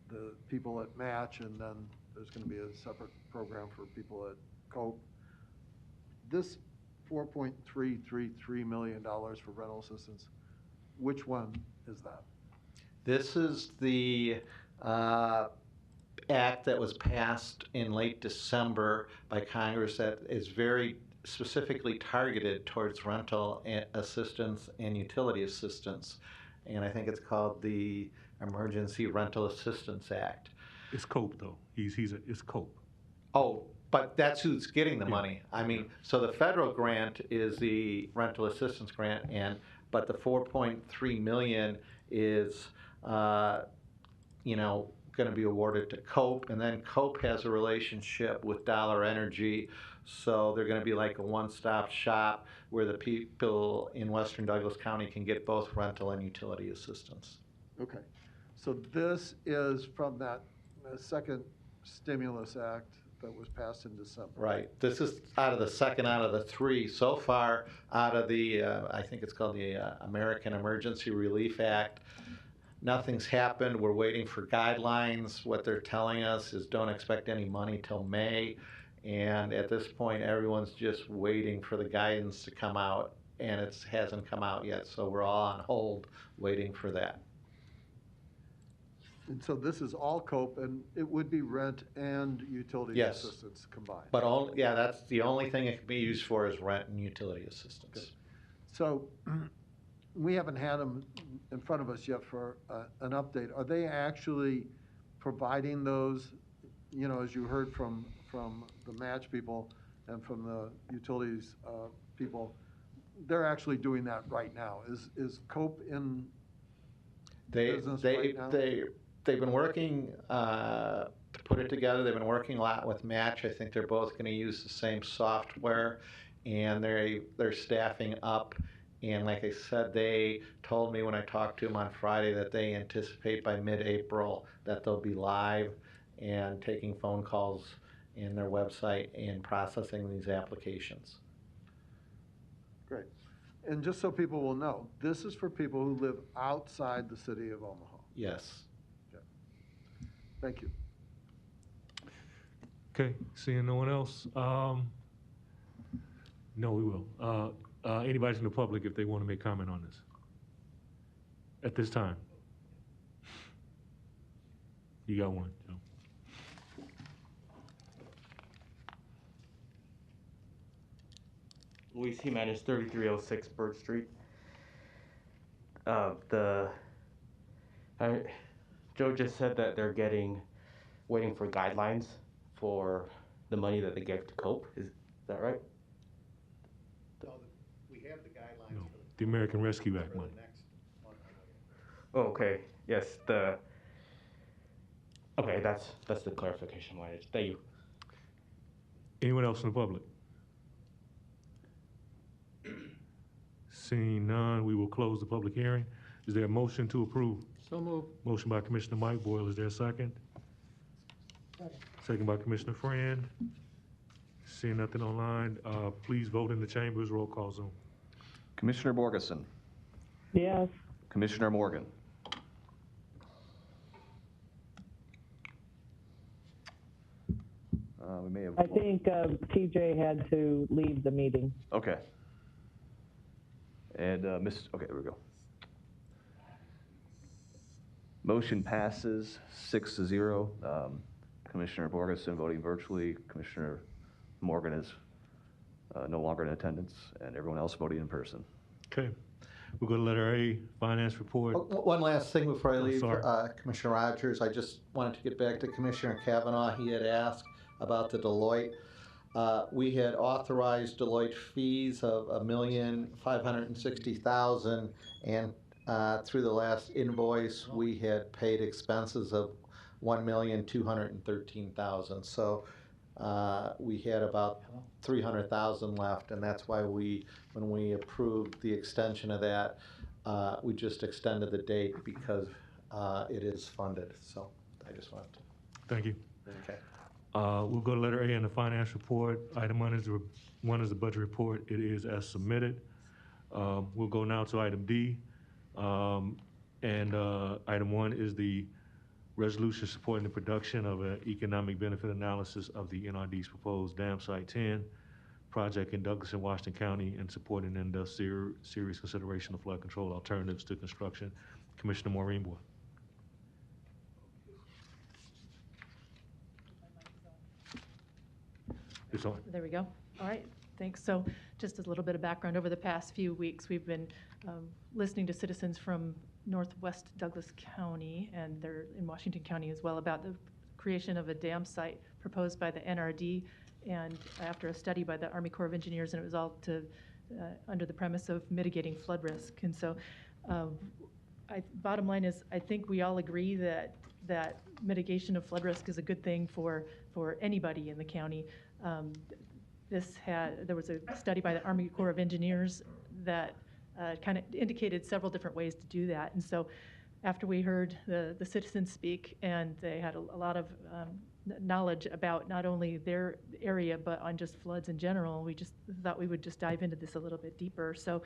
the people at Match, and then there's going to be a separate program for people at Cope. This $4.333 million for rental assistance, which one is that? This is the act that was passed in late December by Congress that is very specifically targeted towards rental assistance and utility assistance. And I think it's called the Emergency Rental Assistance Act. It's Cope, though. It's Cope. Oh, but that's who's getting the money. I mean, so the federal grant is the rental assistance grant, but the 4.3 million is, going to be awarded to Cope, and then Cope has a relationship with Dollar Energy, so they're going to be like a one-stop shop where the people in Western Douglas County can get both rental and utility assistance. Okay, so this is from that second stimulus act that was passed in December. Right. This is out of the second out of the three so far out of the, I think it's called the American Emergency Relief Act. Nothing's happened. We're waiting for guidelines. What they're telling us is don't expect any money till May. And at this point, everyone's just waiting for the guidance to come out, and it hasn't come out yet. So we're all on hold waiting for that. And so this is all Cope, and it would be rent and utility Yes. assistance combined. But that's the only thing it can be used for is rent and utility assistance. Good. So we haven't had them in front of us yet for an update. Are they actually providing those, as you heard from the Match people and from the utilities people, they're actually doing that right now. Is Cope in business right now? They've been working to put it together. They've been working a lot with Match. I think they're both going to use the same software, and they're staffing up. And like I said, they told me when I talked to them on Friday that they anticipate by mid-April that they'll be live and taking phone calls in their website and processing these applications. Great. And just so people will know, this is for people who live outside the city of Omaha. Yes. Okay. Thank you. Okay, seeing no one else. No, we will. Anybody from the public, if they want to make comment on this at this time. You got one, Joe. Luis Jimenez, 3306 Bird Street. Joe just said that they're waiting for guidelines for the money that they gave to Cope. Is that right? We have the guidelines. No, the American Rescue Act money. Oh, okay. Yes. Okay, that's the clarification I wanted. Thank you. Anyone else in the public? Seeing none, we will close the public hearing. Is there a motion to approve? So moved. Motion by Commissioner Mike Boyle. Is there a second? Second. Second by Commissioner Friend. Seeing nothing online, please vote in the chambers. Roll call zone. Commissioner Borgeson. Yes. Commissioner Morgan. We may have. I think TJ had to leave the meeting. Okay. And okay, there we go. Motion passes 6-0. Commissioner Borgeson voting virtually. Commissioner Morgan is no longer in attendance, and everyone else voting in person. Okay. We'll go to letter A, finance report. One last thing before I leave, sorry. Commissioner Rogers, I just wanted to get back to Commissioner Kavanaugh. He had asked about the Deloitte. We had authorized Deloitte fees of $1,560,000, and through the last invoice, we had paid expenses of $1,213,000. So we had about $300,000 left, and that's why when we approved the extension of that, we just extended the date because it is funded. So I just wanted to. Thank you. Okay. We'll go to letter A in the finance report. Item one is the budget report. It is as submitted. We'll go now to item D. Item one is the resolution supporting the production of an economic benefit analysis of the NRD's proposed Dam Site 10 project in Douglas and Washington County and supporting in the serious consideration of flood control alternatives to construction. Commissioner Maureen Boyle. It's on. There we go. All right, thanks. So just a little bit of background. Over the past few weeks, we've been listening to citizens from Northwest Douglas County, and they're in Washington County as well, about the creation of a dam site proposed by the NRD, and after a study by the Army Corps of Engineers, and it was all under the premise of mitigating flood risk. And so bottom line is, I think we all agree that mitigation of flood risk is a good thing for anybody in the county. There was a study by the Army Corps of Engineers that kind of indicated several different ways to do that. And so after we heard the citizens speak, and they had a lot of knowledge about not only their area, but on just floods in general, we just thought we would just dive into this a little bit deeper. So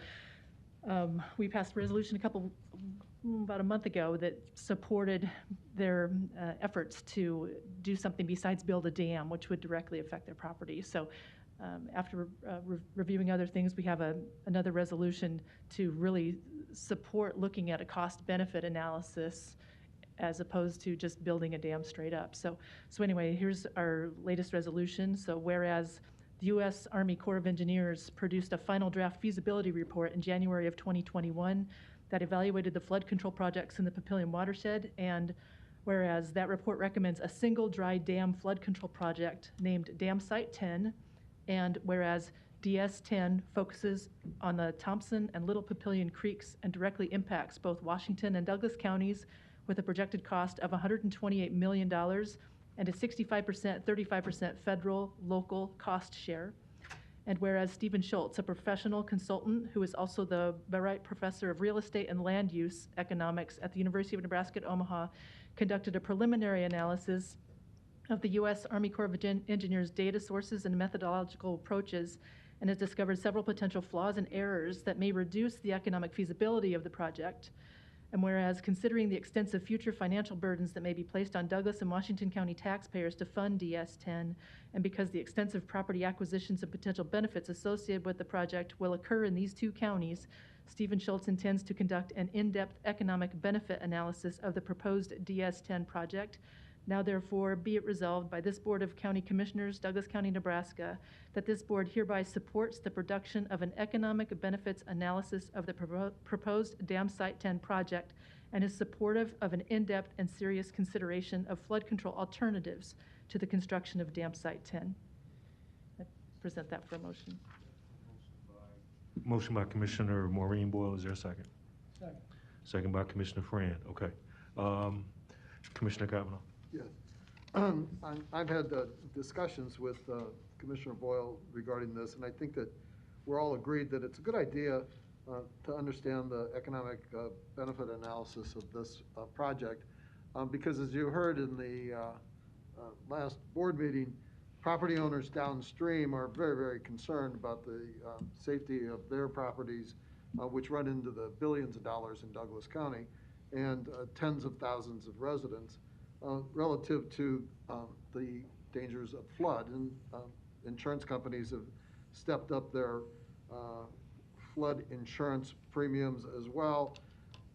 we passed a resolution about a month ago that supported their efforts to do something besides build a dam, which would directly affect their property. So after reviewing other things, we have another resolution to really support looking at a cost-benefit analysis as opposed to just building a dam straight up. So anyway, here's our latest resolution. So whereas the U.S. Army Corps of Engineers produced a final draft feasibility report in January of 2021 that evaluated the flood control projects in the Papillion watershed, and whereas that report recommends a single dry dam flood control project named Dam Site 10, and whereas DS10 focuses on the Thompson and Little Papillion creeks and directly impacts both Washington and Douglas counties with a projected cost of $128 million and a 65%, 35% federal, local cost share. And whereas Stephen Schultz, a professional consultant who is also the Barrett Professor of Real Estate and Land Use Economics at the University of Nebraska at Omaha, conducted a preliminary analysis of the U.S. Army Corps of Engineers data sources and methodological approaches, and has discovered several potential flaws and errors that may reduce the economic feasibility of the project. And whereas considering the extensive future financial burdens that may be placed on Douglas and Washington County taxpayers to fund DS10, and because the extensive property acquisitions and potential benefits associated with the project will occur in these two counties, Stephen Schultz intends to conduct an in-depth economic benefit analysis of the proposed DS10 project. Now therefore be it resolved by this Board of County Commissioners, Douglas County, Nebraska, that this board hereby supports the production of an economic benefits analysis of the proposed Dam Site 10 project and is supportive of an in-depth and serious consideration of flood control alternatives to the construction of Dam Site 10. I present that for a motion. Motion by Commissioner Maureen Boyle. Is there a second? Second. Second by Commissioner Friend. Okay. Commissioner Kavanaugh. Yes. I've had discussions with Commissioner Boyle regarding this, and I think that we're all agreed that it's a good idea to understand the economic benefit analysis of this project, because as you heard in the last board meeting, property owners downstream are very, very concerned about the safety of their properties, which run into the billions of dollars in Douglas County, and tens of thousands of residents. Relative to the dangers of flood. And insurance companies have stepped up their flood insurance premiums as well.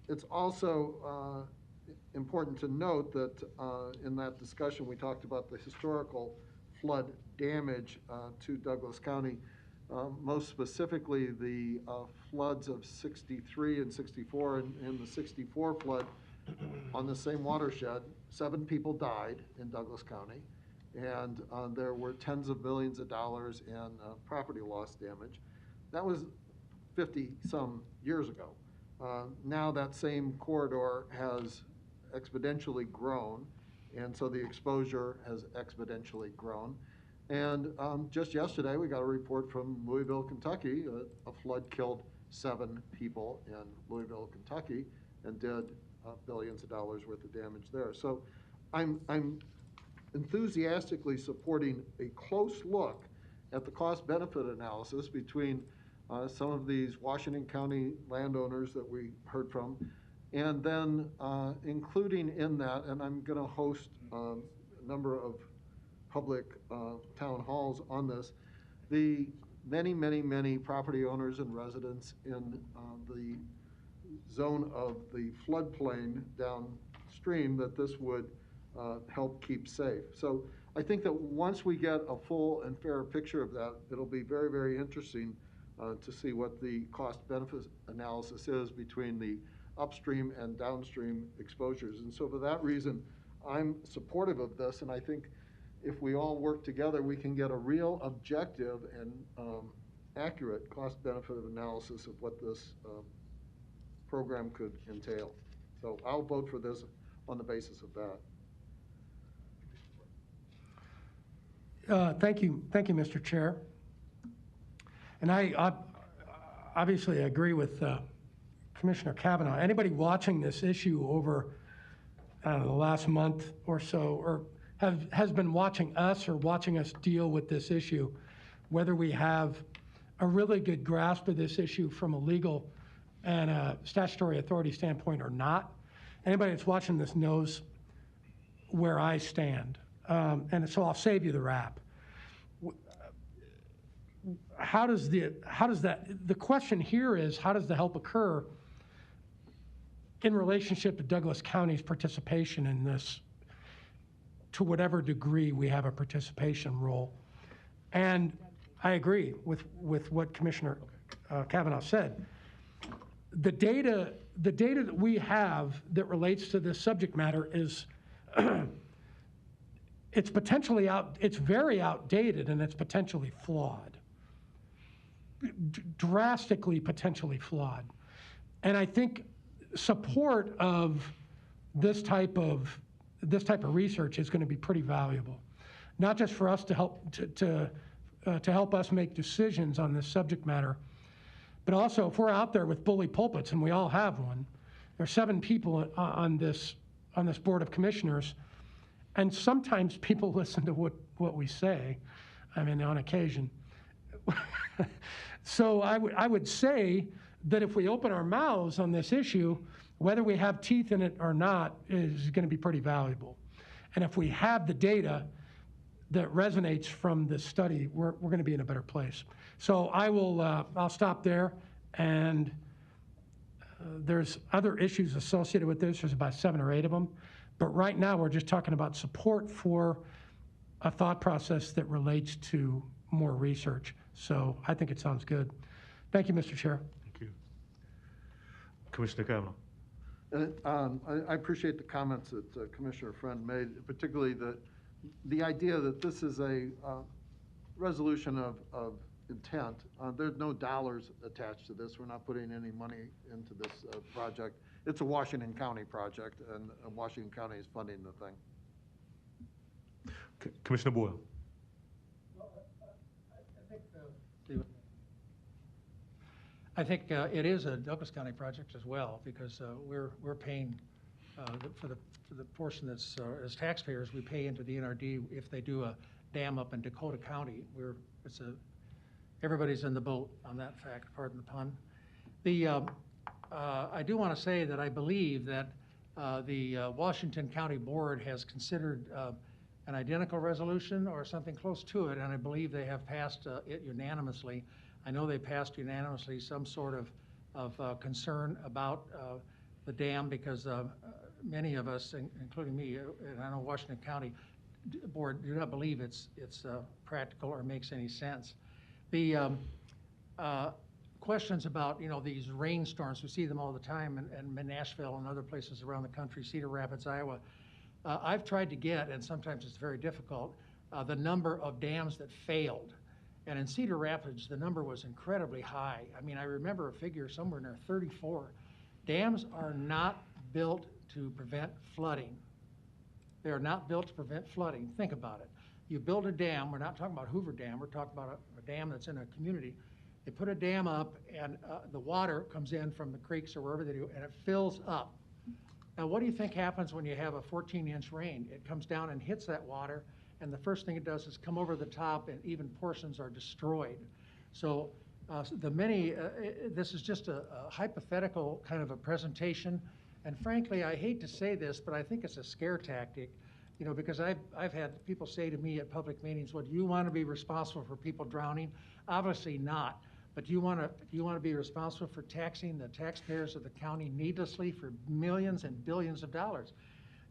It's also important to note that in that discussion we talked about the historical flood damage to Douglas County, most specifically the floods of 63 and 64, and the 64 flood on the same watershed. 7 people died in Douglas County, and there were tens of millions of dollars in property loss damage. That was 50-some years ago. Now that same corridor has exponentially grown, and so the exposure has exponentially grown. And just yesterday, we got a report from Louisville, Kentucky. A flood killed 7 people in Louisville, Kentucky, and did billions of dollars worth of damage there. So I'm enthusiastically supporting a close look at the cost-benefit analysis between some of these Washington County landowners that we heard from, and then including in that, and I'm going to host a number of public town halls on this, the many property owners and residents in the zone of the floodplain downstream that this would help keep safe. So I think that once we get a full and fair picture of that, it'll be very interesting to see what the cost-benefit analysis is between the upstream and downstream exposures. And so for that reason, I'm supportive of this, and I think if we all work together, we can get a real objective and accurate cost-benefit analysis of what this program could entail. So I'll vote for this on the basis of that. Thank you, Mr. Chair. And I obviously agree with Commissioner Kavanaugh. Anybody watching this issue over the last month or so, or has been watching us or watching us deal with this issue, whether we have a really good grasp of this issue from a legal and a statutory authority standpoint or not, anybody that's watching this knows where I stand. And so I'll save you the rap. The question here is, how does the help occur in relationship to Douglas County's participation in this, to whatever degree we have a participation role? And I agree with what Commissioner Kavanaugh said. The data that we have that relates to this subject matter is it's very outdated, and it's potentially flawed. Drastically potentially flawed. And I think support of this type of research is going to be pretty valuable, not just for us to help us make decisions on this subject matter, but also if we're out there with bully pulpits, and we all have one. There are 7 people on this Board of Commissioners, and sometimes people listen to what we say. I mean, on occasion. So I would say that if we open our mouths on this issue, whether we have teeth in it or not is going to be pretty valuable. And if we have the data that resonates from this study, we're going to be in a better place. So I'll stop there. And there's other issues associated with this. There's about 7 or 8 of them. But right now, we're just talking about support for a thought process that relates to more research. So I think it sounds good. Thank you, Mr. Chair. Thank you. Commissioner Kavanaugh. I appreciate the comments that Commissioner Friend made, particularly the idea that this is a resolution of intent. There's no dollars attached to this. We're not putting any money into this project. It's a Washington County project, and Washington County is funding the thing. Commissioner Boyle. I think it is a Douglas County project as well, because we're paying for the portion that's as taxpayers, we pay into the NRD if they do a dam up in Dakota County. Everybody's in the boat on that fact, pardon the pun. I do want to say that I believe that the Washington County Board has considered an identical resolution or something close to it, and I believe they have passed it unanimously. I know they passed unanimously some sort of concern about the dam, because many of us, including me, and I know Washington County Board, do not believe it's practical or makes any sense. The questions about these rainstorms, we see them all the time in Nashville and other places around the country, Cedar Rapids, Iowa. I've tried to get, and sometimes it's very difficult, the number of dams that failed. And in Cedar Rapids, the number was incredibly high. I mean, I remember a figure somewhere near 34 Dams are not built to prevent flooding. They are not built to prevent flooding. Think about it. You build a dam, we're not talking about Hoover Dam, we're talking about a dam that's in a community. They put a dam up and the water comes in from the creeks or wherever they do, and it fills up. Now, what do you think happens when you have a 14-inch rain? It comes down and hits that water, and the first thing it does is come over the top, and even portions are destroyed. So this is just a hypothetical kind of a presentation. And frankly, I hate to say this, but I think it's a scare tactic, because I've had people say to me at public meetings, well, do you want to be responsible for people drowning? Obviously not. But do you want to be responsible for taxing the taxpayers of the county needlessly for millions and billions of dollars?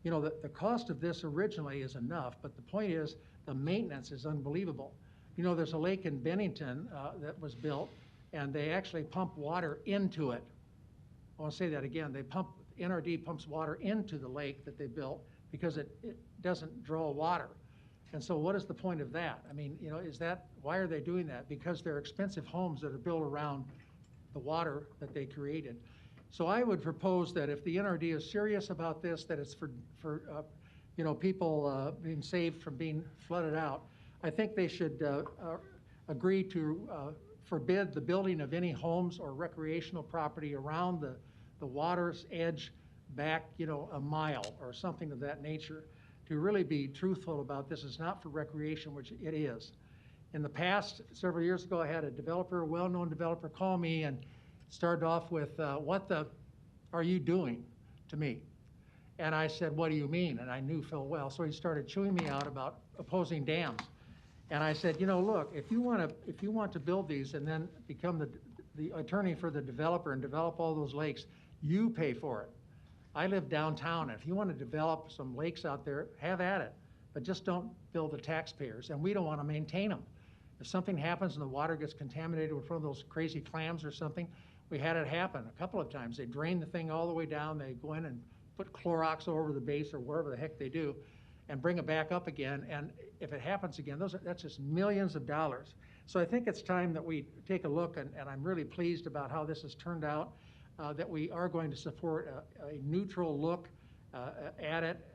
The cost of this originally is enough, but the point is the maintenance is unbelievable. There's a lake in Bennington that was built, and they actually pump water into it. I want to say that again. NRD pumps water into the lake that they built because it doesn't draw water. And so what is the point of that? I mean, why are they doing that? Because they're expensive homes that are built around the water that they created. So I would propose that if the NRD is serious about this, that it's for people being saved from being flooded out, I think they should agree to forbid the building of any homes or recreational property around the water's edge back, a mile or something of that nature. To really be truthful about this, is not for recreation, which it is. In the past, several years ago, I had a well-known developer, call me and started off with, what the are you doing to me? And I said, what do you mean? And I knew Phil well, so he started chewing me out about opposing dams. And I said, look, if you want to build these and then become the attorney for the developer and develop all those lakes, you pay for it. I live downtown, and if you want to develop some lakes out there, have at it. But just don't bill the taxpayers, and we don't want to maintain them. If something happens and the water gets contaminated with one of those crazy clams or something, we had it happen a couple of times. They drain the thing all the way down, they go in and put Clorox over the base or wherever the heck they do, and bring it back up again, and if it happens again, that's just millions of dollars. So I think it's time that we take a look, and I'm really pleased about how this has turned out. That we are going to support a neutral look at it.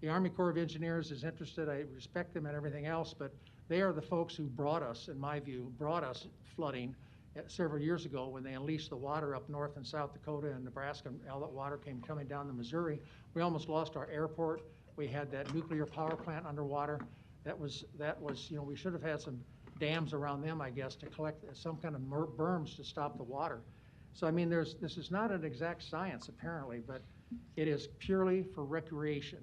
The Army Corps of Engineers is interested. I respect them and everything else, but they are the folks who brought us, in my view, flooding several years ago when they unleashed the water up north and South Dakota and Nebraska, and all that water came coming down the Missouri. We almost lost our airport. We had that nuclear power plant underwater. That was we should have had some dams around them, I guess, to collect some kind of berms to stop the water. So, I mean, this is not an exact science, apparently, but it is purely for recreation.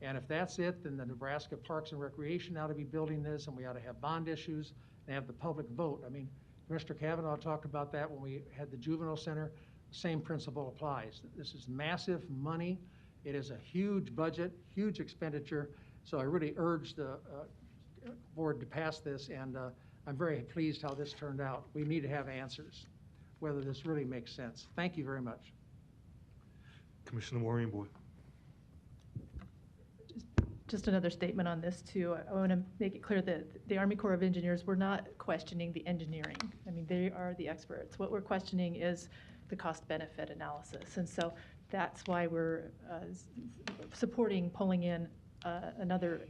And if that's it, then the Nebraska Parks and Recreation ought to be building this, and we ought to have bond issues and have the public vote. I mean, Mr. Kavanaugh talked about that when we had the juvenile center. The same principle applies. This is massive money. It is a huge budget, huge expenditure. So I really urge the board to pass this, and I'm very pleased how this turned out. We need to have answers, whether this really makes sense. Thank you very much. Commissioner Maureen Boyd. Just another statement on this too. I want to make it clear that the Army Corps of Engineers, we're not questioning the engineering. I mean, they are the experts. What we're questioning is the cost-benefit analysis. And so that's why we're supporting pulling in another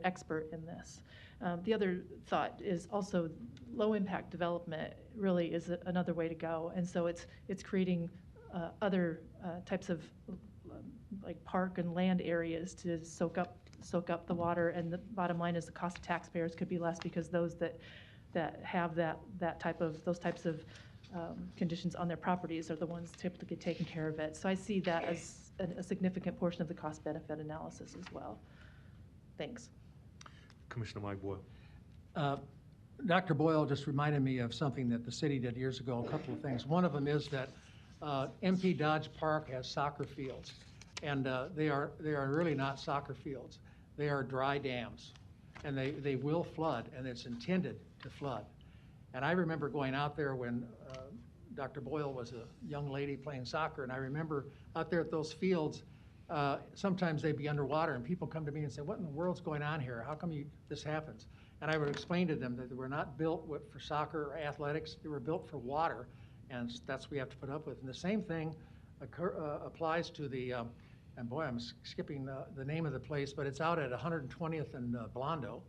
expert in this. The other thought is also low-impact development really is another way to go. And so it's creating other types of like park and land areas to soak up the water, and the bottom line is the cost of taxpayers could be less because those that have those types of conditions on their properties are the ones typically taking care of it. So I see that as a significant portion of the cost benefit analysis as well. Thanks. Commissioner Mike Boyle. Dr. Boyle just reminded me of something that the city did years ago, a couple of things. One of them is that MP Dodge Park has soccer fields, and they are really not soccer fields. They are dry dams, and they will flood, and it's intended to flood. And I remember going out there when Dr. Boyle was a young lady playing soccer, and I remember out there at those fields, sometimes they'd be underwater, and people come to me and say, what in the world's going on here? How come this happens? And I would explain to them that they were not built for soccer or athletics. They were built for water, and that's what we have to put up with. And the same thing applies to the, and boy, I'm skipping the name of the place, but it's out at 120th and Blondo,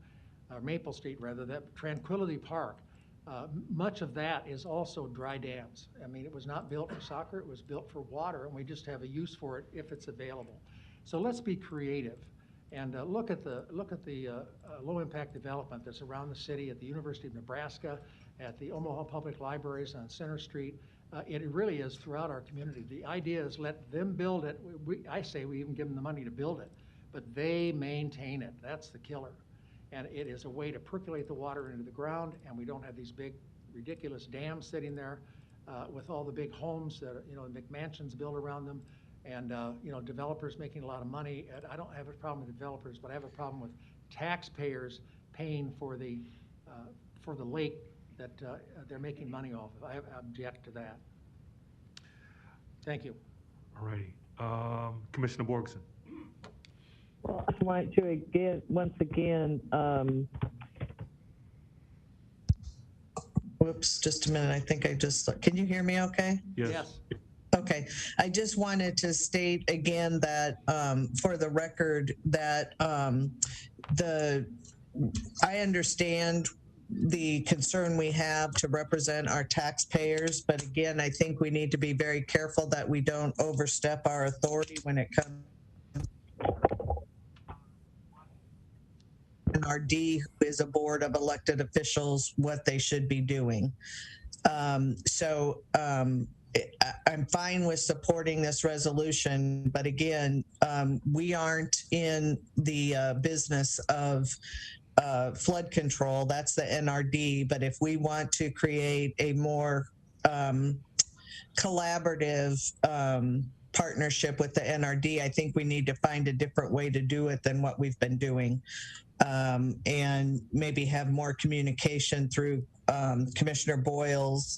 or Maple Street rather, that Tranquility Park. Much of that is also dry dams. I mean, it was not built for soccer, it was built for water, and we just have a use for it if it's available. So let's be creative and look at the low impact development that's around the city, at the University of Nebraska, at the Omaha Public Libraries on Center Street. It really is throughout our community. The idea is let them build it. I say we even give them the money to build it, but they maintain it. That's the killer. And it is a way to percolate the water into the ground, and we don't have these big, ridiculous dams sitting there with all the big homes that are, McMansions built around them, and developers making a lot of money. And I don't have a problem with developers, but I have a problem with taxpayers paying for the lake that they're making money off of. I object to that. Thank you. All righty. Commissioner Borgeson. Well, I'd like to once again, whoops, just a minute. I think can you hear me okay? Yes. Okay. I just wanted to state again that for the record that I understand the concern we have to represent our taxpayers, but again, I think we need to be very careful that we don't overstep our authority when it comes to NRD, who is a board of elected officials, what they should be doing. I'm fine with supporting this resolution, but again, we aren't in the business of flood control. That's the NRD. But if we want to create a more collaborative partnership with the NRD, I think we need to find a different way to do it than what we've been doing, and maybe have more communication through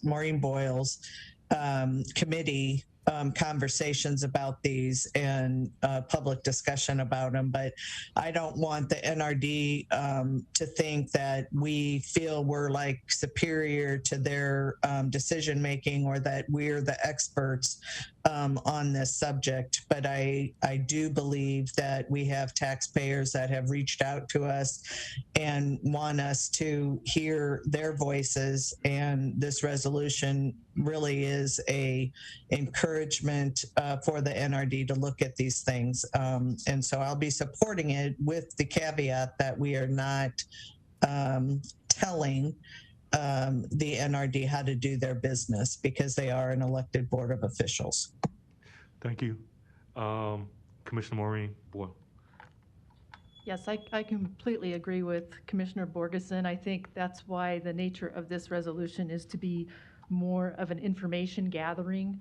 Maureen Boyle's committee conversations about these and public discussion about them. But I don't want the NRD to think that we feel we're like superior to their decision making, or that we're the experts on this subject. But I do believe that we have taxpayers that have reached out to us and want us to hear their voices, and this resolution really is a encouragement for the NRD to look at these things. And so I'll be supporting it with the caveat that we are not telling the NRD how to do their business, because they are an elected board of officials. Thank you. Commissioner Maureen Boyle. Yes, I completely agree with Commissioner Borgeson. I think that's why the nature of this resolution is to be more of an information gathering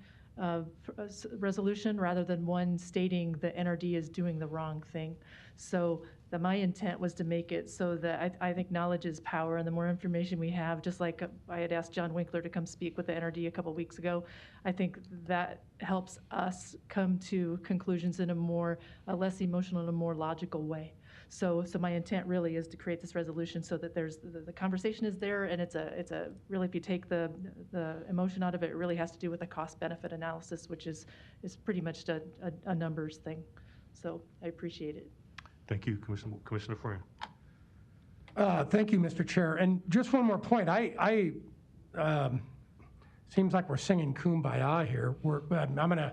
resolution rather than one stating the NRD is doing the wrong thing. So my intent was to make it so that I think knowledge is power, and the more information we have, just like I had asked John Winkler to come speak with the NRD a couple weeks ago, I think that helps us come to conclusions in a less emotional and a more logical way. So my intent really is to create this resolution so that there's the conversation is there, and it's a really, if you take the emotion out of it, it really has to do with a cost benefit analysis, which is pretty much a numbers thing. So I appreciate it. Thank you, Commissioner Friend. Thank you, Mr. Chair. And just one more point. I seems like we're singing Kumbaya here. I'm going to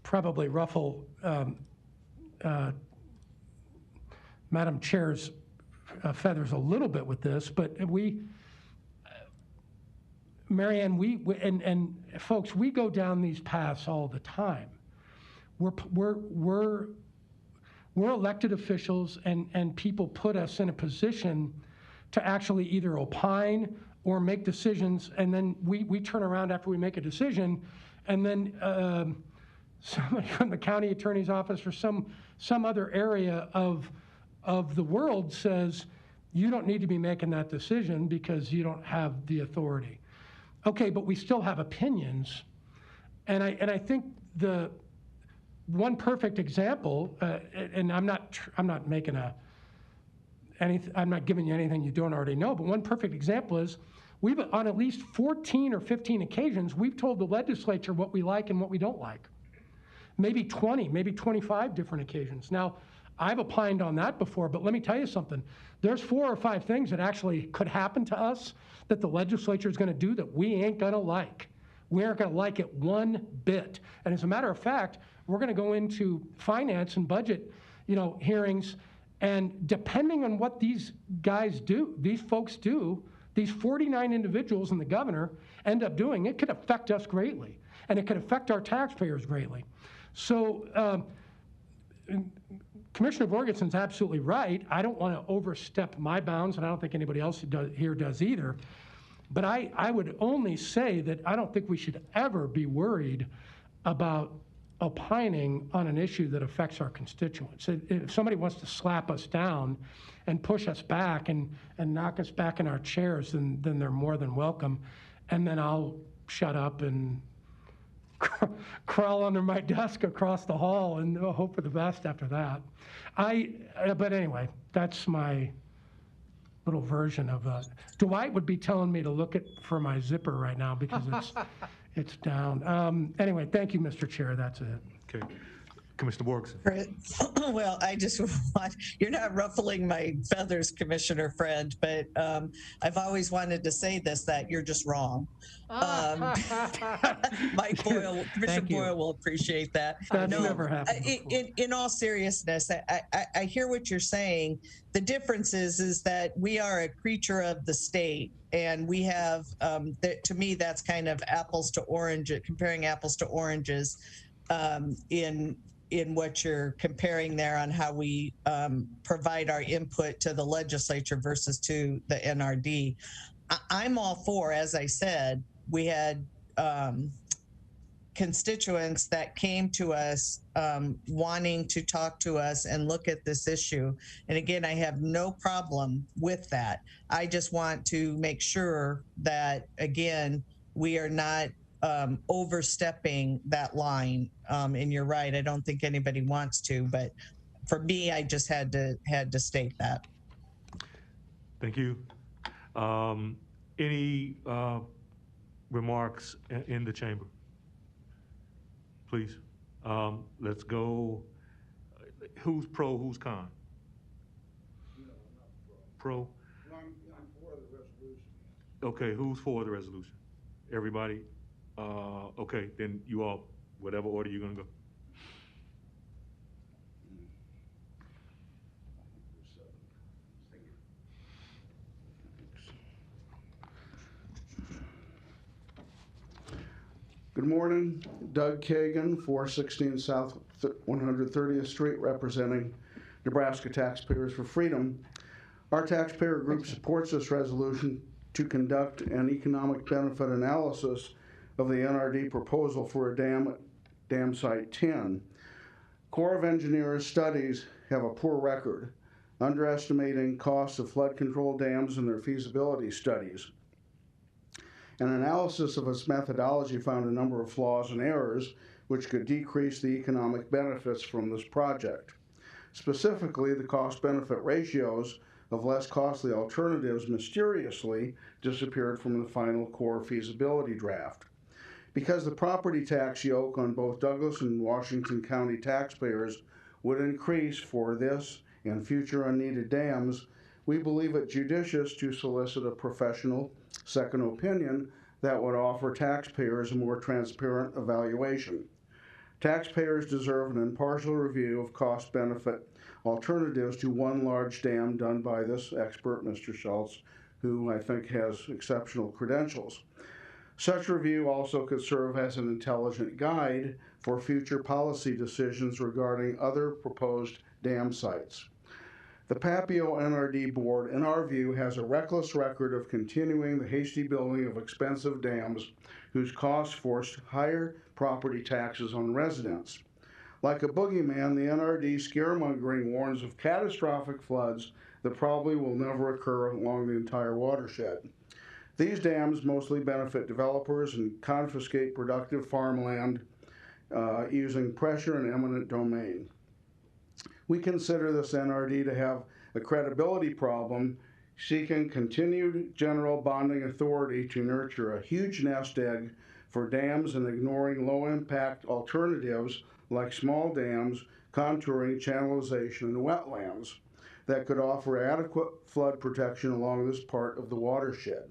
probably ruffle Madam Chair's feathers a little bit with this, but Marianne, and folks, we go down these paths all the time. We're elected officials, and people put us in a position to actually either opine or make decisions, and then we turn around after we make a decision, and then somebody from the county attorney's office or some other area of the world says, you don't need to be making that decision because you don't have the authority. Okay, but we still have opinions, and I think the one perfect example, and I'm not giving you anything you don't already know, but one perfect example is on at least 14 or 15 occasions, we've told the legislature what we like and what we don't like. maybe 20, maybe 25 different occasions. Now, I've opined on that before, but let me tell you something. There's 4 or 5 things that actually could happen to us that the legislature is going to do that we ain't going to like. We aren't going to like it one bit. And as a matter of fact, we're going to go into finance and budget, hearings, and depending on what these guys do, these folks do, these 49 individuals and the governor end up doing, it could affect us greatly, and it could affect our taxpayers greatly. So Commissioner Borgeson's absolutely right. I don't want to overstep my bounds, and I don't think anybody else here does either. But I would only say that I don't think we should ever be worried about opining on an issue that affects our constituents. If somebody wants to slap us down and push us back and knock us back in our chairs, then they're more than welcome. And then I'll shut up and crawl under my desk across the hall and hope for the best after that. But anyway, that's my little version of Dwight would be telling me to look for my zipper right now because it's down. Anyway, thank you, Mr. Chair. That's it. Okay. Commissioner Borgeson. Well, I just want, you're not ruffling my feathers, Commissioner friend, but I've always wanted to say this, that you're just wrong. Mike Boyle, Commissioner Boyle will appreciate that. That's never happened before. In all seriousness, I hear what you're saying. The difference is that we are a creature of the state, and we have, to me, that's kind of apples to oranges, comparing apples to oranges in what you're comparing there on how we provide our input to the legislature versus to the NRD. I'm all for, as I said, we had constituents that came to us wanting to talk to us and look at this issue. And again, I have no problem with that. I just want to make sure that, again, we are not overstepping that line. And you're right, I don't think anybody wants to, but for me, I just had to state that. Thank you. Any remarks in the chamber? Please. Let's go. Who's pro, who's con? Pro? I'm for the resolution. Okay, who's for the resolution? Everybody? Okay, then you all, whatever order you're gonna go. Good morning, Doug Kagan, 416 South 130th Street, representing Nebraska Taxpayers for Freedom. Our taxpayer group supports this resolution to conduct an economic benefit analysis of the NRD proposal for a dam at Dam Site 10. Corps of Engineers studies have a poor record, underestimating costs of flood control dams in their feasibility studies. An analysis of its methodology found a number of flaws and errors which could decrease the economic benefits from this project. Specifically, the cost-benefit ratios of less costly alternatives mysteriously disappeared from the final Corps feasibility draft. Because the property tax yoke on both Douglas and Washington County taxpayers would increase for this and future unneeded dams, we believe it judicious to solicit a professional second opinion that would offer taxpayers a more transparent evaluation. Taxpayers deserve an impartial review of cost-benefit alternatives to one large dam done by this expert, Mr. Schultz, who I think has exceptional credentials. Such review also could serve as an intelligent guide for future policy decisions regarding other proposed dam sites. The Papio NRD board, in our view, has a reckless record of continuing the hasty building of expensive dams whose costs forced higher property taxes on residents. Like a boogeyman, the NRD scaremongering warns of catastrophic floods that probably will never occur along the entire watershed. These dams mostly benefit developers and confiscate productive farmland using pressure and eminent domain. We consider this NRD to have a credibility problem, seeking continued general bonding authority to nurture a huge nest egg for dams and ignoring low-impact alternatives like small dams, contouring, channelization, and wetlands that could offer adequate flood protection along this part of the watershed.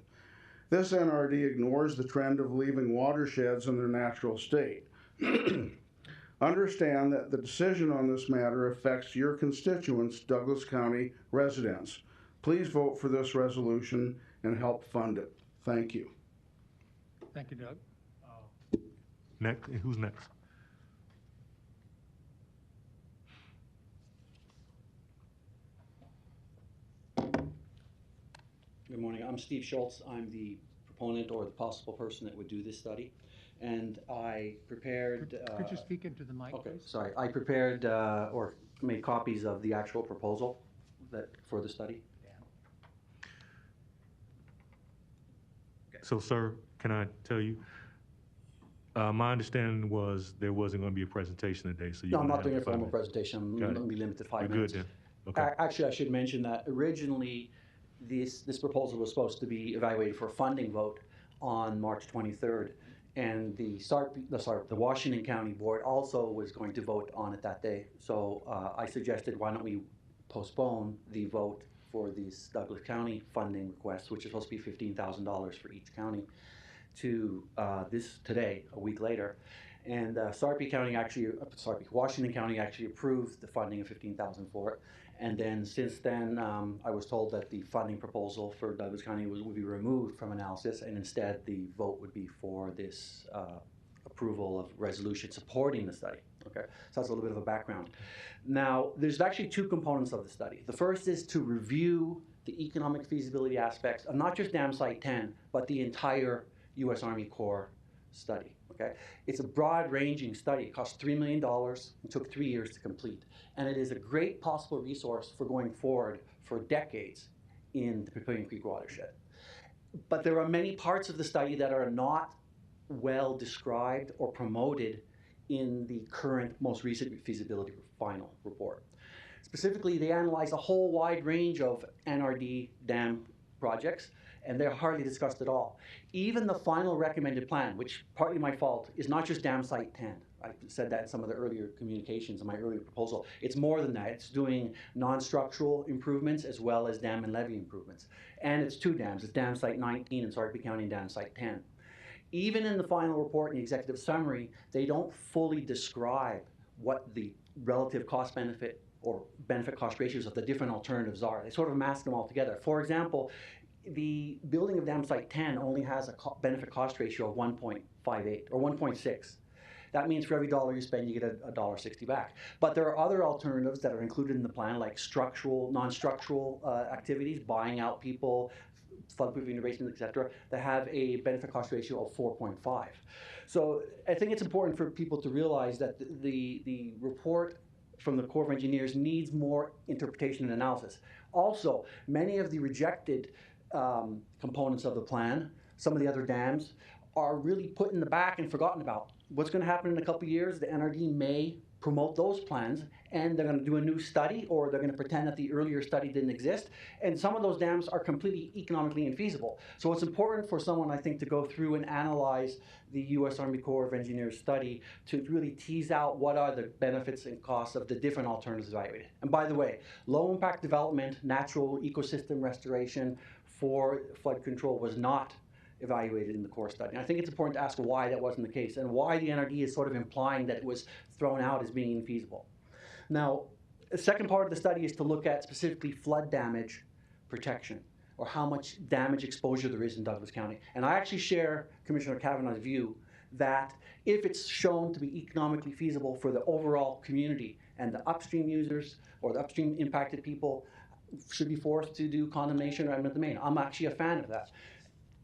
This NRD ignores the trend of leaving watersheds in their natural state. Understand that the decision on this matter affects your constituents, Douglas County residents. Please vote for this resolution and help fund it. Thank you. Thank you, Doug. Next, who's next? Good morning. I'm Steve Schultz. I'm the proponent or the possible person that would do this study. And I prepared... Could you speak into the mic, please? Sorry. I prepared or made copies of the actual proposal for the study. So, sir, can I tell you? My understanding was there wasn't going to be a presentation today, so you. No, I'm not doing a formal presentation. I'm going to be limited to 5 minutes. You're good then. Okay. Actually, I should mention that originally this proposal was supposed to be evaluated for a funding vote on March 23rd, and the Washington County Board also was going to vote on it that day. So I suggested, why don't we postpone the vote for this Douglas County funding request, which is supposed to be $15,000 for each county, to today, a week later. And Washington County actually approved the funding of $15,000 for it. And then since then, I was told that the funding proposal for Douglas County would be removed from analysis, and instead the vote would be for this approval of resolution supporting the study. Okay, so that's a little bit of a background. Now, there's actually two components of the study. The first is to review the economic feasibility aspects of not just Dam Site 10, but the entire U.S. Army Corps study. Okay, it's a broad-ranging study. It cost $3 million and took 3 years to complete. And it is a great possible resource for going forward for decades in the Papillion Creek watershed. But there are many parts of the study that are not well described or promoted in the current, most recent feasibility final report. Specifically, they analyze a whole wide range of NRD dam projects, and they're hardly discussed at all. Even the final recommended plan, which partly my fault, is not just Dam Site 10. I said that in some of the earlier communications in my earlier proposal. It's more than that. It's doing non-structural improvements as well as dam and levee improvements. And it's two dams. It's Dam Site 19 in Sarpy County and Dam Site 10. Even in the final report and the executive summary, they don't fully describe what the relative cost benefit or benefit cost ratios of the different alternatives are. They sort of mask them all together. For example, the building of Dam Site 10 only has a benefit cost ratio of 1.58 or 1.6. That means for every dollar you spend, you get $1.60 back. But there are other alternatives that are included in the plan, like structural, non-structural activities, buying out people, floodproofing the basement, et cetera, that have a benefit cost ratio of 4.5. So I think it's important for people to realize that the report from the Corps of Engineers needs more interpretation and analysis. Also, many of the rejected components of the plan, some of the other dams, are really put in the back and forgotten about. What's going to happen in a couple of years, the NRD may promote those plans, and they're going to do a new study, or they're going to pretend that the earlier study didn't exist. And some of those dams are completely economically infeasible. So it's important for someone, I think, to go through and analyze the U.S. Army Corps of Engineers study to really tease out what are the benefits and costs of the different alternatives evaluated. And by the way, low impact development, natural ecosystem restoration for flood control was not evaluated in the core study. And I think it's important to ask why that wasn't the case and why the NRD is sort of implying that it was thrown out as being infeasible. Now, the second part of the study is to look at specifically flood damage protection, or how much damage exposure there is in Douglas County. And I actually share Commissioner Kavanaugh's view that if it's shown to be economically feasible for the overall community and the upstream users or the upstream impacted people should be forced to do condemnation or eminent domain. I'm actually a fan of that.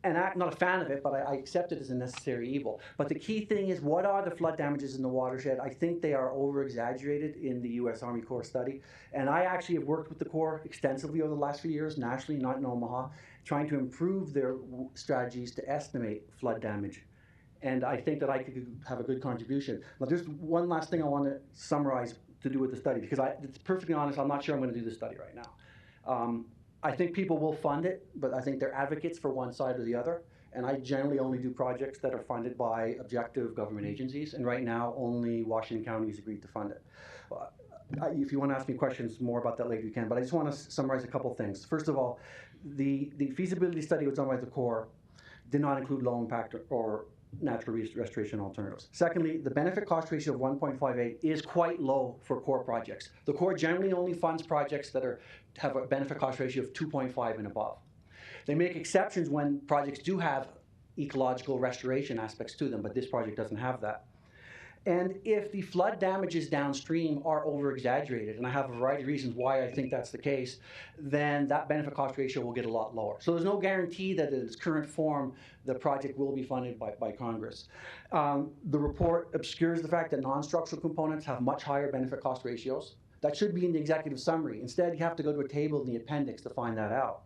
And I'm not a fan of it, but I accept it as a necessary evil. But the key thing is, what are the flood damages in the watershed? I think they are over-exaggerated in the U.S. Army Corps study. And I actually have worked with the Corps extensively over the last few years, nationally, not in Omaha, trying to improve their strategies to estimate flood damage. And I think that I could have a good contribution. Now, there's one last thing I want to summarize to do with the study, because to be perfectly honest, I'm not sure I'm going to do the study right now. I think people will fund it, but I think they're advocates for one side or the other. And I generally only do projects that are funded by objective government agencies, and right now, only Washington County has agreed to fund it. If you want to ask me questions more about that later, you can, but I just want to summarize a couple things. First of all, the feasibility study was done by the Corps, did not include low impact or natural restoration alternatives. Secondly, the benefit cost ratio of 1.58 is quite low for Corps projects. The Corps generally only funds projects that have a benefit cost ratio of 2.5 and above. They make exceptions when projects do have ecological restoration aspects to them, but this project doesn't have that. And if the flood damages downstream are over-exaggerated, and I have a variety of reasons why I think that's the case, then that benefit cost ratio will get a lot lower. So there's no guarantee that in its current form, the project will be funded by Congress. The report obscures the fact that non-structural components have much higher benefit cost ratios. That should be in the executive summary. Instead, you have to go to a table in the appendix to find that out.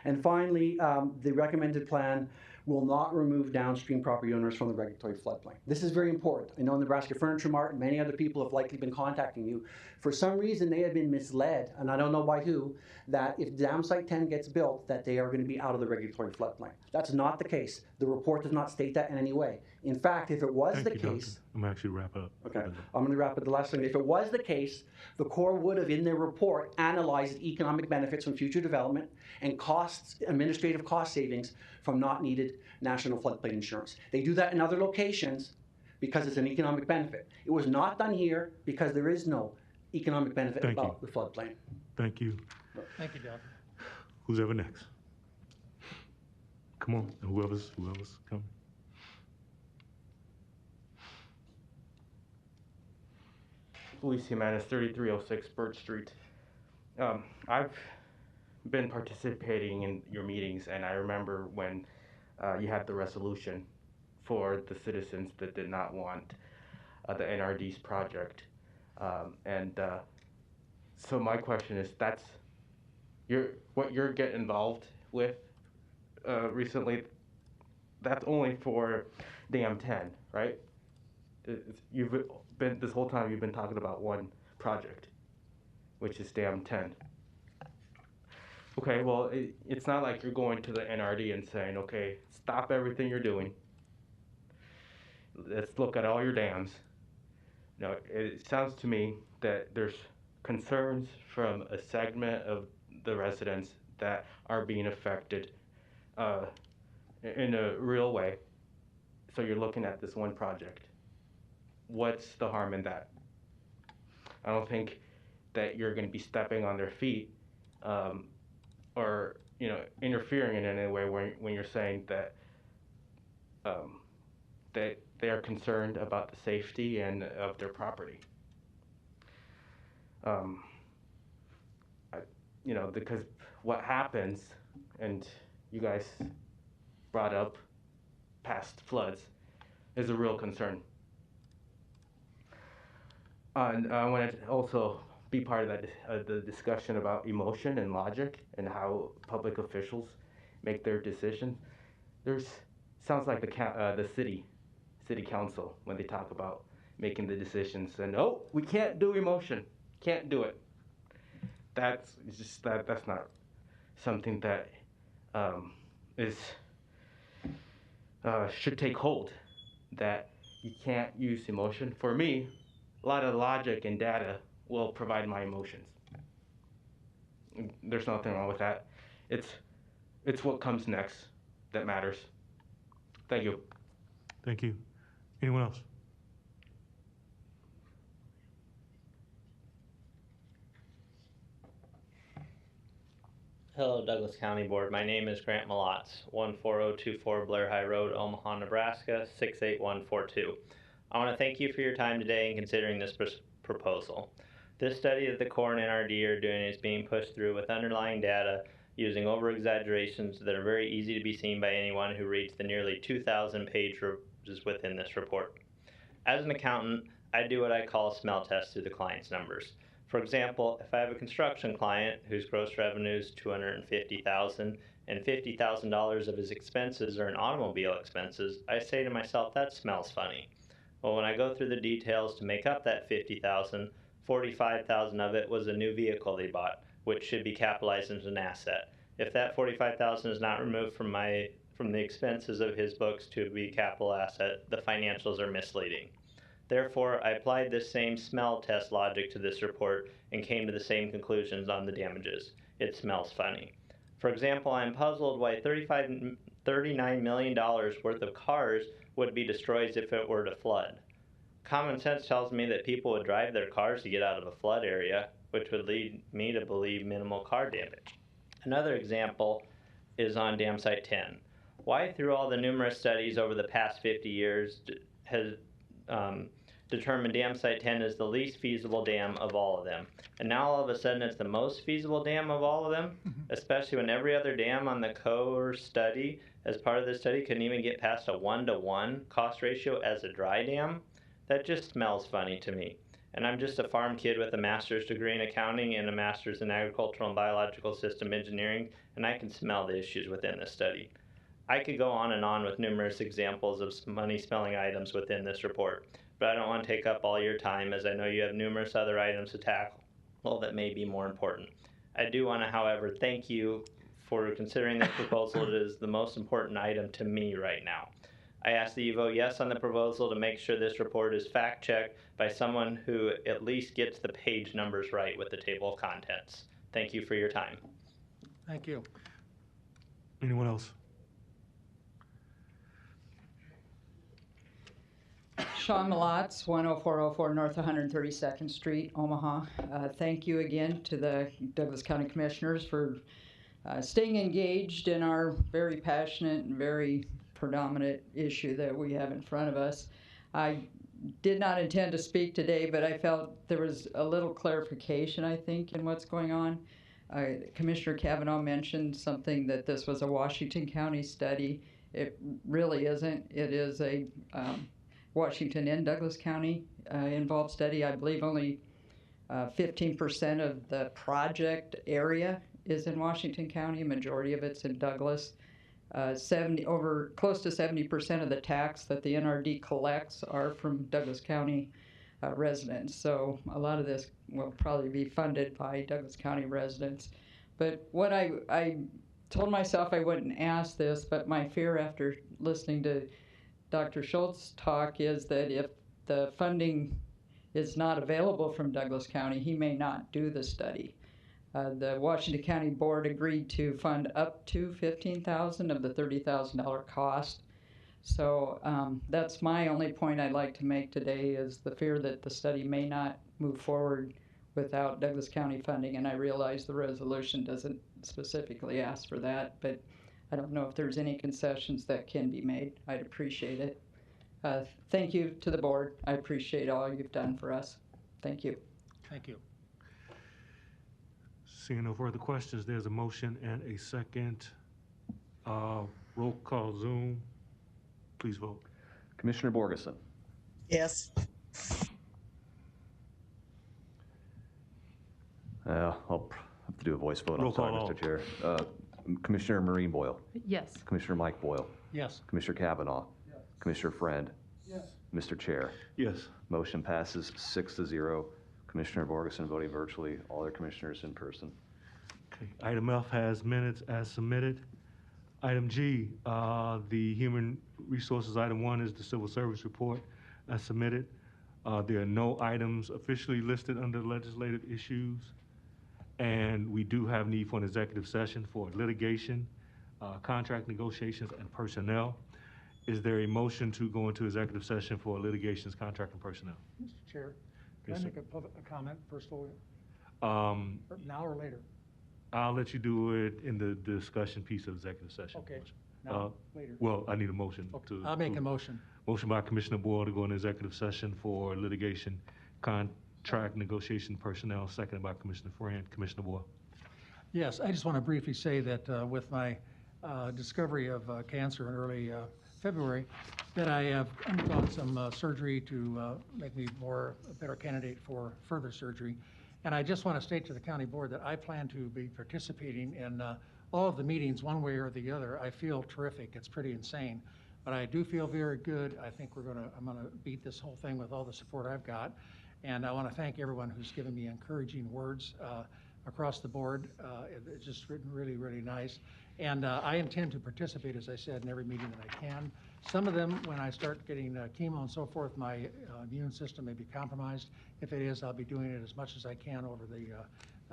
And finally, the recommended plan will not remove downstream property owners from the regulatory floodplain. This is very important. I know Nebraska Furniture Mart and many other people have likely been contacting you. For some reason, they have been misled, and I don't know by who, that if dam site 10 gets built, that they are going to be out of the regulatory floodplain. That's not the case. The report does not state that in any way. In fact, if it was the case, I'm gonna actually wrap up. okay, I'm going to wrap up the last thing. If it was the case, the Corps would have, in their report, analyzed economic benefits from future development and costs, administrative cost savings from not needed national floodplain insurance. They do that in other locations because it's an economic benefit. It was not done here because there is no economic benefit about the floodplain. Thank you. Thank you, Doc. Who's ever next? Come on, whoever's coming. Luis Jimenez, 3306 Birch Street. I've been participating in your meetings, and I remember when you had the resolution for the citizens that did not want the NRD's project. So my question is, what you're getting involved with recently, that's only for Dam 10, right? This whole time you've been talking about one project, which is Dam 10. Okay, well, it's not like you're going to the NRD and saying, okay, stop everything you're doing. Let's look at all your dams. No, it sounds to me that there's concerns from a segment of the residents that are being affected in a real way. So you're looking at this one project. What's the harm in that? I don't think that you're going to be stepping on their feet or interfering in any way when you're saying that they are concerned about the safety and of their property. Because what happens, and you guys brought up past floods, is a real concern. And I want to also be part of that the discussion about emotion and logic and how public officials make their decisions. Sounds like the city council when they talk about making the decisions and we can't do emotion, can't do it. That's not something that should take hold. That you can't use emotion. For me, a lot of logic and data will provide my emotions. There's nothing wrong with that. It's what comes next that matters. Thank you. Thank you. Anyone else? Hello, Douglas County Board. My name is Grant Malotz, 14024 Blair High Road, Omaha, Nebraska, 68142. I want to thank you for your time today in considering this proposal. This study that the Corps and NRD are doing is being pushed through with underlying data using over-exaggerations that are very easy to be seen by anyone who reads the nearly 2,000 pages within this report. As an accountant, I do what I call a smell test through the client's numbers. For example, if I have a construction client whose gross revenue is $250,000 and $50,000 of his expenses are in automobile expenses, I say to myself, that smells funny. Well, when I go through the details to make up that $50,000, $45,000 of it was a new vehicle they bought, which should be capitalized as an asset. If that $45,000 is not removed from my from the expenses of his books to be a capital asset, the financials are misleading. Therefore, I applied this same smell test logic to this report and came to the same conclusions on the damages. It smells funny. For example, I am puzzled why $39 million worth of cars would be destroyed if it were to flood. Common sense tells me that people would drive their cars to get out of a flood area, which would lead me to believe minimal car damage. Another example is on Dam Site 10. Why, through all the numerous studies over the past 50 years, has determined Dam Site 10 is the least feasible dam of all of them? And now all of a sudden it's the most feasible dam of all of them, especially when every other dam on the core study, as part of the study, couldn't even get past a 1-to-1 cost ratio as a dry dam? That just smells funny to me. And I'm just a farm kid with a master's degree in accounting and a master's in agricultural and biological system engineering, and I can smell the issues within this study. I could go on and on with numerous examples of money-smelling items within this report, but I don't want to take up all your time, as I know you have numerous other items to tackle that may be more important. I do want to, however, thank you for considering this proposal. It is the most important item to me right now. I ask that you vote yes on the proposal to make sure this report is fact-checked by someone who at least gets the page numbers right with the table of contents. Thank you for your time. Thank you. Anyone else? Sean Malatz, 10404 North 132nd Street, Omaha. Thank you again to the Douglas County Commissioners for staying engaged in our very passionate and very predominant issue that we have in front of us. I did not intend to speak today, but I felt there was a little clarification, I think, in what's going on. Commissioner Kavanaugh mentioned something that this was a Washington County study. It really isn't. It is a Washington and Douglas County involved study. I believe only 15% of the project area is in Washington County. A majority of it's in Douglas. Close to 70% of the tax that the NRD collects are from Douglas County residents. So a lot of this will probably be funded by Douglas County residents. But what I told myself I wouldn't ask this, but my fear after listening to Dr. Schultz talk is that if the funding is not available from Douglas County, he may not do the study. The Washington County Board agreed to fund up to $15,000 of the $30,000 cost. So that's my only point I'd like to make today, is the fear that the study may not move forward without Douglas County funding. And I realize the resolution doesn't specifically ask for that, but I don't know if there's any concessions that can be made. I'd appreciate it. Thank you to the board. I appreciate all you've done for us. Thank you. Thank you. Seeing no further questions, there's a motion and a second. Roll call Zoom. Please vote. Commissioner Borgeson. Yes. I'll have to do a voice vote. Roll I'm sorry, call Mr. Chair. Commissioner Maureen Boyle. Yes. Commissioner Mike Boyle. Yes. Commissioner Kavanaugh. Yes. Commissioner Friend. Yes. Mr. Chair. Yes. Motion passes 6-0. Commissioner Borgeson voting virtually, all other commissioners in person. Okay. Item F has minutes as submitted. Item G, the Human Resources, item 1 is the Civil Service Report as submitted. There are no items officially listed under legislative issues. And we do have need for an executive session for litigation, contract negotiations, and personnel. Is there a motion to go into executive session for litigations, contract, and personnel? Mr. Chair, can Yes, I sir. make a comment first of all? Now or later? I'll let you do it in the discussion piece of executive session. Okay, now, later. Well, I need a motion. Okay, I'll make a motion. Motion by Commissioner Boyle to go into executive session for litigation, contract negotiation, personnel, seconded by Commissioner Friend. Commissioner Boyle. Yes, I just want to briefly say that with my discovery of cancer in early February, that I have undergone some surgery to make me a better candidate for further surgery. And I just want to state to the county board that I plan to be participating in all of the meetings one way or the other. I feel terrific. It's pretty insane. But I do feel very good. I think I'm gonna beat this whole thing with all the support I've got. And I want to thank everyone who's given me encouraging words across the board. It's just written really, really nice. And I intend to participate, as I said, in every meeting that I can. Some of them, when I start getting chemo and so forth, my immune system may be compromised. If it is, I'll be doing it as much as I can over the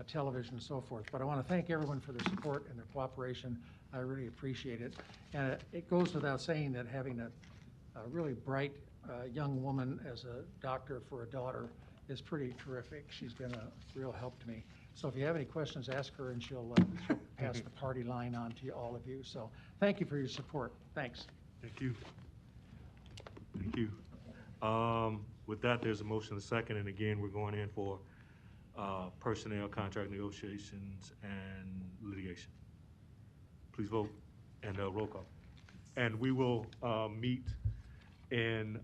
television and so forth. But I want to thank everyone for their support and their cooperation. I really appreciate it. And it goes without saying that having a really bright young woman as a doctor for a daughter is pretty terrific. She's been a real help to me. So if you have any questions, ask her, and she'll pass the party line on to all of you. So thank you for your support. Thanks. Thank you. Thank you. With that, there's a motion and a second, and again, we're going in for personnel, contract negotiations, and litigation. Please vote, and roll call. And we will meet in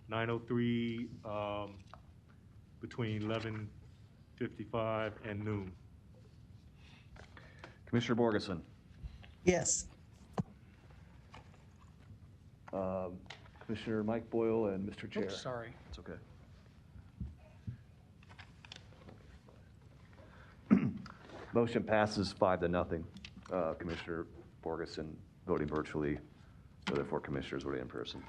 9:03 between 11:55 and noon. Commissioner Borgeson. Yes. Commissioner Mike Boyle and Mr. Chair. Oops, sorry. It's okay. Motion passes 5-0. Commissioner Borgeson voting virtually, the other 4 commissioners voting in person.